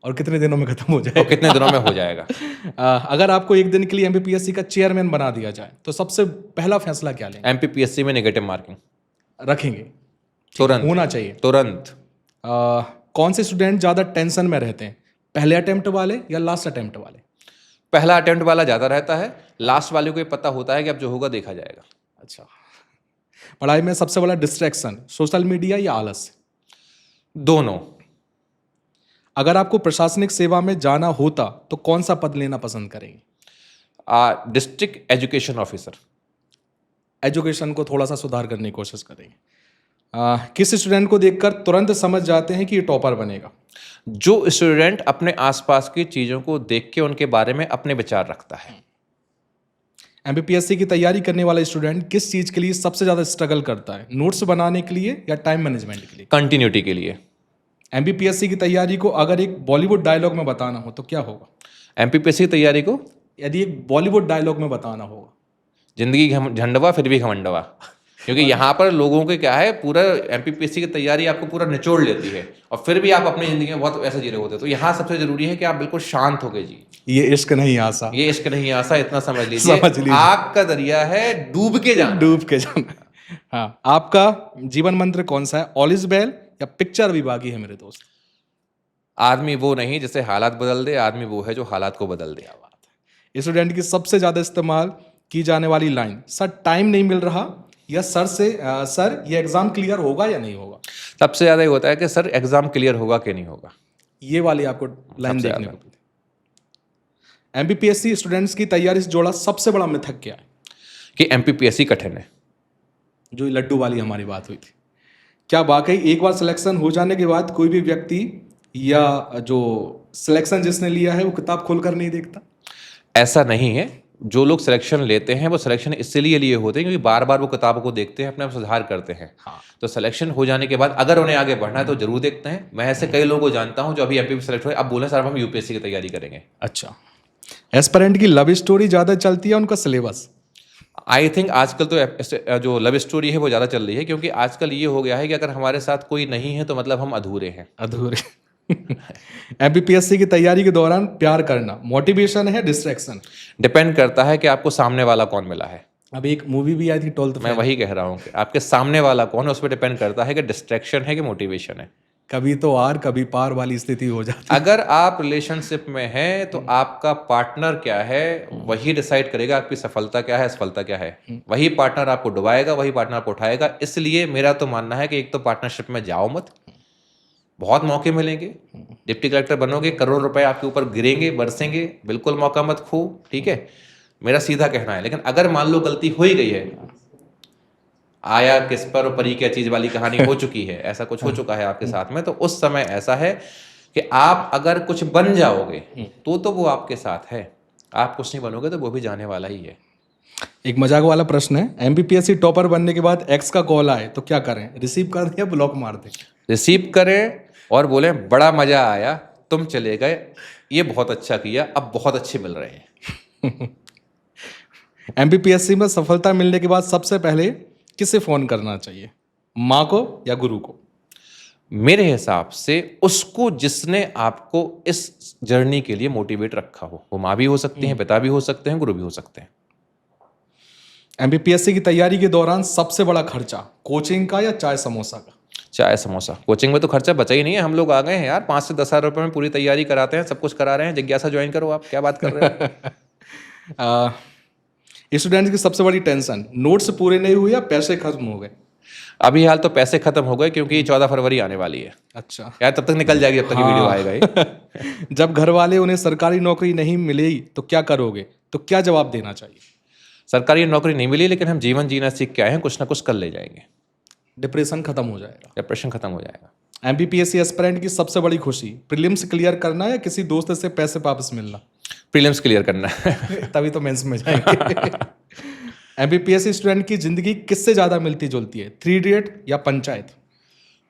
और कितने दिनों में खत्म हो और जाए? कितने दिनों में हो जाएगा? अगर आपको एक दिन के लिए एमपीपीएससी का चेयरमैन बना दिया जाए तो सबसे पहला फैसला क्या लेंगे? एमपीपीएससी में नेगेटिव मार्किंग रखेंगे, तुरंत होना चाहिए। तुरंत। कौन से स्टूडेंट ज़्यादा टेंशन में रहते हैं, पहले अटेम्प्ट वाले या लास्ट अटेम्प्ट वाले? पहला अटेम्प्ट वाला ज़्यादा रहता है, लास्ट वाले को ये पता होता है कि अब जो होगा देखा जाएगा। अच्छा, पढ़ाई में सबसे बड़ा डिस्ट्रैक्शन सोशल मीडिया या आलस? दोनों। अगर आपको प्रशासनिक सेवा में जाना होता तो कौन सा पद लेना पसंद करेंगे? District education officer. एजुकेशन को थोड़ा सा सुधार करने की कोशिश करेंगे। किस स्टूडेंट को देखकर तुरंत समझ जाते हैं कि ये टॉपर बनेगा? जो स्टूडेंट अपने आसपास की चीज़ों को देख के उनके बारे में अपने विचार रखता है। एमपीपीएससी की तैयारी करने वाला स्टूडेंट किस चीज़ के लिए सबसे ज़्यादा स्ट्रगल करता है, नोट्स बनाने के लिए या टाइम मैनेजमेंट के लिए? कंटिन्यूटी के लिए। एमपीपीएससी की तैयारी को अगर एक बॉलीवुड डायलॉग में बताना हो तो क्या होगा? एमपीपीएससी की तैयारी को यदि एक बॉलीवुड डायलॉग में बताना होगा? जिंदगी झंडवा फिर भी घमंडवा। क्योंकि यहाँ पर लोगों के क्या है, पूरा एमपीपीएससी की तैयारी आपको पूरा निचोड़ लेती है और फिर भी आप अपनी जिंदगी में बहुत ऐसा जी रहे होते हैं। तो यहाँ सबसे जरूरी है कि आप बिल्कुल शांत होके जी। ये इश्क नहीं आसा, ये इश्क नहीं आसा, इतना समझ समझ लीजिए। लीजिए। आग का दरिया है, डूब के जाना। डूब के जाना। हाँ, आपका जीवन मंत्र कौन सा है, ऑल इज वेल या पिक्चर अभी बाकी है मेरे दोस्त? आदमी वो नहीं जिसे हालात बदल दे, आदमी वो है जो हालात को बदल दे। स्टूडेंट की सबसे ज्यादा इस्तेमाल की जाने वाली लाइन, सर टाइम नहीं मिल रहा, या सर ये एग्जाम क्लियर होगा या नहीं होगा? सबसे ज्यादा ये होता है कि सर एग्जाम क्लियर होगा कि नहीं होगा। ये वाली आपको लाइन सबसे देखने को ज्यादा। मिलती है। एमपीपीएससी स्टूडेंट्स की तैयारी से जुड़ा सबसे बड़ा मिथक क्या है? कि एमपीपीएससी कठिन है। जो लड्डू वाली हमारी बात हुई थी, क्या वाकई एक बार सिलेक्शन हो जाने के बाद कोई भी व्यक्ति या जो सिलेक्शन जिसने लिया है वो किताब खोलकर नहीं देखता? ऐसा नहीं है। जो लोग सिलेक्शन लेते हैं वो सिलेक्शन इसलिए लिए होते हैं क्योंकि बार बार वो किताबों को देखते हैं, अपने आप सुधार करते हैं। हाँ। तो सिलेक्शन हो जाने के बाद अगर उन्हें आगे बढ़ना है तो जरूर देखते हैं। मैं ऐसे कई लोगों को जानता हूं जो अभी एमपी सेलेक्ट हुए, अब बोले सर हम यूपीएससी की तैयारी करेंगे। अच्छा, एस्पिरेंट की लव स्टोरी ज्यादा चलती है उनका सिलेबस? आई थिंक आजकल तो जो लव स्टोरी है वो ज़्यादा चल रही है, क्योंकि आजकल ये हो गया है कि अगर हमारे साथ कोई नहीं है तो मतलब हम अधूरे हैं। अधूरे। एमपीपीएससी की तैयारी के दौरान प्यार करना मोटिवेशन है डिस्ट्रैक्शन? डिपेंड करता है कि आपको सामने वाला कौन मिला है। अभी एक मूवी भी आई थी 12th मैं वही कह रहा हूँ कि आपके सामने वाला कौन है, उस पर डिपेंड करता है कि डिस्ट्रैक्शन है कि मोटिवेशन है। कभी तो आर कभी पार वाली स्थिति हो जाती है। अगर आप रिलेशनशिप में हैं तो आपका पार्टनर क्या है वही डिसाइड करेगा आपकी सफलता क्या है, असफलता क्या है। वही पार्टनर आपको डुबाएगा, वही पार्टनर आपको उठाएगा। इसलिए मेरा तो मानना है कि एक तो पार्टनरशिप में जाओ मत, बहुत मौके मिलेंगे। डिप्टी कलेक्टर बनोगे, करोड़ रुपए आपके ऊपर गिरेंगे, बरसेंगे, बिल्कुल मौका मत खो। ठीक है, मेरा सीधा कहना है। लेकिन अगर मान लो गलती हो ही गई है, आया किस पर और परी क्या चीज वाली कहानी हो चुकी है, ऐसा कुछ हो चुका है आपके साथ में, तो उस समय ऐसा है कि आप अगर कुछ बन जाओगे तो वो आपके साथ है, आप कुछ नहीं बनोगे तो वो भी जाने वाला ही है। एक मजाक वाला प्रश्न है, एमपीपीएससी टॉपर बनने के बाद एक्स का कॉल आए तो क्या करें, रिसीव कर दें या ब्लॉक मार दें? रिसीव करें और बोले बड़ा मजा आया, तुम चले गए, ये बहुत अच्छा किया, अब बहुत अच्छे मिल रहे हैं। एमपीपीएससी में सफलता मिलने के बाद सबसे पहले किसे फोन करना चाहिए, माँ को या गुरु को? मेरे हिसाब से उसको जिसने आपको इस जर्नी के लिए मोटिवेट रखा हो। वो माँ भी हो सकती हैं, पिता भी हो सकते हैं, गुरु भी हो सकते हैं। एमपीपीएससी की तैयारी के दौरान सबसे बड़ा खर्चा कोचिंग का या चाय समोसा का? चाय समोसा। कोचिंग में तो खर्चा बचा ही नहीं है। हम लोग आ गए हैं यार, 5 से 10 हज़ार रुपये में पूरी तैयारी कराते हैं, सब कुछ करा रहे हैं। जिज्ञासा ज्वाइन करो, आप क्या बात कर रहे हो? स्टूडेंट्स की सबसे बड़ी टेंशन, नोट्स पूरे नहीं हुए या पैसे खत्म हो गए? अभी हाल तो पैसे खत्म हो गए क्योंकि 14 फरवरी आने वाली है। अच्छा यार, तब तक निकल जाएगी, जब तक वीडियो आएगा ही। जब घर वाले उन्हें सरकारी नौकरी नहीं मिलेगी तो क्या करोगे, तो क्या जवाब देना चाहिए? सरकारी नौकरी नहीं मिली लेकिन हम जीवन जीना सीख के आए हैं, कुछ ना कुछ कर ले जाएंगे। डिप्रेशन खत्म हो जाएगा। डिप्रेशन खत्म हो जाएगा। एमपीपीएससी एस्पिरेंट की सबसे बड़ी खुशी, प्रीलिम्स क्लियर करना या किसी दोस्त से पैसे वापस मिलना? प्रीलिम्स क्लियर करना है। तभी तो मेंस में जाएंगे। एमपीपीएससी स्टूडेंट की जिंदगी किससे ज्यादा मिलती जुलती है, 3 इडियट या पंचायत?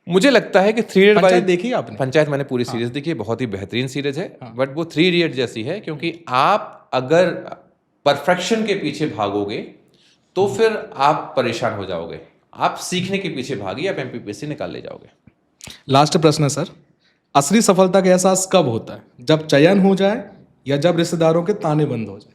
मुझे लगता है कि 3 इडियट पंचायत देखी आपने? पंचायत मैंने पूरी सीरीज देखी है, बहुत ही बेहतरीन सीरीज है। बट वो 3 इडियट जैसी है, क्योंकि आप अगर परफेक्शन के पीछे भागोगे तो फिर आप परेशान हो जाओगे। आप सीखने के पीछे भागिए, आप एमपीपीएससी निकाल ले जाओगे। लास्ट प्रश्न है सर, असली सफलता का एहसास कब होता है? जब चयन हो जाए या जब रिश्तेदारों के ताने बंद हो जाए?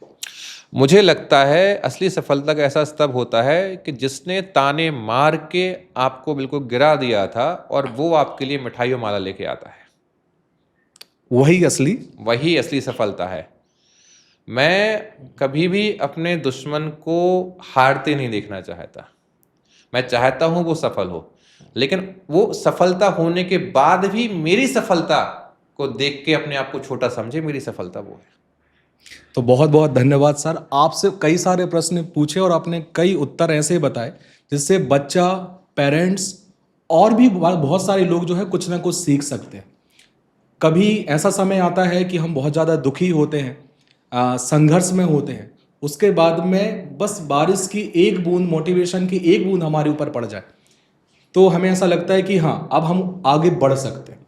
मुझे लगता है असली सफलता का एहसास तब होता है कि जिसने ताने मार के आपको बिल्कुल गिरा दिया था और वो आपके लिए मिठाई और माला लेके आता है, वही असली सफलता है। मैं कभी भी अपने दुश्मन को हारते नहीं देखना चाहता। मैं चाहता हूं वो सफल हो, लेकिन वो सफलता होने के बाद भी मेरी सफलता को देख के अपने आप को छोटा समझे। मेरी सफलता वो है। तो बहुत बहुत धन्यवाद सर, आपसे कई सारे प्रश्न पूछे और आपने कई उत्तर ऐसे बताए जिससे बच्चा, पेरेंट्स और भी बहुत सारे लोग जो है कुछ ना कुछ सीख सकते हैं। कभी ऐसा समय आता है कि हम बहुत ज़्यादा दुखी होते हैं, संघर्ष में होते हैं, उसके बाद में बस बारिश की एक बूंद, मोटिवेशन की एक बूंद हमारे ऊपर पड़ जाए तो हमें ऐसा लगता है कि हाँ, अब हम आगे बढ़ सकते हैं।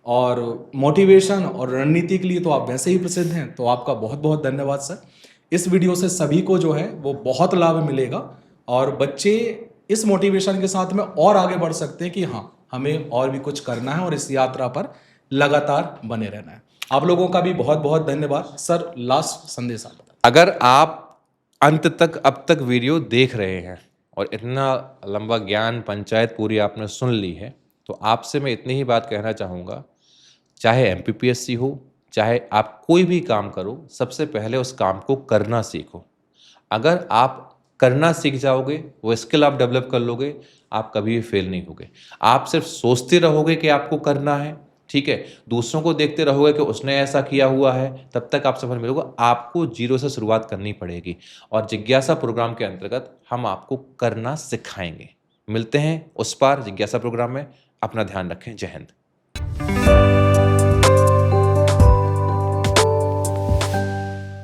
और मोटिवेशन और रणनीति के लिए तो आप वैसे ही प्रसिद्ध हैं, तो आपका बहुत बहुत धन्यवाद सर। इस वीडियो से सभी को जो है वो बहुत लाभ मिलेगा और बच्चे इस मोटिवेशन के साथ में और आगे बढ़ सकते हैं कि हाँ, हमें और भी कुछ करना है और इस यात्रा पर लगातार बने रहना है। आप लोगों का भी बहुत बहुत धन्यवाद सर। लास्ट संदेश आप बताएं। अगर आप अंत तक अब तक वीडियो देख रहे हैं और इतना लंबा ज्ञान पंचायत पूरी आपने सुन ली है, तो आपसे मैं इतनी ही बात कहना चाहूँगा, चाहे एमपीपीएससी हो, चाहे आप कोई भी काम करो, सबसे पहले उस काम को करना सीखो। अगर आप करना सीख जाओगे, वो स्किल आप डेवलप कर लोगे, आप कभी भी फेल नहीं होगे। आप सिर्फ सोचते रहोगे कि आपको करना है, ठीक है, दूसरों को देखते रहोगे कि उसने ऐसा किया हुआ है, तब तक आप सफल मिलोगे। आपको जीरो से शुरुआत करनी पड़ेगी और जिज्ञासा प्रोग्राम के अंतर्गत हम आपको करना सिखाएंगे। मिलते हैं उस पार जिज्ञासा प्रोग्राम में। अपना ध्यान रखें। जय हिंद।